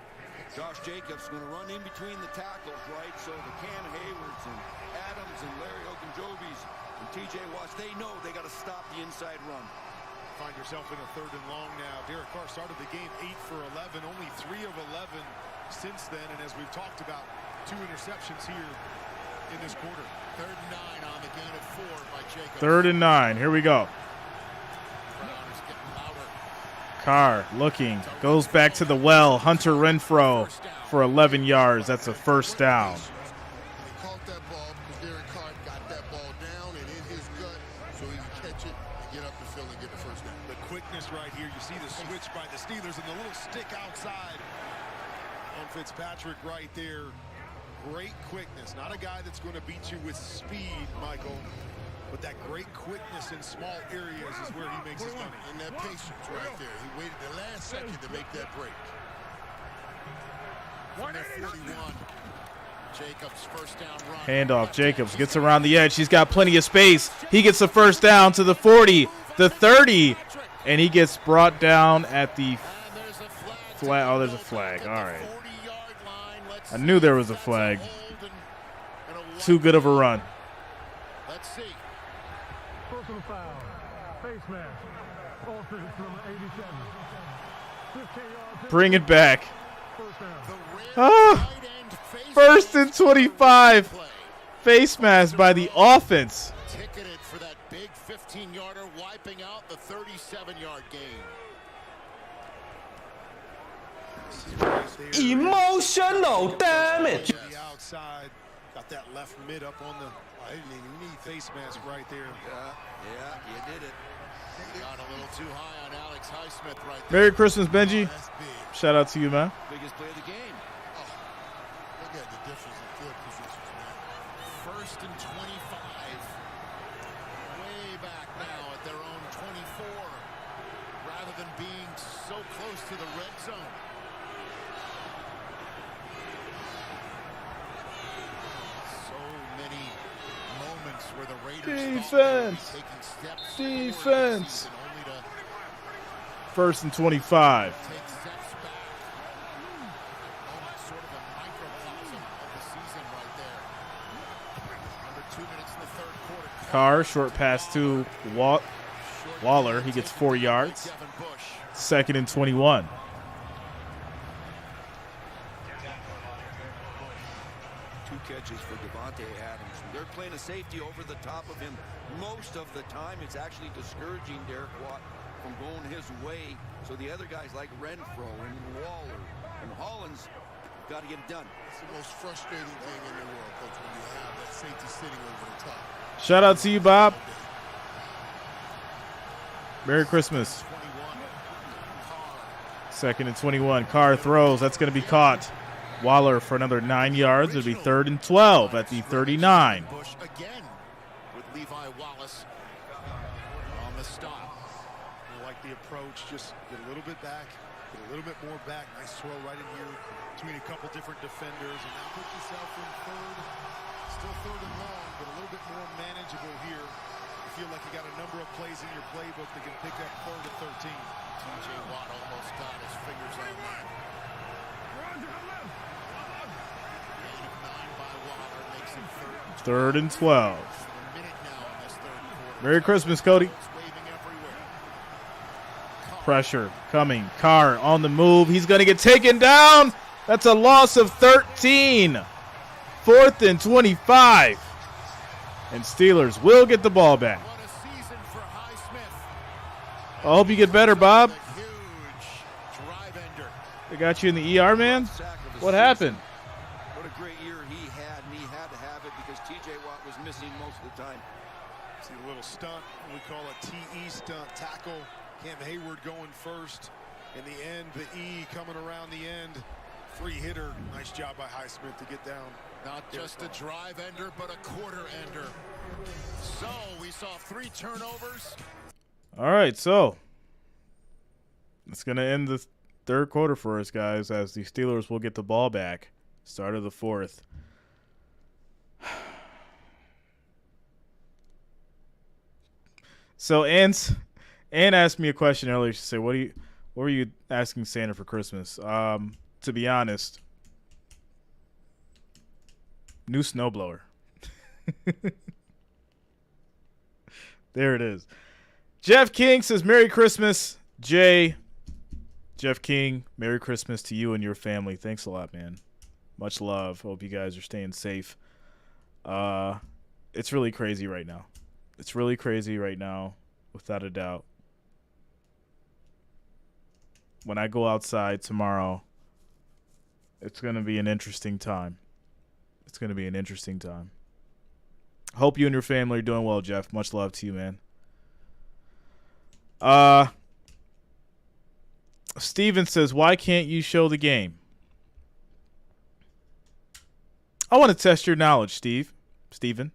Josh Jacobs is going to run in between the tackles, right? So the Cam Haywards and Adams and Larry Ogunjobi's and TJ Watts, they know they got to stop the inside run. Find yourself in a 3rd and long now. Derek Carr started the game 8 for 11, only 3 of 11 since then. And as we've talked about, 2 interceptions here in this quarter. 3rd and 9 on the gain of 4 by Jacobs. 3rd and 9. Here we go. Carr looking. Goes back to the well. Hunter Renfrow for 11 yards. That's a 1st down. He caught that ball because Derek Carr got that ball down and in his gut so he can catch it and get up the field and get the first down. The quickness right here. You see the switch by the Steelers and the little stick outside on Fitzpatrick right there. Great quickness. Not a guy that's going to beat you with speed, Michael, but that great quickness in small areas is where he makes his money. And that patience right there. He waited the last second to make that break. From that 41. Jacobs first down run. Handoff. Jacobs gets around the edge. He's got plenty of space. He gets the first down to the 40, the 30, and he gets brought down at the flag. Oh, there's a flag. All right. I knew there was a flag. Too good of a run. Let's see. Personal foul. Face mask. Offense number 87. 15 yards. Bring it back. First down. Ah, first and 25. Face mask by the offense. Ticketed for that big 15-yarder, wiping out the 37-yard gain. Emotional damage. The outside, got that left mid up on the. I didn't even need face mask right there. Yeah, you did it. Got a little too high on Alex Highsmith right there. Merry Christmas, Benji. Shout out to you, man. Biggest play of the game. Look at the difference in field positions, man. First and 25. Way back now at their own 24. Rather than being so close to the red zone. So many moments where the Raiders Defense. taking steps Defense. forward this season, only to First and 25. take steps back. Almost sort of a microcosm of the season right there. Under 2 minutes in the third quarter. Carr, short pass to Waller. He gets 4 yards. Devin Bush. Second and 21. Two catches for Devontae Adams. They're playing a safety over the top of him most of the time. It's actually discouraging Derek Watt from going his way. So the other guys like Renfro and Waller and Hollins got to get it done. It's the most frustrating thing in the world, Coach, when you have that safety sitting over the top. Shout out to you, Bob. Merry Christmas. Second and 21. Carr throws. That's going to be caught. Waller for another 9 yards. It'll be third and 12 at the 39. Bush again with Levi Wallace on the stop. I like the approach. Just get a little bit back, get a little bit more back. Nice throw right in here between a couple different defenders, and now put yourself in third. Still third and long, but a little bit more manageable here. You feel like you got a number of plays in your playbook that can pick up third and 13. TJ Watt almost got his fingers on that. Gain of 9 by Waller makes it Third and 12. a minute now in this third quarter. Merry Christmas, Cody. It's waving everywhere. Pressure coming. Carr on the move. He's going to get taken down. That's a loss of 13. Fourth and 25. And Steelers will get the ball back. What a season for Highsmith. I hope you get better, Bob. A huge drive ender. They got you in the ER, man? What happened? What a great year he had, and he had to have it because TJ Watt was missing most of the time. See a little stunt, we call a TE stunt, tackle. Cam Hayward going first. In the end, the E coming around the end. Free hitter. Nice job by Highsmith to get down. Not just a drive ender, but a quarter ender. So we saw 3 turnovers. All right, so it's going to end the third quarter for us, guys, as the Steelers will get the ball back. Start of the fourth. So Ann asked me a question earlier. She said, what were you asking Santa for Christmas? To be honest, new snowblower. There it is. Jeff King says, Merry Christmas. Jeff King, Merry Christmas to you and your family. Thanks a lot, man. Much love. Hope you guys are staying safe. It's really crazy right now. It's really crazy right now, without a doubt. When I go outside tomorrow, it's going to be an interesting time. It's going to be an interesting time. Hope you and your family are doing well, Jeff. Much love to you, man. Steven says, why can't you show the game? I want to test your knowledge, Steven.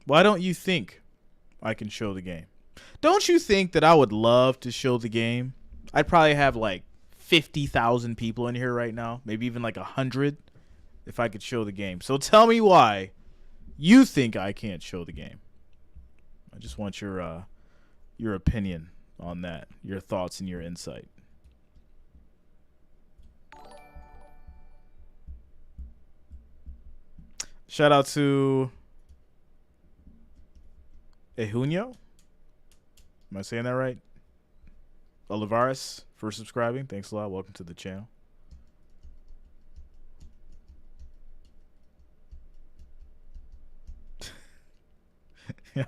Why don't you think I can show the game? Don't you think that I would love to show the game? I'd probably have like 50,000 people in here right now, maybe even like 100 if I could show the game. So tell me why you think I can't show the game. I just want your opinion on that, your thoughts and your insight. Shout out to Ehunio. Am I saying that right? Olivares for subscribing. Thanks a lot. Welcome to the channel. Yeah.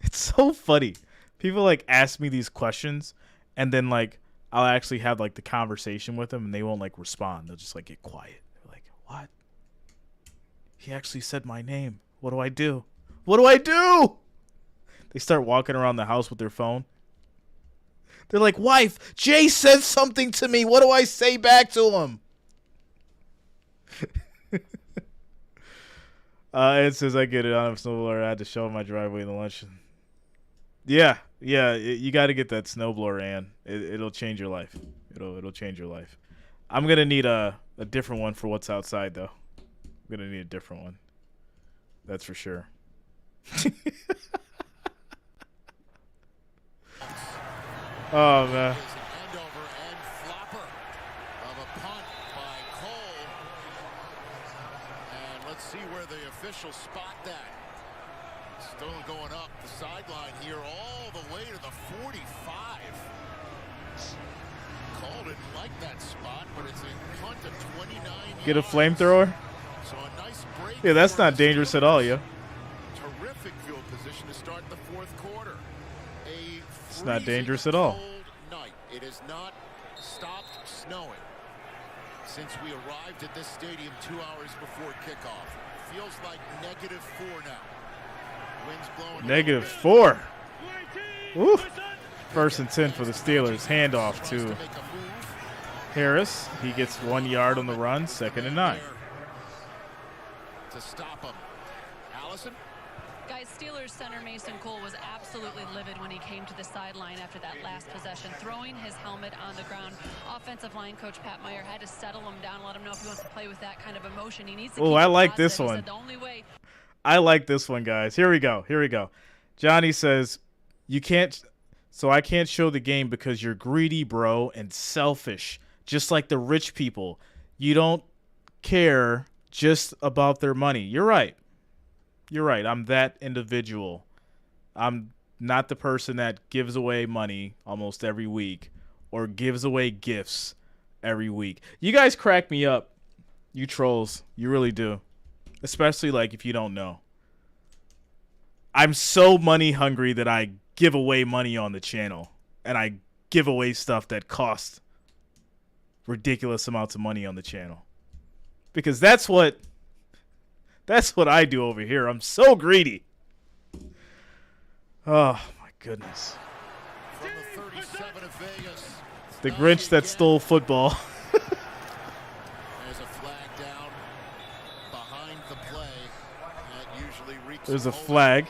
It's so funny. People like ask me these questions and then like I'll actually have like the conversation with them and they won't like respond. They'll just like get quiet. They're like, what? He actually said my name. What do I do? What do I do? They start walking around the house with their phone. They're like, wife, Jay said something to me. What do I say back to him? It says I get it on a snowblower. I had to show my driveway in the lunch. Yeah, you got to get that snowblower, Ann. It'll change your life. It'll change your life. I'm gonna need a different one for what's outside though. I'm gonna need a different one. That's for sure. Oh man. See where the officials spot that. Still going up the sideline here all the way to the 45. Cole didn't like that spot, but it's a punt of 29 yards. Get a flamethrower? So a nice break. Yeah, that's not dangerous at all, yeah. Terrific field position to start the fourth quarter. It's not dangerous at all. Night. It has not stopped snowing since we arrived at this stadium 2 hours before kickoff. Feels like -4 now. Winds blowing. -4. Woo. 1st and 10 for the Steelers. Handoff to Harris. He gets 1 yard on the run. 2nd and 9. To stop him. Allison. Guys, Steelers center Mason Cole was absolutely livid when he came to the sideline after that last possession, throwing his helmet on the ground. Offensive line coach Pat Meyer had to settle him down, let him know if he wants to play with that kind of emotion. He needs to keep I like positive. this He one. said the only way. I like this one, guys. Here we go. Johnny says, "You can't. So I can't show the game because you're greedy, bro, and selfish, just like the rich people. You don't care just about their money." You're right. I'm that individual. I'm not the person that gives away money almost every week or gives away gifts every week. You guys crack me up, you trolls. You really do. Especially like if you don't know. I'm so money hungry that I give away money on the channel. And I give away stuff that costs ridiculous amounts of money on the channel. Because that's what I do over here. I'm so greedy. Oh, my goodness. From the 37 of Vegas. The Grinch that stole football. There's a flag down behind the play. That usually reeks. There's a flag.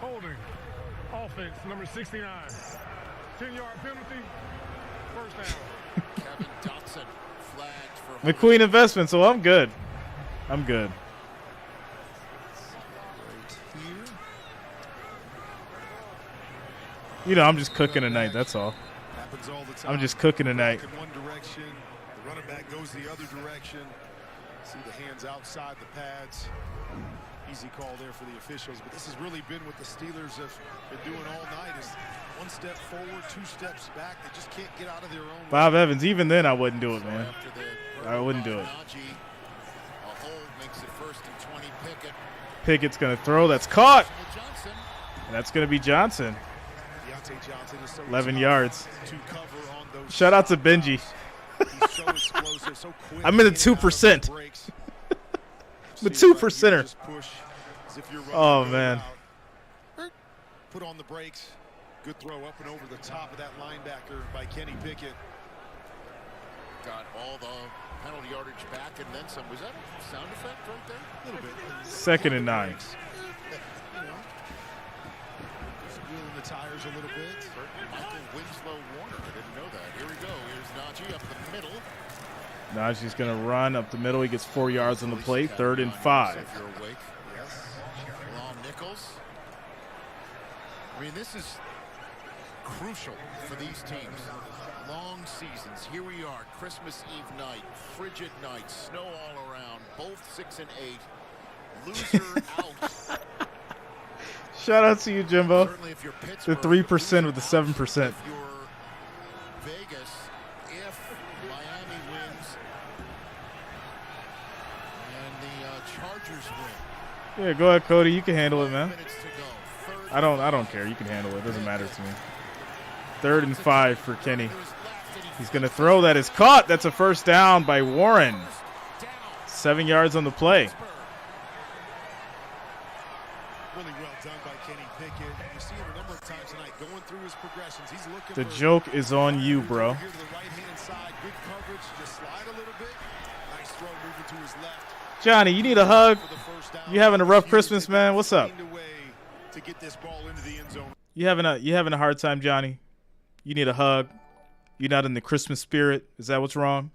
Holding. Offense, number 69. 10-yard penalty. First down. Kevin Dotson flagged for McQueen Investment, so I'm good. You know, I'm just cooking tonight, that's all. Happens all the time. I'm just cooking tonight. In one direction, the running back goes the other direction. See the hands outside the pads. Easy call there for the officials, but this has really been what the Steelers have been doing all night is one step forward, 2 steps back. They just can't get out of their own way. Bob Evans, even then I wouldn't do it, man. I wouldn't do it. a hold makes it 1st and 20. Pickett's going to throw. That's caught. And that's going to be Johnson. 11 yards. Shout out to Benji. I'm in the 2%. I'm a 2%er. as if you're Oh, man. Put on the brakes. Good throw up and over the top of that linebacker by Kenny Pickett. Got all the penalty yardage back and then some. Was that a sound effect right there? A little bit. 2nd and 9. Just wheeling the tires a little bit. Michael Winslow Warner. I didn't know that. Here we go. Here's Najee up the middle. Najee's going to run up the middle. He gets 4 yards on the play. 3rd and 5. If you're awake. Yes. Long Nichols. I mean, this is crucial for these teams. Long seasons. Here we are, Christmas Eve night, frigid night, snow all around, both 6 and 8. Loser out. Shout out to you, Jimbo. Certainly if you're The Pittsburgh, 3% with the 7%. if you're Vegas, if Miami wins and the Chargers win. Yeah, go ahead, Cody. You can handle it, man. Minutes to go. I don't care. You can handle it. It doesn't matter to me. 3rd and 5 for Kenny. He's going to throw. That is caught. That's a first down by Warren. 7 yards on the play. Really well done by Kenny Pickett. You see him a number of times tonight going through his progressions. He's looking The joke is on you, bro. Here to the right-hand side. Good coverage. Just slide a little bit. Nice throw moving to his left. Johnny, you need a hug? You having a rough Christmas, man? What's up? To get this ball into the end zone. You having a hard time, Johnny? You need a hug? You're not in the Christmas spirit? Is that what's wrong?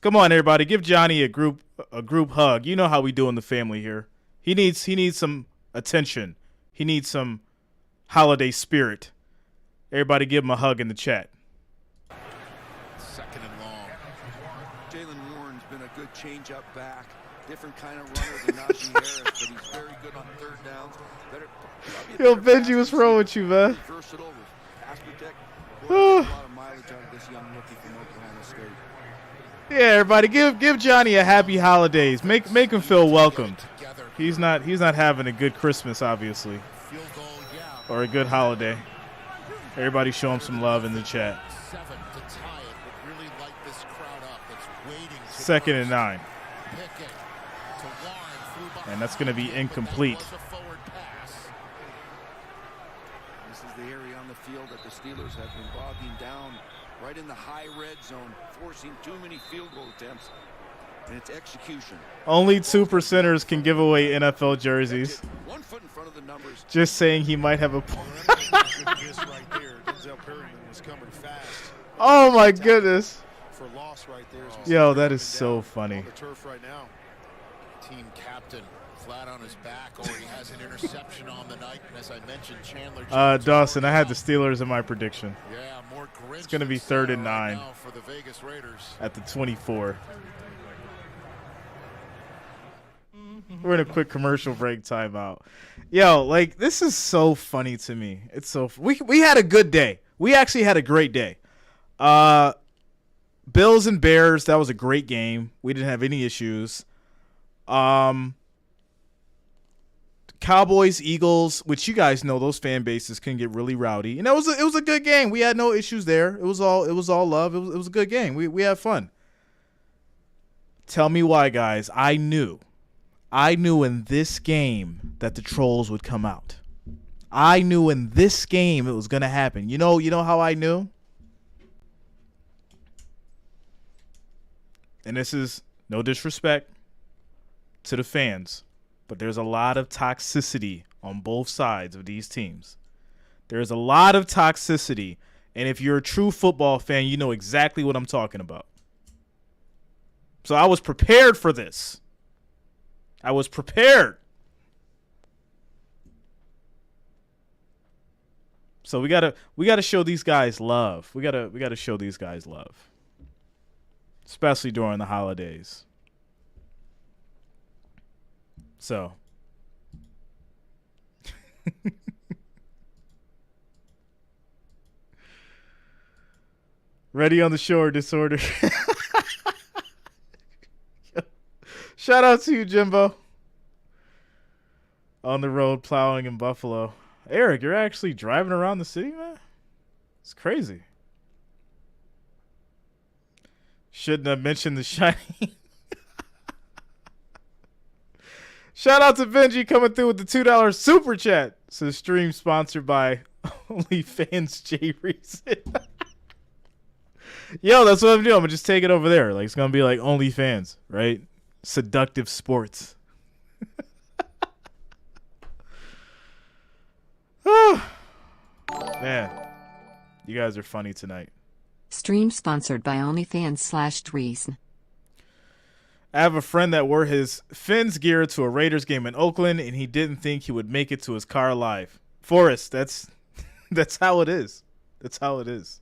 Come on, everybody, give Johnny a group hug. You know how we do in the family here. He needs some attention. He needs some holiday spirit. Everybody, give him a hug in the chat. 2nd and long. Jalen Warren's been a good change-up back. Different kind of runner than Najee Harris, but he's very good on 3rd downs. Yo, Benji, what's wrong with you, man? Versatile with pass protect. A lot of mileage out of this young rookie from Oklahoma State. Yeah, everybody, give Johnny a happy holidays. Make him feel welcomed. He's not having a good Christmas, obviously, or a good holiday. Everybody, show him some love in the chat. 7 to tie it, but really light this crowd up that's waiting. 2nd and 9. Pickett to Warren, And that's going to be incomplete. This is the area on the field that the Steelers have been bogging down right in the high red zone, forcing too many field goal attempts, and it's execution. Only 2%ers can give away NFL jerseys. 1 foot in front of the numbers. Just saying he might have a Oh my goodness. For loss right there. Yo, that is so funny. On the turf right now. Team captain flat on his back, already has an interception on the night. And as I mentioned, Chandler Dawson, I had the Steelers in my prediction. Yeah, more Grinch. It's going to be 3rd and 9 now for the Vegas Raiders. at the 24. We're in a quick commercial break timeout. Yo, like, this is so funny to me. It's so we had a good day. We actually had a great day. Bills and Bears, that was a great game. We didn't have any issues. Cowboys, Eagles, which you guys know, those fan bases can get really rowdy. And it was a good game. We had no issues there. It was all love. It was a good game. We had fun. Tell me why, guys. I knew in this game that the trolls would come out. I knew in this game it was going to happen. You know how I knew? And this is no disrespect to the fans, but there's a lot of toxicity on both sides of these teams. There's a lot of toxicity, and if you're a true football fan, you know exactly what I'm talking about. So I was prepared for this. I was prepared. So we gotta show these guys love. We gotta show these guys love, especially during the holidays. So. Ready on the shore, disorder. Shout out to you, Jimbo. On the road plowing in Buffalo. Eric, you're actually driving around the city, man? It's crazy. Shouldn't have mentioned The Shining. Shout out to Benji coming through with the $2 super chat. Says stream sponsored by OnlyFans J Reason. Yo, that's what I'm doing. I'm gonna just take it over there. Like it's gonna be like OnlyFans, right? Seductive sports. Man, you guys are funny tonight. Stream sponsored by OnlyFans/Dries. I have a friend that wore his Fins gear to a Raiders game in Oakland, and he didn't think he would make it to his car alive. Forrest, that's how it is. That's how it is.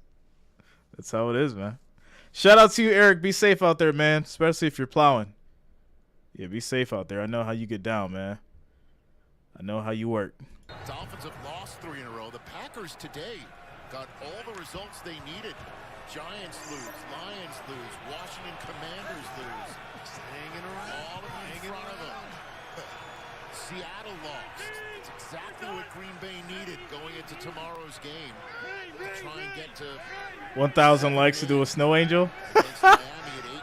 That's how it is, man. Shout out to you, Eric. Be safe out there, man, especially if you're plowing. Yeah, be safe out there. I know how you get down, man. I know how you work. Dolphins have lost 3 in a row. The Packers today got all the results they needed. Giants lose, Lions lose, Washington Commanders lose. Just hanging around. All of them in front of them. Seattle lost. It's exactly what Green Bay needed going into tomorrow's game. To try and get to 1,000 likes to do a snow angel?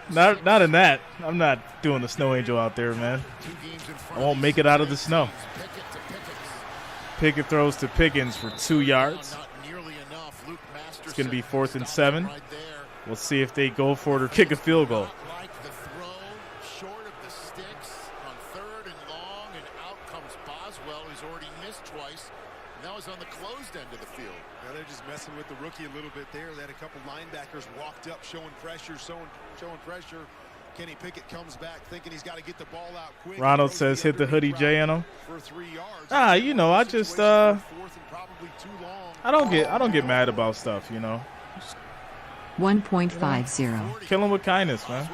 Not in that. I'm not doing the snow angel out there, man. I won't make it out of the snow. Pickett throws to Pickens for 2 yards. It's going to be 4th and 7. We'll see if they go for it or kick a field goal. Short of the sticks on 3rd and long, and out comes Boswell, who's already missed twice. And that was on the closed end of the field. Now they're just messing with the rookie a little bit there. They had a couple linebackers walked up, showing pressure, showing pressure. Kenny Pickett comes back thinking he's got to get the ball out quick. Ronald says hit the hoodie J on him. For 3 yards. You know, I just I don't get mad about stuff, you know. 1.50. Kill him with kindness, man.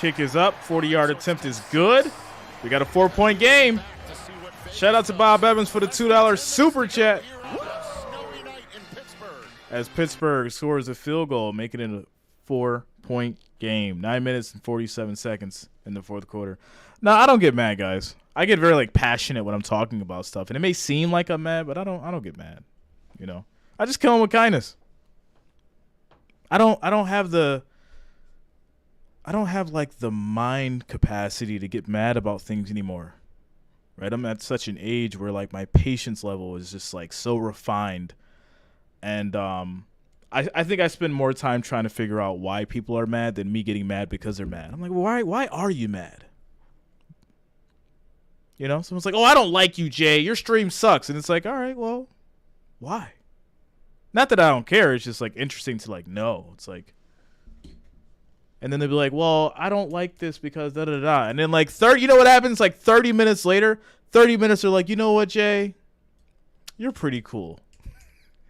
Kick is up. 40-yard attempt is good. We got a 4-point game. Shout out to Bob Evans for the $2 super chat. As Pittsburgh scores a field goal, making it a 4-point game. 9 minutes and 47 seconds in the 4th quarter. No, I don't get mad, guys. I get very passionate when I'm talking about stuff, and it may seem like I'm mad, but I don't get mad. You know, I just kill them with kindness. I don't have the mind capacity to get mad about things anymore. Right? I'm at such an age where my patience level is just so refined, and I think I spend more time trying to figure out why people are mad than me getting mad because they're mad. I'm like, why are you mad? You know, someone's like, oh, I don't like you, Jay. Your stream sucks. And it's like, all right, well, why? Not that I don't care. It's just interesting to know. It's and then they'll be like, well, I don't like this because da-da-da. And then 30, you know what happens? 30 minutes later, 30 minutes are like, you know what, Jay? You're pretty cool.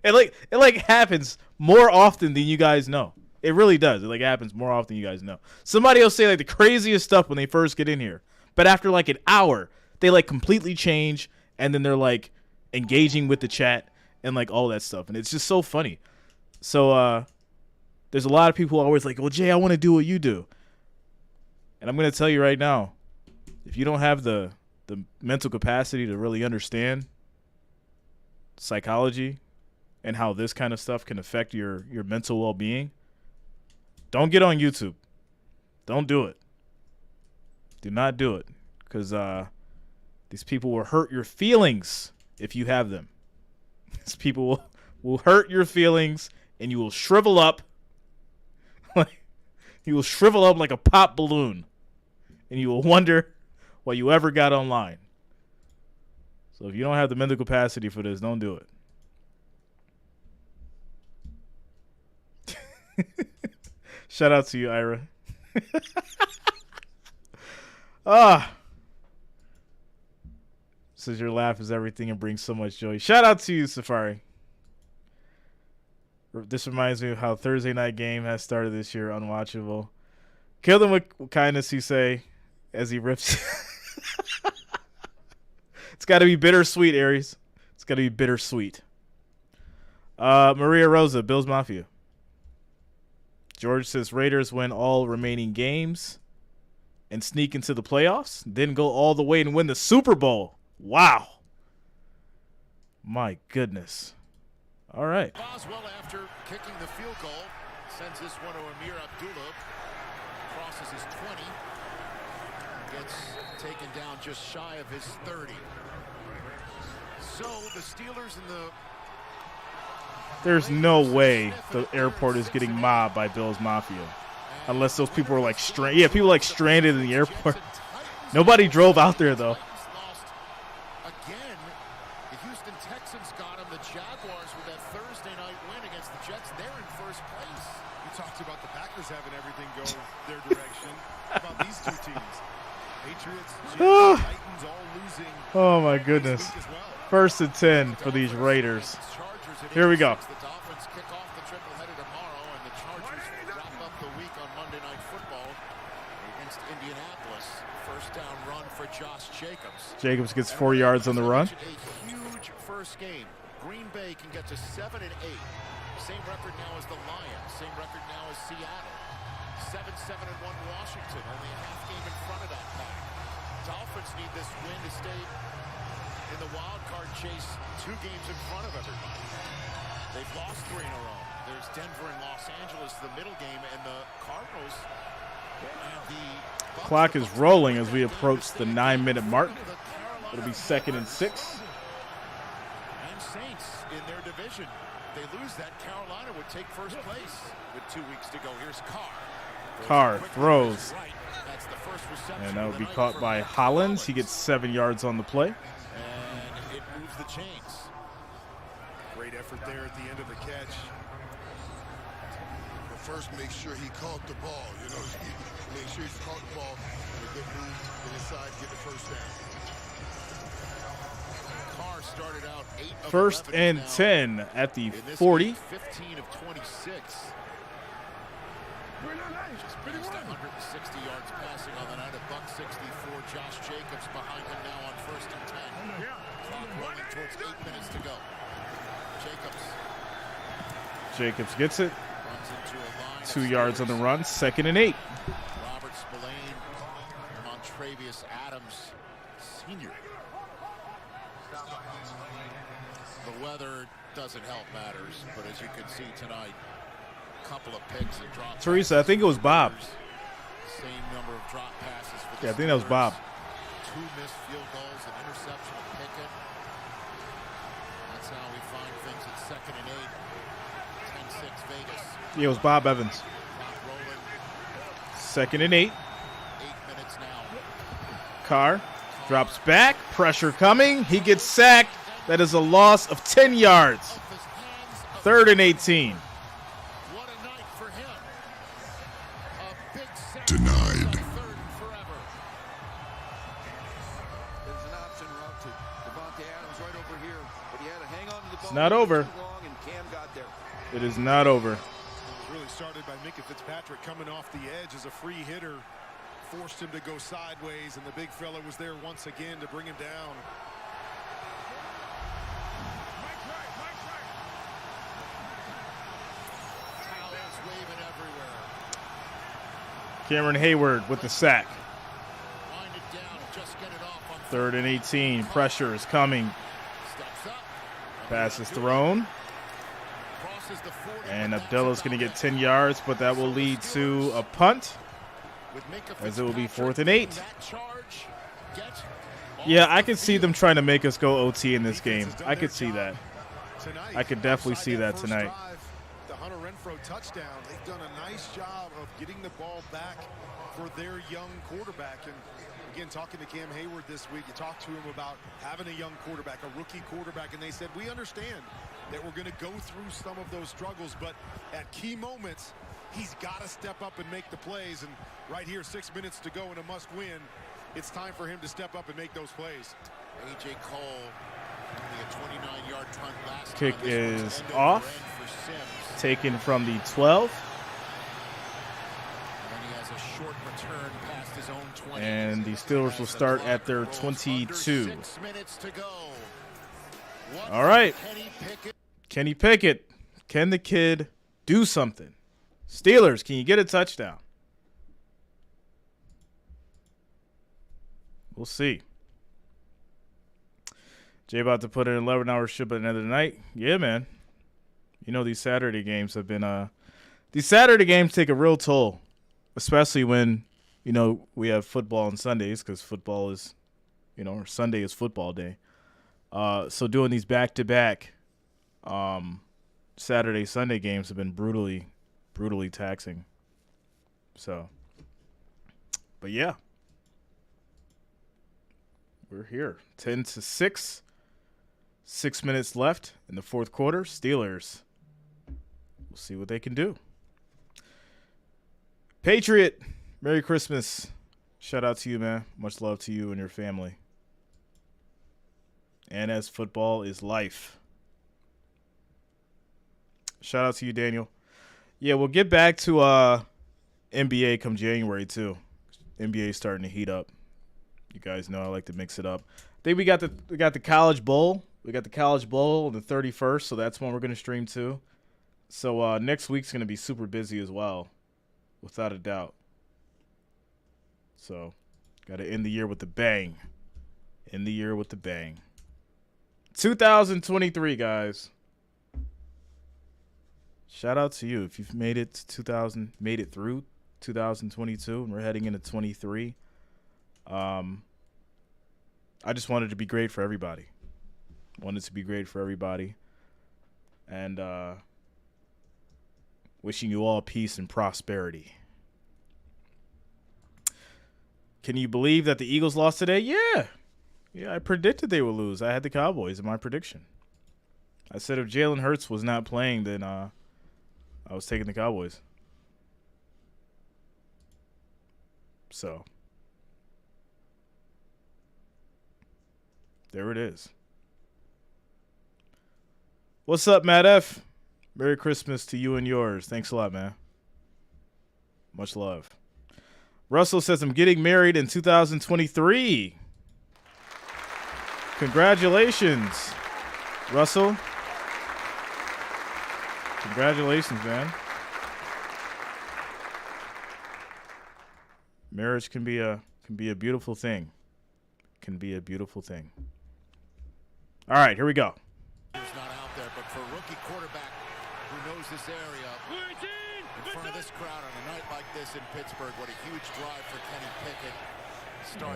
It happens more often than you guys know. It really does. It happens more often than you guys know. Somebody will say the craziest stuff when they first get in here. But after an hour, they completely change, and then they're engaging with the chat and all that stuff. And it's just so funny. So there's a lot of people always well, Jay, I want to do what you do. And I'm going to tell you right now, if you don't have the mental capacity to really understand psychology and how this kind of stuff can affect your mental well-being, don't get on YouTube. Don't do it. Do not do it, because these people will hurt your feelings if you have them. These people will hurt your feelings, and you will shrivel up. You will shrivel up like a pop balloon, and you will wonder why you ever got online. So if you don't have the mental capacity for this, don't do it. Shout out to you, Ira. Says your laugh is everything and brings so much joy. Shout out to you, Safari. This reminds me of how Thursday night game has started this year, unwatchable. Kill them with kindness, you say, as he rips. It's got to be bittersweet, Aries. It's got to be bittersweet. Maria Rosa, Bills Mafia. George says Raiders win all remaining games and sneak into the playoffs, then go all the way and win the Super Bowl. Wow. My goodness. All right. Boswell, after kicking the field goal, sends this one to Amir Abdullah. Crosses his 20. gets taken down just shy of his 30. So the Steelers in the... There's no way the airport is getting mobbed by Bills Mafia. Unless those people are like stranded. Yeah, people like stranded in the airport. Nobody drove out there, though. Again, the Houston Texans got him. The Jaguars with that Thursday night win against the Jets. They're in first place. You talked about the Packers having everything go their direction. How about these two teams? Patriots, Jets, Titans all losing. Oh, my goodness. First and 10 for these Raiders. Here we go. The Dolphins kick off the triple-header tomorrow, and the Chargers wrap up the week on Monday Night Football against Indianapolis. First down run for Josh Jacobs. Jacobs gets 4 yards on the run. A huge first game. Green Bay can get to 7-8. Same record now as the Lions. Same record now as Seattle. 7-7-1 Washington. Only a half game in front of that pack. Dolphins need this win to stay in the wild card chase, 2 games in front of everybody. They've lost 3 in a row. There's Denver and Los Angeles, the middle game, and the Cardinals. And the Clock is rolling as we approach the 9-minute mark. It'll be 2nd and 6. And Saints in their division. They lose that, Carolina would take first place with 2 weeks to go. Here's Carr. Carr throws. That's the first reception. And that will be caught by Hollins. He gets 7 yards on the play. And it moves the chains. Great effort there at the end of the catch. But first, make sure he caught the ball. You know, make sure he's caught the ball and a good move to the side, get the first down. Carr started out 8 of First 11 and now. 10 at the 40. 15 of 26. Just finished 160 yards passing on the night, $164. Josh Jacobs behind him now on first and 10. Clock rolling towards 8 minutes to go. Jacobs gets it. Runs into a line. 2 yards on the run. 2nd and 8. Robert Spillane, Montravius Adams, Sr. The weather doesn't help matters, but as you can see tonight, a couple of picks and drops. Teresa, I think it was Bob. Same number of drop passes for the Yeah, I think that was Bob. 2 missed field goals, an interception of Pickens. That's how we find things at 2nd and 8. 10-6 Vegas. Yeah, it was Bob Evans. Clock rolling. 2nd and 8. 8 minutes now. Carr drops back. Pressure coming. He gets sacked. That is a loss of 10 yards. 3rd and 18. What a night for him. A big sack. Denied. 3rd and forever. There's an option route to Devontae Adams right over here, but he had to hang on to the ball. It's not over. Too long, and Cam got there. It is not over. It was really started by Minka Fitzpatrick coming off the edge as a free hitter. Forced him to go sideways, and the big fella was there once again to bring him down. Towels waving everywhere. Cameron Hayward with the sack. Wind it down, just get it off on 3rd and 18. Pressure is coming. steps up. Pass is thrown. Crosses the 40. And Abdullah's going to get 10 yards, but that will lead to a punt, With Minka as it will be Fitzpatrick 4th and 8. that charge, get Yeah, I could see them trying to make us go OT in this game. I could see that. Tonight, I could definitely see that first tonight. drive, the Hunter Renfrow touchdown. They've done a nice job of getting the ball back for their young quarterback. And again, talking to Cam Hayward this week, you talked to him about having a young quarterback, a rookie quarterback, and they said, we understand that we're going to go through some of those struggles, but at key moments, he's got to step up and make the plays. And right here, 6 minutes to go in a must-win, it's time for him to step up and make those plays. A.J. Cole, only a 29-yard punt last Kick time. This one's is end over off. end for Sims. Taken from the 12. And he has a short return past his own 20. And the Steelers will start at their 22. 6 minutes to go. All right. Kenny Pickett. Kenny Pickett. Can the kid do something? Steelers, can you get a touchdown? We'll see. Jay about to put in an 11-hour shift at the end of the night. Yeah, man. You know, these Saturday games have been these Saturday games take a real toll, especially when you know, we have football on Sundays because football is, you know, or Sunday is football day. So doing these back-to-back Saturday, Sunday games have been brutally taxing. So, but yeah, we're here. 10-6. 6 minutes left in the fourth quarter. Steelers. We'll see what they can do. Patriot, Merry Christmas. Shout out to you, man. Much love to you and your family. And as football is life. Shout out to you, Daniel. Yeah, we'll get back to NBA come January, too. NBA starting to heat up. You guys know I like to mix it up. I think we got the College Bowl. We got the College Bowl on the 31st, so that's when we're going to stream too. So next week's going to be super busy as well, without a doubt. So got to end the year with a bang. End the year with a bang. 2023, guys. Shout out to you if you've made it to made it through 2022, and we're heading into 23. I just wanted to be great for everybody. Wanted to be great for everybody. And wishing you all peace and prosperity. Can you believe that the Eagles lost today? Yeah. Yeah, I predicted they would lose. I had the Cowboys in my prediction. I said if Jalen Hurts was not playing, then I was taking the Cowboys. So, there it is. What's up, Matt F? Merry Christmas to you and yours. Thanks a lot, man. Much love. Russell says, I'm getting married in 2023. Congratulations, Russell. Congratulations, man. Marriage can be a beautiful thing. Can be a beautiful thing. All right, here we go. He's not out there, but for a rookie quarterback who knows this area, in front of this crowd on a night like this in Pittsburgh, what a huge drive for Kenny Pickett.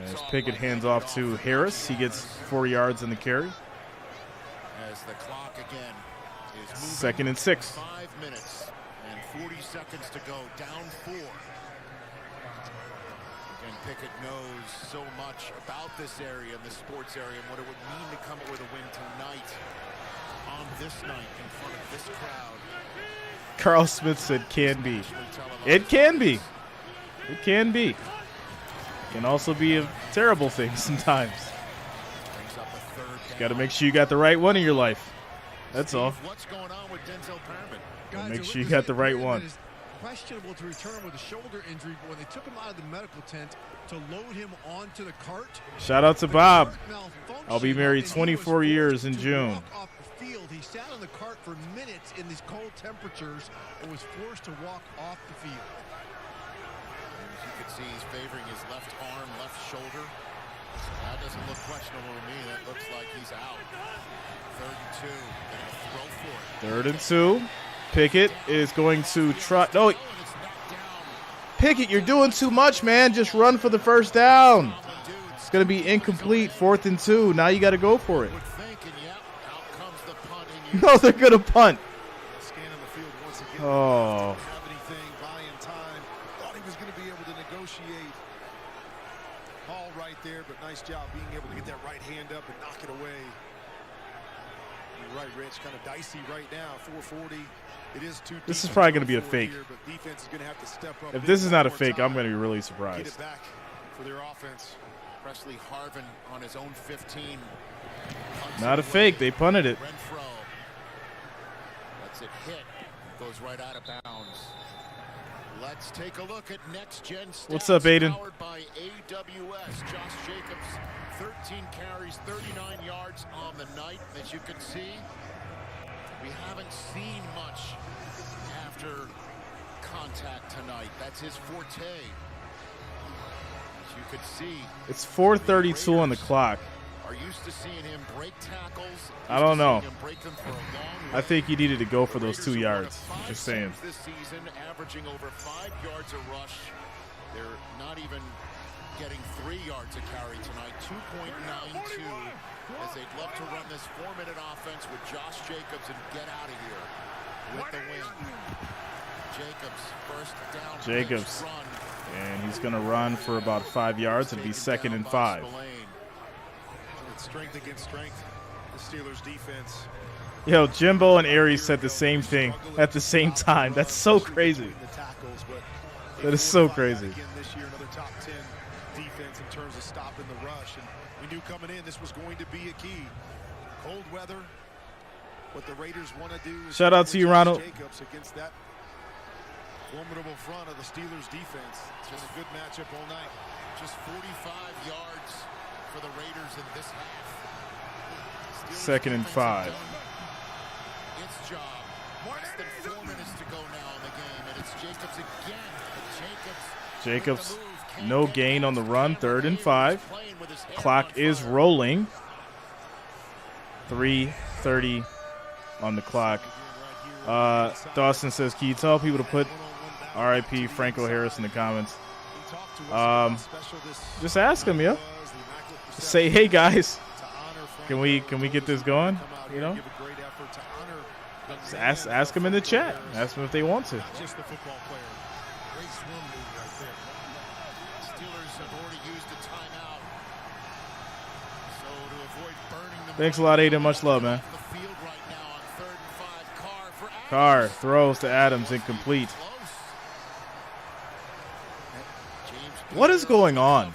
As Pickett hands off to Harris, he gets 4 yards in the carry. As the clock again is Second moving. and 6. 5 minutes and 40 seconds to go, down 4. And Pickett knows so much about this area and the sports area and what it would mean to come up with a win tonight on this night in front of this crowd. Carl Smith said can be. It can be. It can be. It can also be a terrible thing sometimes. Got to make sure you got the right one in your life. That's all. What's going on with Denzel Perriman? Make sure you got the right one. Questionable to return with a shoulder injury, but when they took him out of the medical tent to load him onto the cart. Shout out to Bob. I'll be married 24 years in June. Off the field. He sat on the cart for minutes in these cold temperatures and was forced to walk off the field. As you can see, he's favoring his left arm, left shoulder. That doesn't look questionable to me. That looks like he's out. 3rd and 2. They're going to throw for it. 3rd and 2. Pickett is going to try. No, Pickett, you're doing too much, man. Just run for the first down. It's going to be incomplete. 4th and 2. Now you got to go for it. No, they're going to punt. Oh. Thought he was going to be able to negotiate. Hall right there, but nice job being able to get that right hand up and knock it away. You're right, Rich. Kind of dicey right now. 440. It is too deep. This is probably going to be a fake. Here, but defense is going to have to step up. If this is not a fake, I'm going to be really surprised. Get it back for their offense. Presley Harvin on his own 15. Not a fake. They punted it. Renfro lets it hit. Goes right out of bounds. Let's take a look at next gen stats. What's up, Aiden? Powered by AWS. Josh Jacobs, 13 carries, 39 yards on the night. As you can see, we haven't seen much after contact tonight. That's his forte. As you can see, it's 4:32 on the clock. Are used to seeing him break tackles. I don't know. I think he needed to go for those 2 yards. Just saying. This season, averaging over 5 yards a rush They're not even getting 3 yards a carry tonight, 2.92, as they'd love to run this 4-minute offense with Josh Jacobs and get out of here with the win. Jacobs, first down. Jacobs. And he's going to run for about 5 yards. It'll be 2nd and 5. It's strength against strength. The Steelers defense. Yo, Jimbo and Aries said the same thing at the same time. That's so crazy. That is so crazy. Again this year, another top 10 defense in terms of stopping the rush. And we knew coming in this was going to be a key. Cold weather. What the Raiders want to do is shout out to you, Ronald. Jacobs against that formidable front of the Steelers defense. Just a good matchup all night. Just 45 yards for the Raiders in this half. Steelers 2nd and 5. Its job. Less than 4 minutes to go now in the game, and it's Jacobs again. Jacobs, no gain on the run. 3rd and 5. Clock is rolling. 3:30 on the clock. Dawson says, can you tell people to put R.I.P. Franco Harris in the comments? Just ask him, yeah. Just say, hey guys, can we get this going? You know, just ask them in the chat. Ask them if they want to. Just the football player. Great swim move right there. Steelers have already used a timeout. So to avoid burning them. Thanks a lot, Aiden. Much love, man. Carr throws to Adams, incomplete. What is going on?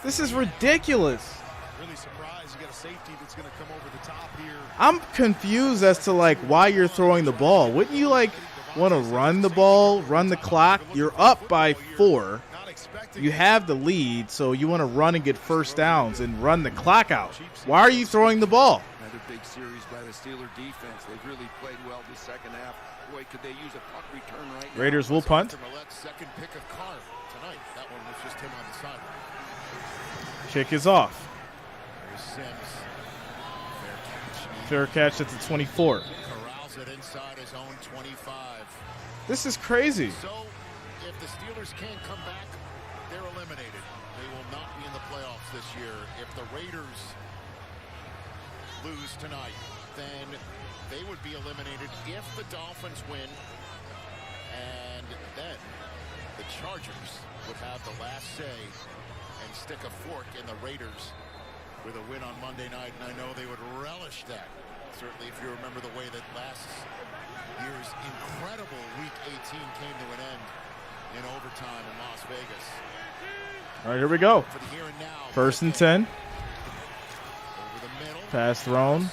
This is ridiculous. Really surprised you got a safety that's going to come over the top here. I'm confused as to like why you're throwing the ball. Wouldn't you like want to run the ball, run the clock? You're up by 4. You have the lead, so you want to run and get first downs and run the clock out. Why are you throwing the ball? Another big series by the Steeler defense. They've really played well this second half. Boy, could they use a punt return right now. Raiders will punt. Second pick of Carr tonight. That one was just him on the side. Kick is off. There's Sims. Fair catch at the 24. Corrals it inside his own 25. This is crazy. So if the Steelers can't come back, they're eliminated. They will not be in the playoffs this year. If the Raiders lose tonight, then they would be eliminated if the Dolphins win, and then the Chargers would have the last say and stick a fork in the Raiders with a win on Monday night, and I know they would relish that. Certainly if you remember the way that last year's incredible Week 18 came to an end in overtime in Las Vegas. All right, here we go. For the here and now, 1st and 10. over the middle. Pass thrown.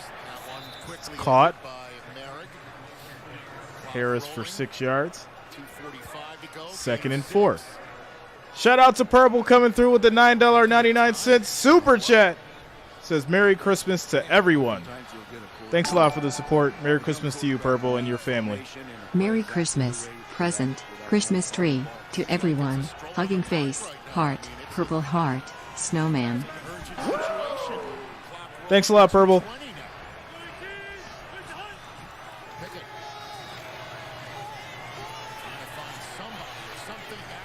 It's caught. Harris for 6 yards. 2:45 to go. 2nd and 4. Shout out to Purple coming through with the $9.99 super chat. Says Merry Christmas to everyone. Thanks a lot for the support. Merry Christmas to you, Purple, and your family. Merry Christmas, present, Christmas tree, to everyone, hugging face, heart, purple heart, snowman. Thanks a lot, Purple.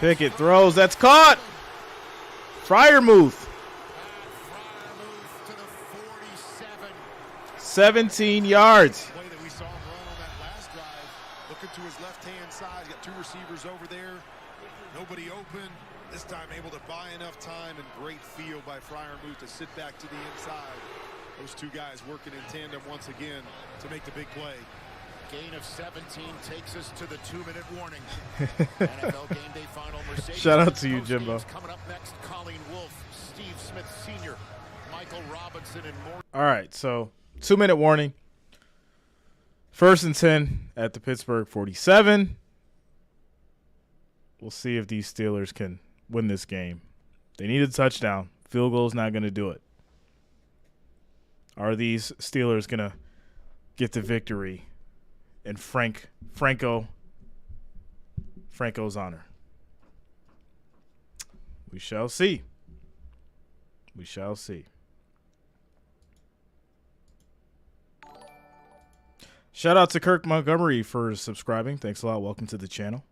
Pickett throws. That's caught. Freiermuth. 17 yards. Play that we saw him run on that last drive. Looking to his left-hand side. Got 2 receivers over there. Nobody open. This time able to buy enough time, and great feel by Freiermuth to sit back to the inside. Those 2 guys working in tandem once again to make the big play. Gain of 17 takes us to the 2-minute warning. NFL Game Day final. Mercedes shout out to you, Jimbo. Coming up next, Colleen Wolfe, Steve Smith Sr., Michael Robinson, and more. All right, so 2-minute warning. 1st and 10 at the Pittsburgh 47. We'll see if these Steelers can win this game. They need a touchdown. Field goal is not going to do it. Are these Steelers going to get the victory in Franco's honor? We shall see. We shall see. Shout out to Kirk Montgomery for subscribing. Thanks a lot. Welcome to the channel.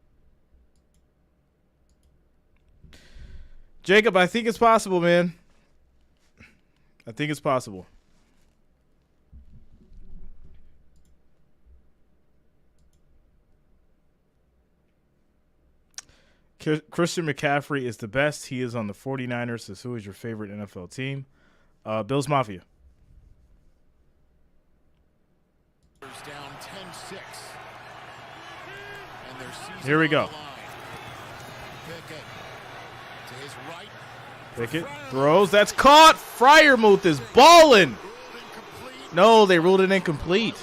Jacob, I think it's possible, man. I think it's possible. Christian McCaffrey is the best. He is on the 49ers. So who is your favorite NFL team? Bills Mafia. Down 10-6. And their season Here we go. Pickett to his right. Pickett throws. That's caught. Freiermuth is balling. No, they ruled it incomplete.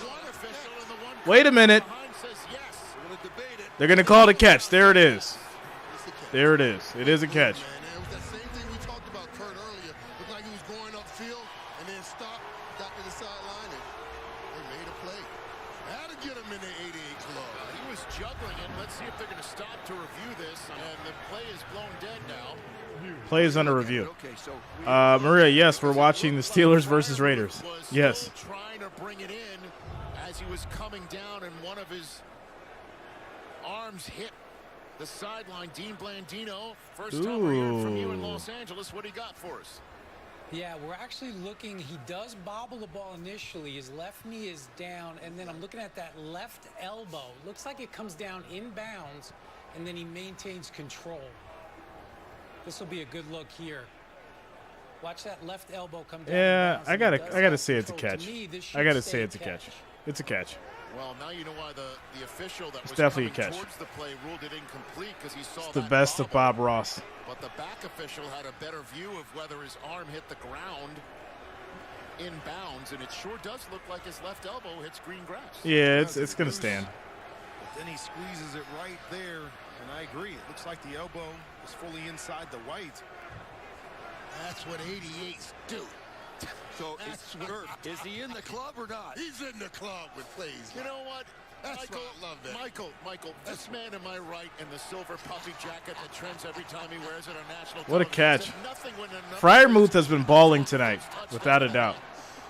Wait a minute. They're going to call it a catch. There it is. There it is. It is a catch. It was that same thing we talked about Kurt earlier. Looked like he was going upfield and then stopped, got to the sideline, and they made a play. Had to get him in the 88 club. He was juggling it. Let's see if they're going to stop to review this. And the play is blown dead now. Play is under review. Maria, yes, we're watching the Steelers versus Raiders. Yes. Trying to bring it in as he was coming down, and one of his arms hit the sideline. Dean Blandino, first time we're hearing from you in Los Angeles. What do you got for us? Yeah, we're actually looking. He does bobble the ball initially. His left knee is down, and then I'm looking at that left elbow. Looks like it comes down inbounds, and then he maintains control. This will be a good look here. Watch that left elbow come down. Yeah, I gotta say it's a control. catch. To me, this I gotta should say stay it's a catch. It's a catch. Well, now you know why the official that It's was definitely coming a catch. towards the play ruled it incomplete because he saw It's the that best of bobble. Bob Ross. But the back official had a better view of whether his arm hit the ground inbounds, and it sure does look like his left elbow hits green grass. Yeah, it's gonna stand. But then he squeezes it right there, and I agree. It looks like the elbow is fully inside the white. That's what 88s do. So is he in the club or not? He's in the club with plays. You know what? That's Michael, right. I love that. Michael, this man in my right in the silver puffy jacket that trends every time he wears it on national What a television catch. said nothing when another Freiermuth has been balling tonight, without a doubt.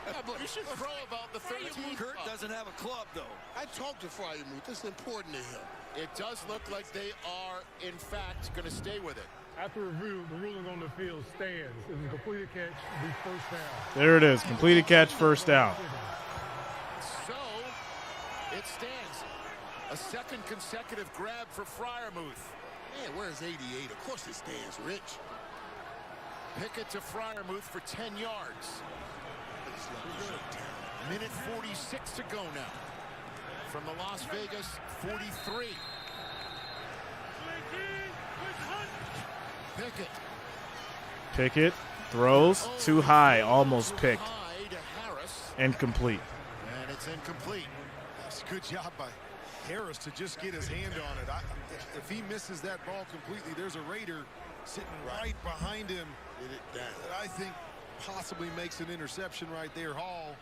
Yeah, but you should throw about the 13th. Kurt doesn't have a club, though. I talked to Freiermuth. It's important to him. It does look like they are, in fact, going to stay with it. After review, the ruling on the field stands. It was a completed catch, the first down. There it is. Completed catch, first down. So, it stands. A second consecutive grab for Freiermuth. Man, where's 88? Of course it stands, Rich. Pickett to Freiermuth for 10 yards. Minute 46 to go now. From the Las Vegas 43. Pickett throws too high, almost picked. Incomplete. And it's incomplete. That's a good job by Harris to just get his hand on it. If he misses that ball completely, there's a Raider sitting right behind him. That I think possibly makes an interception right there, Hall.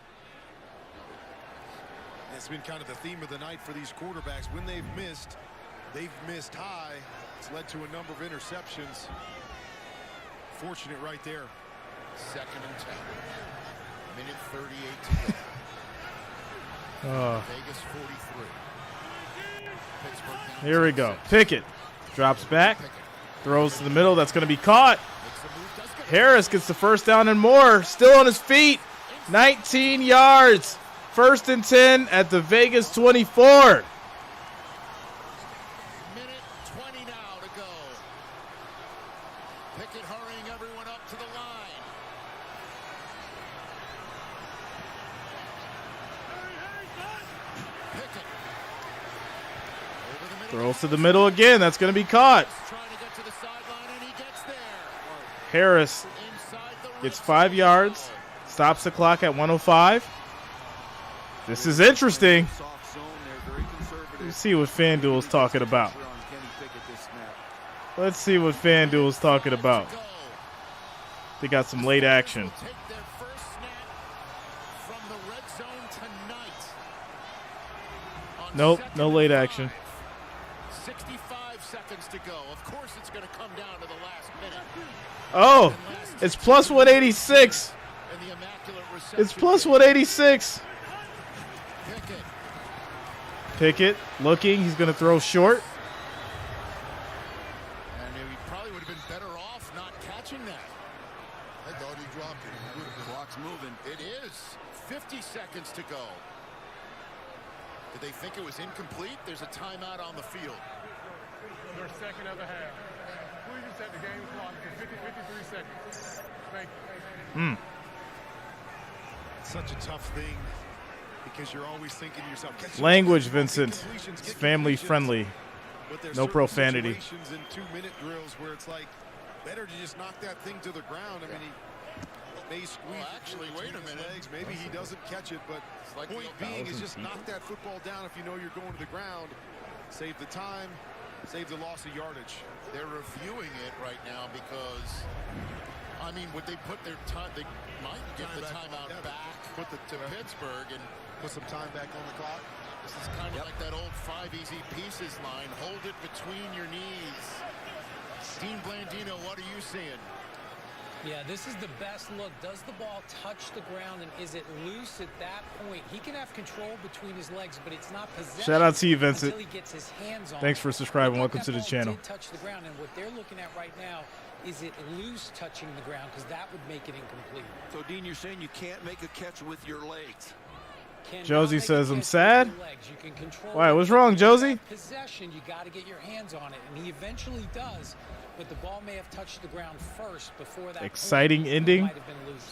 It's been kind of the theme of the night for these quarterbacks. When they've missed high. It's led to a number of interceptions. Fortunate right there. Second and 10. Minute 38 to go. Vegas 43. Pittsburgh. Here we go. Pickett drops back, throws to the middle. That's going to be caught. Harris gets the first down and more. Still on his feet. 19 yards. First and 10 at the Vegas 24. Minute 20 now to go. Pickett hurrying everyone up to the line. Pickett. Throws to the middle again. That's going to be caught. Trying to get to the sideline, and he gets there. Harris gets 5 yards. Stops the clock at 105. This is interesting. Let's see what FanDuel's talking about. Let's see what FanDuel's talking about. They got some late action. Nope, no late action. 65 seconds to go. Of course it's going to come down to the last minute. Oh, it's plus 186. It's plus 186. Pickett looking. He's going to throw short. And he probably would have been better off not catching that. I thought he dropped it. Clock's moving. It is 50 seconds to go. Did they think it was incomplete? There's a timeout on the field. Their second of the half. Please set the game clock to 53 seconds. Thank you. Such a tough thing because you're always thinking to yourself. Language, Vincent. It's family friendly. No profanity. Situations in 2-minute drills where it's like better to just knock that thing to the ground. I mean, he may squeeze. Well, actually, wait a minute. Legs. Maybe he doesn't catch it, but like point being is just knock that football down if you know you're going to the ground. Save the time, save the loss of yardage. They're reviewing it right now because, I mean, would they put their time? They might give the timeout back to Pittsburgh and put some time back on the clock. This is kind of like that old 5 easy pieces line. Hold it between your knees. Dean Blandino, what are you seeing? Yeah, this is the best look. Does the ball touch the ground, and is it loose at that point? He can have control between his legs, but it's not possession. Shout out to you, Vincent. Until he gets his hands on Thanks it. for subscribing. Welcome to the channel. Did touch the ground, and what they're looking at right now is it loose touching the ground, because that would make it incomplete. So, Dean, you're saying you can't make a catch with your legs. Josie says, I'm sad. Why, what's wrong, Josie? Possession, you got to get your hands on it, and he eventually does, but the ball may have touched the ground first before that. Exciting ending.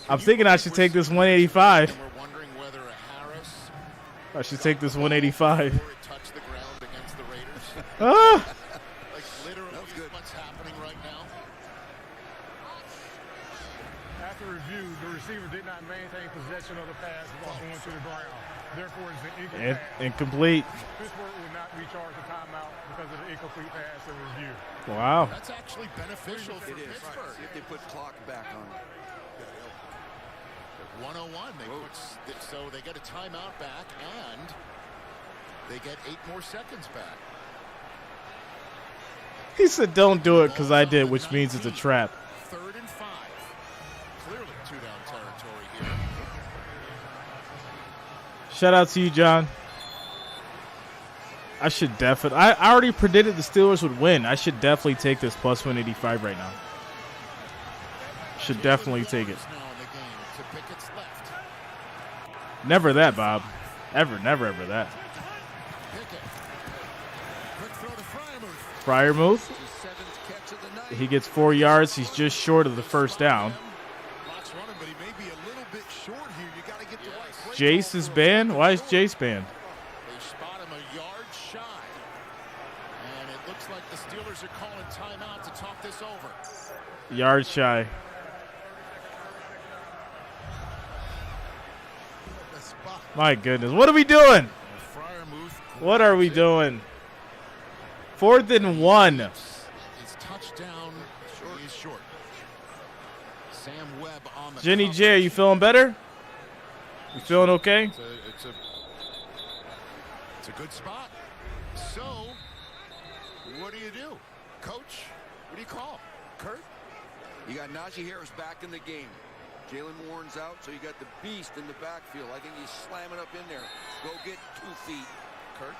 I'm thinking I should take this 185. We're wondering whether a Harris. I should take this 185. Touch the ground against the Raiders. Ah! Like literally what's happening right now. After review, the receiver did not maintain possession of the pass while going to the ground. Therefore, it's an incomplete pass. Incomplete. Pittsburgh will not recharge the timeout because of the incomplete pass in review. Wow. That's actually beneficial for Pittsburgh. If they put clock back on it. 101. So they get a timeout back, and they get 8 more seconds back. He said, don't do it because I did, which means it's a trap. 3rd and 5. Clearly 2-down territory here. Shout out to you, John. I should definitely. I already predicted the Steelers would win. I should definitely take this plus 185 right now. Should definitely take it. Never that, Bob. Ever, never, ever that. Fryer move. He gets 4 yards. He's just short of the first down. Jace is banned? Why is Jace banned? They spot him a yard shy. And it looks like the Steelers are calling timeout to talk this over. Yard shy. My goodness. What are we doing? What are we doing? 4th and 1. It's touchdown. He's short. Sam Webb on the Jenny J, are you feeling better? You feeling okay? It's a good spot. So, what do you do? Coach, what do you call? Kurt? You got Najee Harris back in the game. Jalen Warren's out, so you got the beast in the backfield. I think you slam it up in there. Go get 2 feet. Kurt?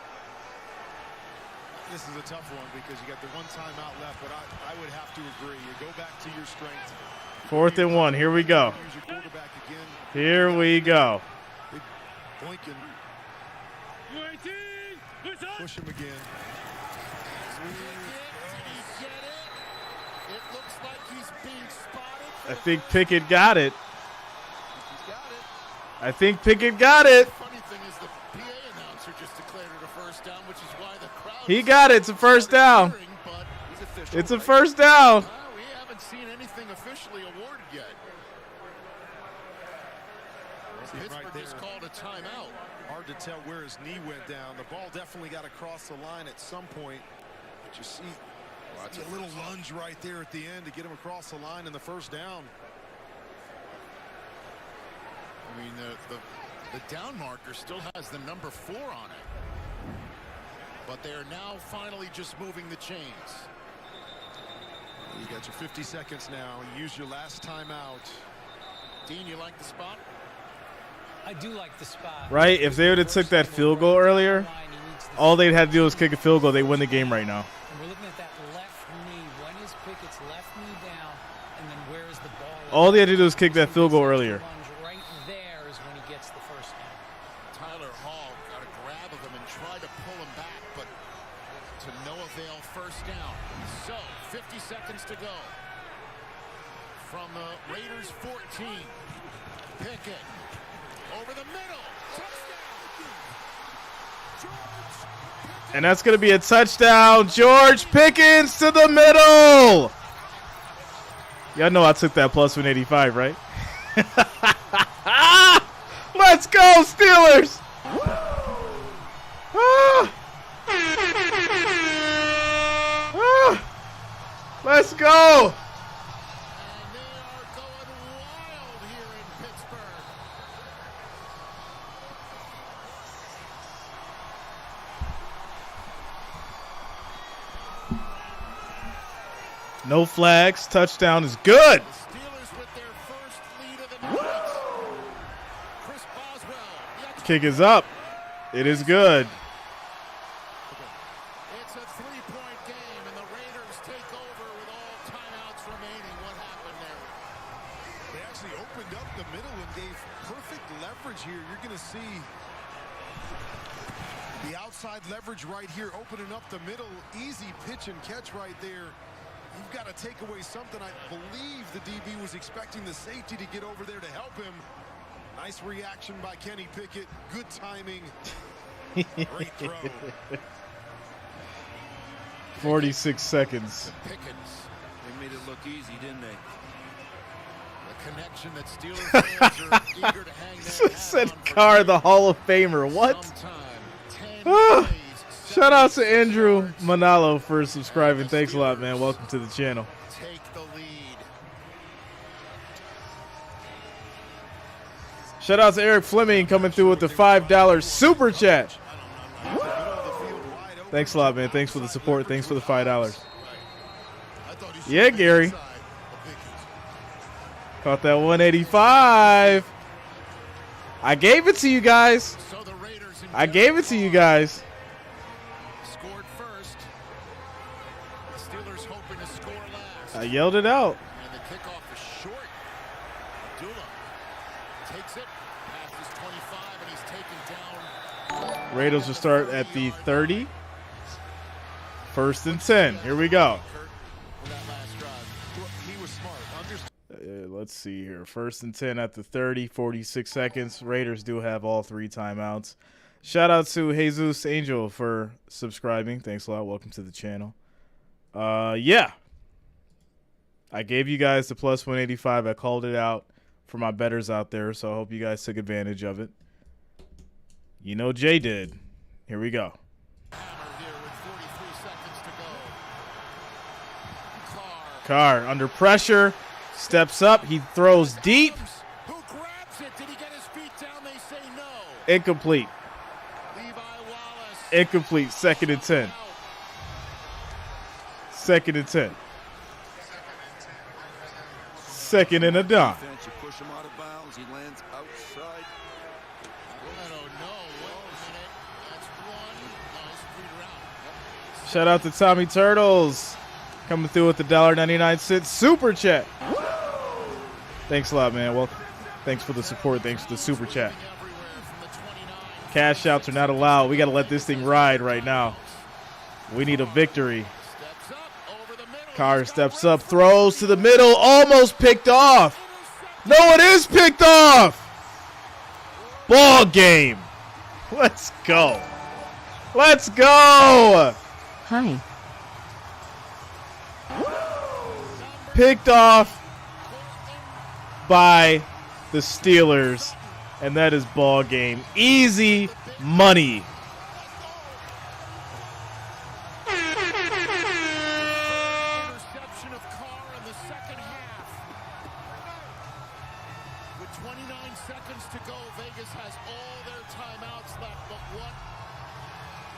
This is a tough one because you got the 1 timeout left, but I would have to agree. You go back to your strength. 4th and 1. Here we go. Here we go. Boykin. Push him again. It looks like he's being spotted. I think Pickett got it. I think Pickett got it. Funny thing is the PA announcer just declared it a first down, which is why the crowd. He got it. It's a first down. It's a first down. We haven't seen anything officially awarded yet. Pittsburgh just called a timeout. Hard to tell where his knee went down. The ball definitely got across the line at some point. But you see a little lunge right there at the end to get him across the line in the first down. I mean, the down marker still has the number 4 on it. But they are now finally just moving the chains. You got your 50 seconds now. You use your last timeout. Dean, you like the spot? I do like the spot. Right? If they would have took that field goal earlier, all they'd have to do was kick a field goal. They win the game right now. And we're looking at that left knee. When is Pickett's left knee down, and then where is the ball? All they had to do was kick that field goal earlier. Right there is when he gets the first down. Tyler Hall got a grab of him and tried to pull him back, but to no avail. First down. So 50 seconds to go. From the Raiders 14. Pickett over the middle. And that's going to be a touchdown. George Pickens to the middle. Y'all know I took that plus 185, right? Let's go, Steelers. Let's go. And they are going wild here in Pittsburgh. No flags. Touchdown is good. The Steelers with their first lead of the night. Chris Boswell. Kick is up. It is good. It's a three-point game, and the Raiders take over with all timeouts remaining. What happened there? They actually opened up the middle and gave perfect leverage here. You're going to see the outside leverage right here, opening up the middle. Easy pitch and catch right there. You've got to take away something. I believe the DB was expecting the safety to get over there to help him. Nice reaction by Kenny Pickett. Good timing. Great throw. 46 seconds. Pickens. They made it look easy, didn't they? The connection that Steelers fans are eager to hang their hat Said on Carr, the Hall of Famer. What? Shout out to Andrew Manalo for subscribing. Thanks a lot, man. Welcome to the channel. Take the lead. Shout out to Eric Fleming coming through with the $5 super chat. Thanks a lot, man. Thanks for the support. Thanks for the $5. Yeah, Gary. Caught that 185. I gave it to you guys. I gave it to you guys. Scored first. The Steelers hoping to score last. I yelled it out. And the kickoff is short. Dula takes it. Passes 25, and he's taken down. Raiders will start at the 30. First and 10. Here we go. He was smart. Let's see here. First and 10 at the 30, 46 seconds. Raiders do have all three timeouts. Shout out to Jesus Angel for subscribing. Thanks a lot. Welcome to the channel. Yeah. I gave you guys the plus 185. I called it out for my bettors out there, so I hope you guys took advantage of it. You know Jay did. Here we go. Carr under pressure. Steps up. He throws deep. Who grabs it? Did he get his feet down? They say no. Incomplete. Incomplete. Second and 10. Second and 10. Second and a dime. You push him out of bounds. He lands outside. I don't know. Wait a minute. That's one. Nice free route. Shout out to Tommy Turtles. Coming through with the $1.99 super chat. Thanks a lot, man. Well, thanks for the support. Thanks for the super chat. Cash outs are not allowed. We got to let this thing ride right now. We need a victory. Carr steps up, throws to the middle, almost picked off. No, it is picked off. Ball game. Let's go. Let's go. Hi. Picked off by the Steelers, and that is ball game. Easy money. Interception of Carr in the second half. With 29 seconds to go, Vegas has all their timeouts left, but what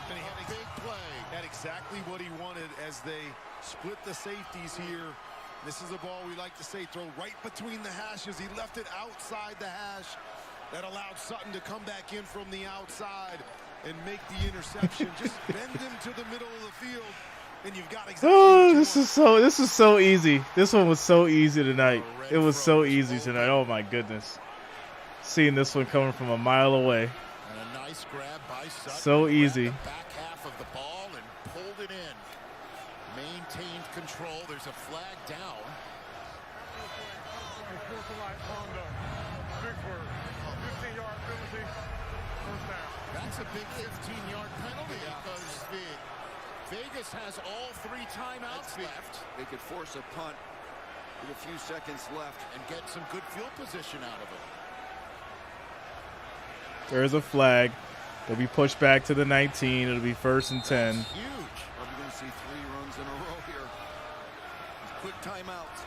a big play. Had exactly what he wanted as they split the safeties here. This is a ball we like to say throw right between the hashes. He left it outside the hash. That allowed Sutton to come back in from the outside and make the interception. Just bend him to the middle of the field. and you've got Oh, this is so easy. This one was so easy tonight. It was so easy tonight. Oh my goodness. Seeing this one coming from a mile away. And a nice grab by Sutton. So easy. Back half of the ball and pulled it in. Maintained control. There's a flag down. That's a big 15-yard penalty because Vegas has all 3 timeouts left. They could force a punt with a few seconds left and get some good field position out of it. There's a flag. They'll be pushed back to the 19. It'll be 1st and 10. That's huge. Are we going to see 3 runs in a row here? Quick timeouts.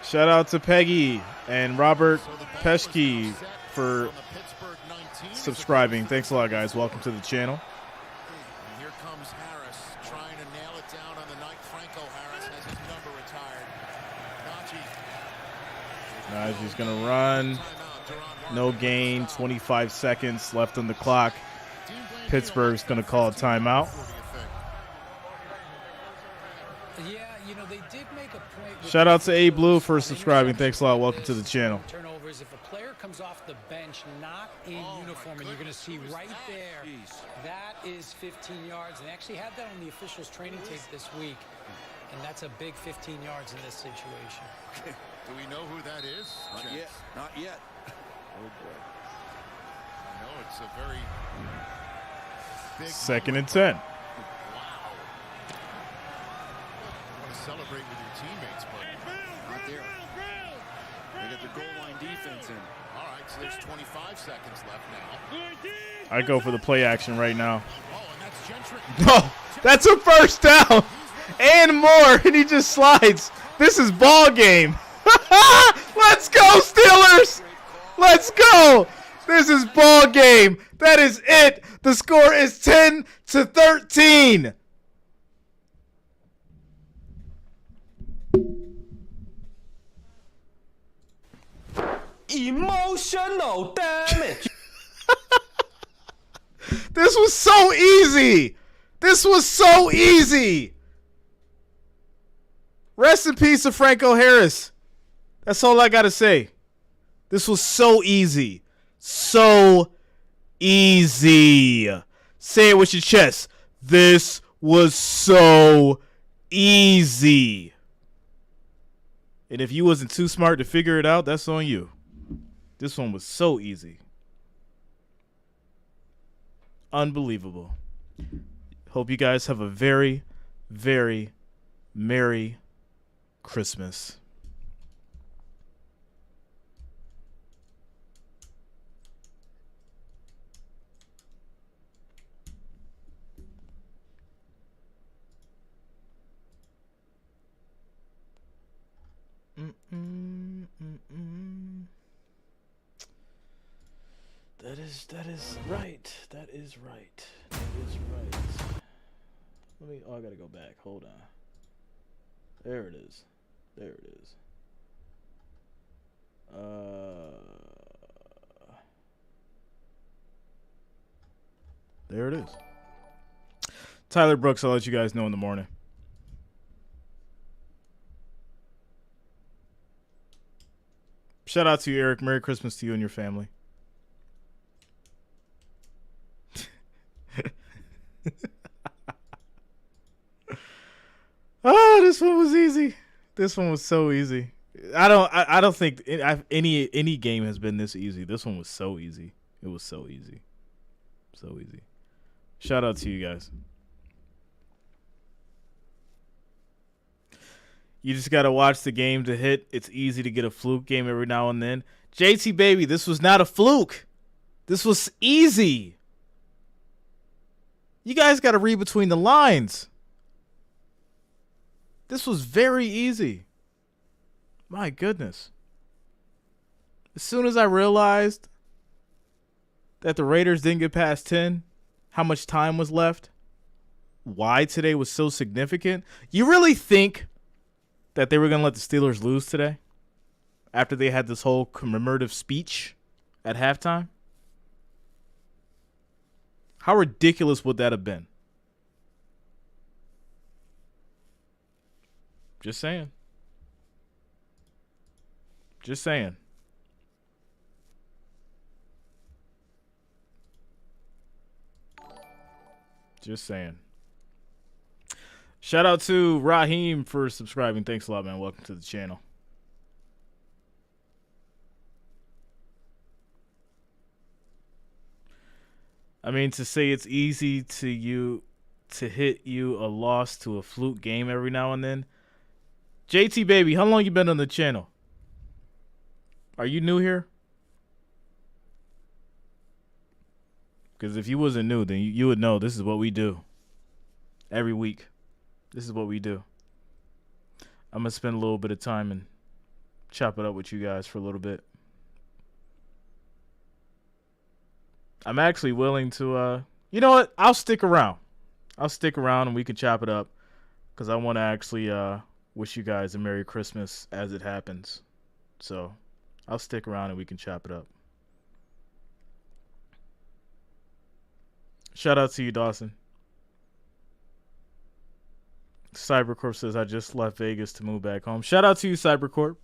Shout out to Peggy and Robert Peschke for subscribing. Thanks a lot, guys. Welcome to the channel. And here comes Harris trying to nail it down on the night. Franco Harris has his number retired. Najee's going to run. No gain. 25 seconds left on the clock. Pittsburgh's going to call a timeout. Yeah, you know, they did make a point. Shout out to A Blue for subscribing. Thanks a lot. Welcome to the channel. Turnovers. If a player comes off the bench not in uniform, and you're going to see right there, that is 15 yards. And they actually had that on the officials' training tape this week. And that's a big 15 yards in this situation. Do we know who that is? Not yet. Not yet. Oh, boy. I know it's a very big 2nd and 10. Wow. You want to celebrate with your teammates, but not there. They get the goal line defense in. All right, so there's 25 seconds left now. I go for the play action right now. Oh, and that's Gentry. No, that's a 1st down and more, and he just slides. This is ball game. Let's go, Steelers. Let's go. This is ball game. That is it. The score is 10-13. Emotional damage. This was so easy. This was so easy. Rest in peace to Franco Harris. That's all I got to say. This was so easy. So easy. Say it with your chest. This was so easy. And if you wasn't too smart to figure it out, that's on you. This one was so easy. Unbelievable. Hope you guys have a very, very Merry Christmas. That is right. That is right. That is right. I gotta go back. Hold on. There it is. There it is. There it is. Tyler Brooks, I'll let you guys know in the morning. Shout out to you, Eric. Merry Christmas to you and your family. Oh, this one was easy. This one was so easy. I don't think any game has been this easy. This one was so easy. It was so easy. So easy. Shout out to you guys. You just got to watch the game to hit. It's easy to get a fluke game every now and then. JT, baby, this was not a fluke. This was easy. You guys got to read between the lines. This was very easy. My goodness. As soon as I realized that the Raiders didn't get past 10, how much time was left, why today was so significant, you really think that they were going to let the Steelers lose today after they had this whole commemorative speech at halftime? How ridiculous would that have been? Just saying. Just saying. Just saying. Shout out to Raheem for subscribing. Thanks a lot, man. Welcome to the channel. I mean, to say it's easy to hit you a loss to a fluke game every now and then. JT baby, how long you been on the channel? Are you new here? Because if you wasn't new, then you would know this is what we do every week. This is what we do. I'm going to spend a little bit of time and chop it up with you guys for a little bit. I'm actually willing to, you know what? I'll stick around. I'll stick around and we can chop it up because I want to actually wish you guys a Merry Christmas as it happens. So I'll stick around and we can chop it up. Shout out to you, Dawson. Cybercorp says, I just left Vegas to move back home. Shout out to you, Cybercorp.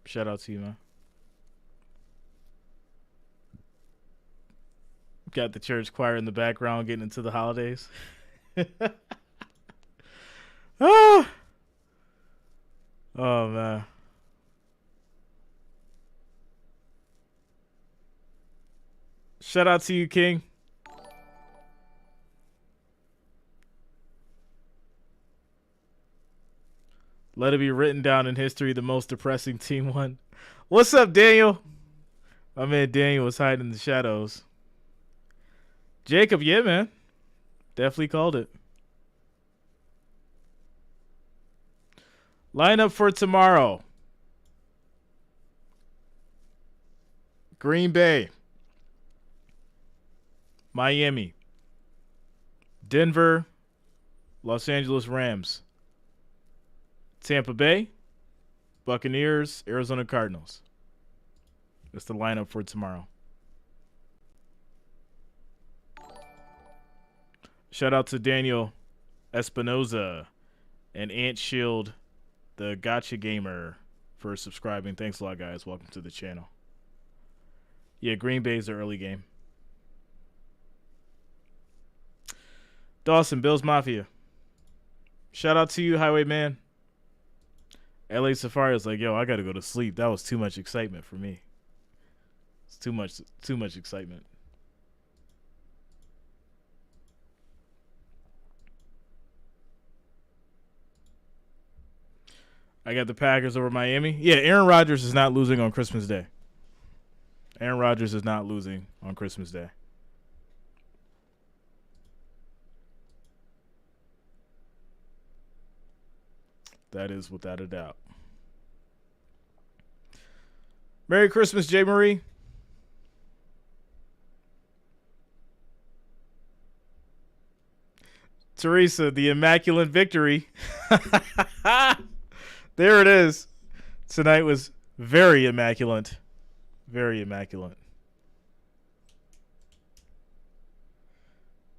Shout out to you, man. Got the church choir in the background getting into the holidays. Oh, man. Shout out to you, King. Let it be written down in history, the most depressing team won. What's up, Daniel? My man Daniel was hiding in the shadows. Jacob, yeah, man. Definitely called it. Lineup for tomorrow. Green Bay. Miami. Denver. Los Angeles Rams. Tampa Bay. Buccaneers. Arizona Cardinals. That's the lineup for tomorrow. Shout out to Daniel Espinoza and Ant Shield, the Gotcha Gamer, for subscribing. Thanks a lot, guys. Welcome to the channel. Yeah, Green Bay's the early game. Dawson, Bills Mafia. Shout out to you, Highwayman. LA Safari is like, yo, I got to go to sleep. That was too much excitement for me. It's too much excitement. I got the Packers over Miami. Yeah, Aaron Rodgers is not losing on Christmas Day. Aaron Rodgers is not losing on Christmas Day. That is without a doubt. Merry Christmas, J. Marie. Teresa, the Immaculate Victory. There it is. Tonight was very immaculate. Very immaculate.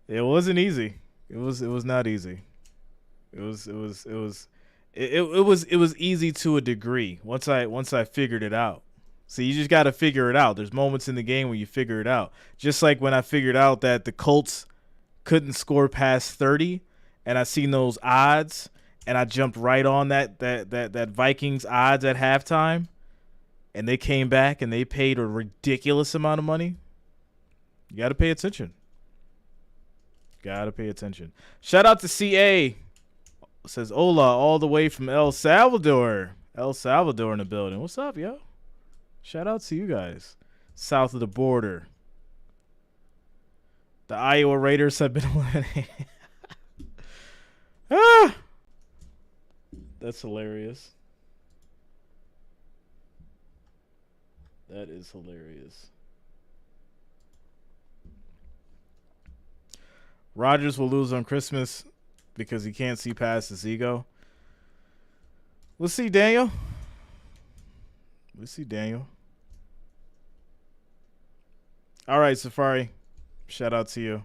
It wasn't easy. It was not easy. It was easy to a degree once I figured it out. See, you just got to figure it out. There's moments in the game where you figure it out. Just like when I figured out that the Colts couldn't score past 30 and I seen those odds and I jumped right on that Vikings odds at halftime and they came back and they paid a ridiculous amount of money. You got to pay attention. Got to pay attention. Shout out to CA. Says hola all the way from El Salvador. El Salvador in the building. What's up, yo? Shout out to you guys. South of the border. The Iowa Raiders have been eliminated. Ah! That's hilarious. That is hilarious. Rodgers will lose on Christmas because he can't see past his ego. We'll see, Daniel. We'll see, Daniel. All right, Safari. Shout out to you.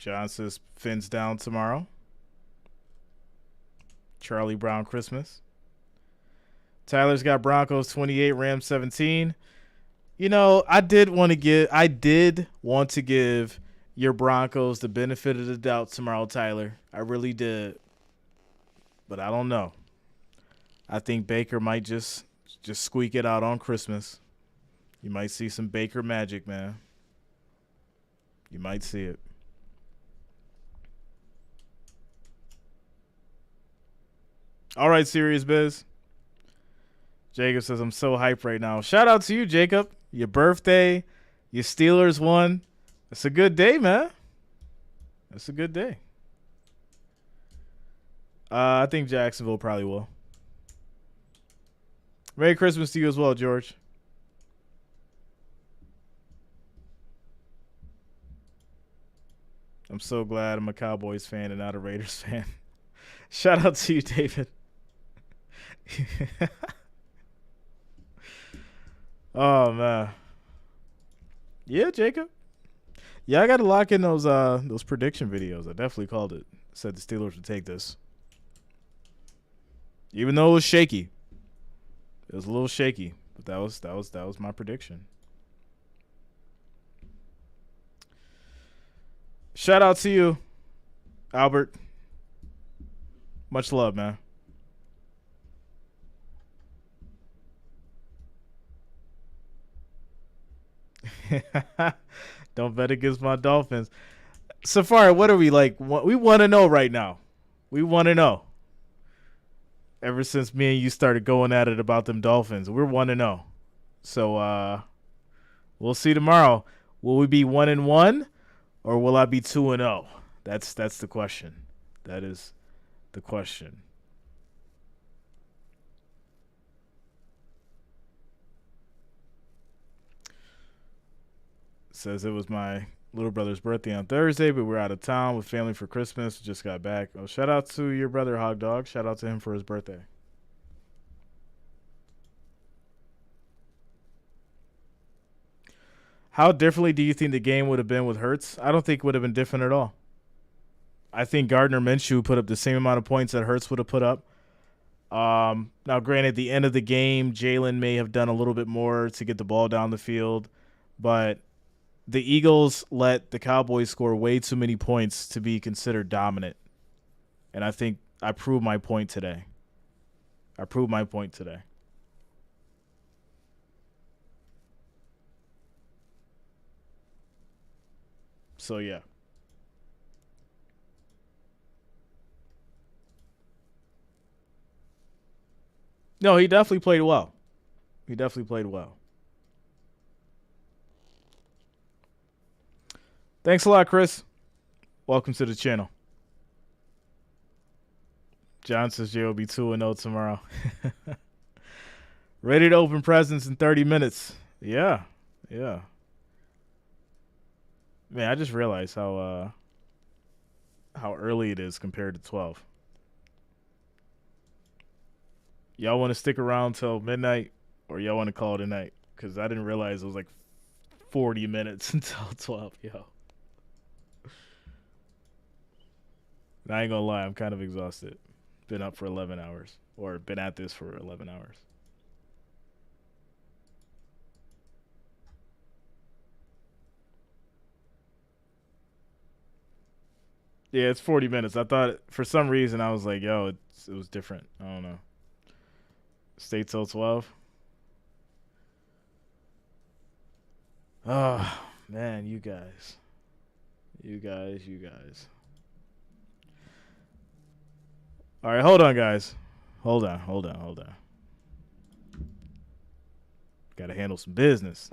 John says Fins down tomorrow. Charlie Brown Christmas. Tyler's got Broncos 28, Rams 17. You know, I did want to give your Broncos the benefit of the doubt tomorrow, Tyler. I really did. But I don't know. I think Baker might just squeak it out on Christmas. You might see some Baker magic, man. You might see it. All right, Serious Biz. Jacob says, I'm so hyped right now. Shout out to you, Jacob. Your birthday. Your Steelers won. It's a good day, man. It's a good day. I think Jacksonville probably will. Merry Christmas to you as well, George. I'm so glad I'm a Cowboys fan and not a Raiders fan. Shout out to you, David. Oh, man. Yeah, Jacob. Yeah, I got to lock in those prediction videos. I definitely called it. Said the Steelers would take this. Even though it was shaky. It was a little shaky, but that was my prediction. Shout out to you, Albert. Much love, man. Don't bet against my Dolphins. Safari, what are we like? We want to know right now. We want to know. Ever since me and you started going at it about them Dolphins, we're 1-0. So we'll see tomorrow. Will we be 1-1 or will I be 2-0? That's the question. That is the question. Says it was my little brother's birthday on Thursday, but we're out of town with family for Christmas. Just got back. Oh, shout out to your brother, Hog Dog. Shout out to him for his birthday. How differently do you think the game would have been with Hurts? I don't think it would have been different at all. I think Gardner Minshew put up the same amount of points that Hurts would have put up. Now, granted, at the end of the game, Jalen may have done a little bit more to get the ball down the field, but the Eagles let the Cowboys score way too many points to be considered dominant. And I think I proved my point today. So, yeah. No, he definitely played well. Thanks a lot, Chris. Welcome to the channel. John says Jay will be 2-0 tomorrow. Ready to open presents in 30 minutes. Yeah. Man, I just realized how early it is compared to 12. Y'all want to stick around till midnight or y'all want to call it a night? Because I didn't realize it was like 40 minutes until 12, yo. I ain't gonna lie, I'm kind of exhausted. Been up for 11 hours, or been at this for 11 hours. Yeah, it's 40 minutes. I thought, for some reason, I was like, yo, it was different. I don't know. Stay till 12. Oh, man, you guys. All right, hold on, guys. Hold on. Got to handle some business.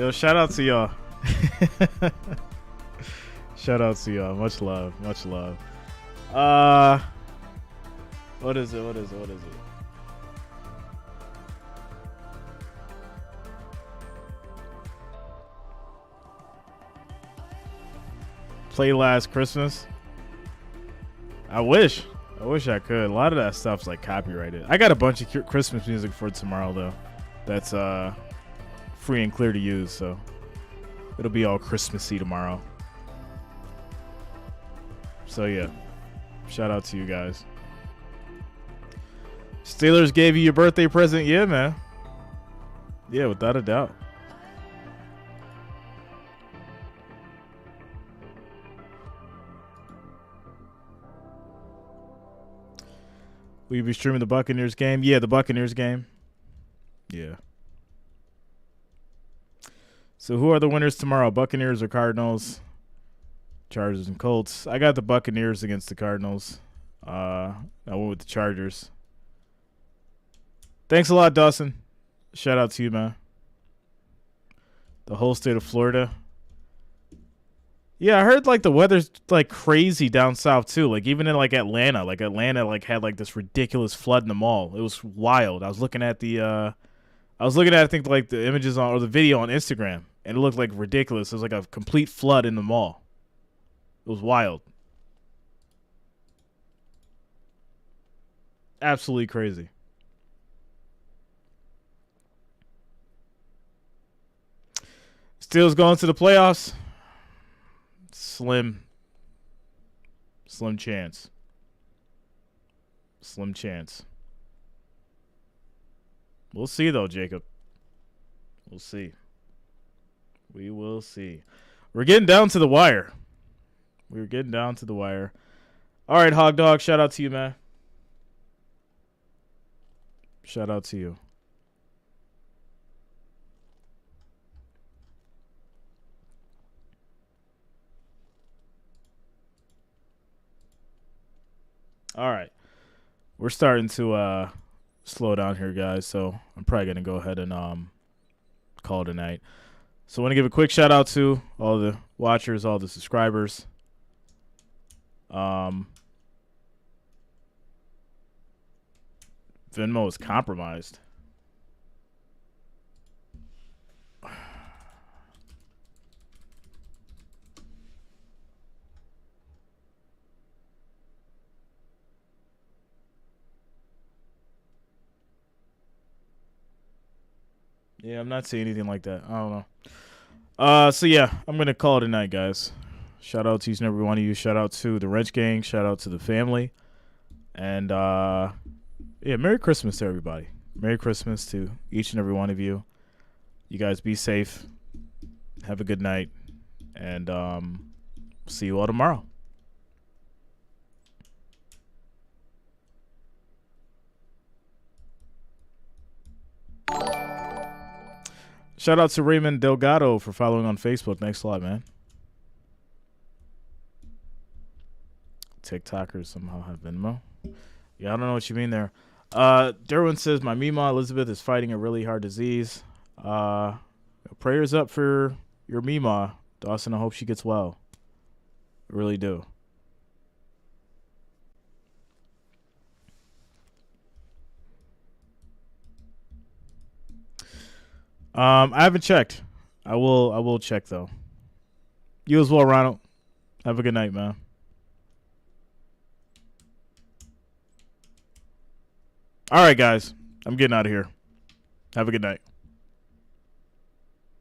Yo, shout out to y'all. Shout out to y'all. Much love. Much love. What is it? Play Last Christmas. I wish I could. A lot of that stuff's like copyrighted. I got a bunch of Christmas music for tomorrow though. That's free and clear to use, so it'll be all Christmassy tomorrow. So yeah, shout out to you guys. Steelers gave you your birthday present, yeah, man. Yeah, without a doubt. Will you be streaming the Buccaneers game? Yeah, the Buccaneers game. Yeah. So who are the winners tomorrow? Buccaneers or Cardinals? Chargers and Colts. I got the Buccaneers against the Cardinals. I went with the Chargers. Thanks a lot, Dawson. Shout out to you, man. The whole state of Florida. Yeah, I heard like the weather's like crazy down south too. Like even in like Atlanta like had like this ridiculous flood in the mall. It was wild. I was looking at I think like the images on or the video on Instagram, and it looked like ridiculous. It was like a complete flood in the mall. It was wild. Absolutely crazy. Steelers going to the playoffs. Slim chance. Slim chance. We'll see, though, Jacob. We'll see. We will see. We're getting down to the wire. We're getting down to the wire. All right, Hog Dog, shout out to you, man. Shout out to you. All right. We're starting to slow down here, guys, so I'm probably going to go ahead and call it a night. So I want to give a quick shout out to all the watchers, all the subscribers. Venmo is compromised. Yeah, I'm not seeing anything like that. I don't know. So yeah, I'm gonna call it a night, guys. Shout out to each and every one of you. Shout out to the Wrench Gang. Shout out to the family. And yeah, Merry Christmas to everybody. Merry Christmas to each and every one of you. You guys be safe. Have a good night. And see you all tomorrow. Shout out to Raymond Delgado for following on Facebook. Thanks a lot, man. TikTokers somehow have Venmo. Yeah, I don't know what you mean there. Derwin says, my Mima Elizabeth is fighting a really hard disease. Prayers up for your Mima, Dawson. I hope she gets well. I really do. I haven't checked. I will check though. You as well, Ronald. Have a good night, man. All right, guys. I'm getting out of here. Have a good night.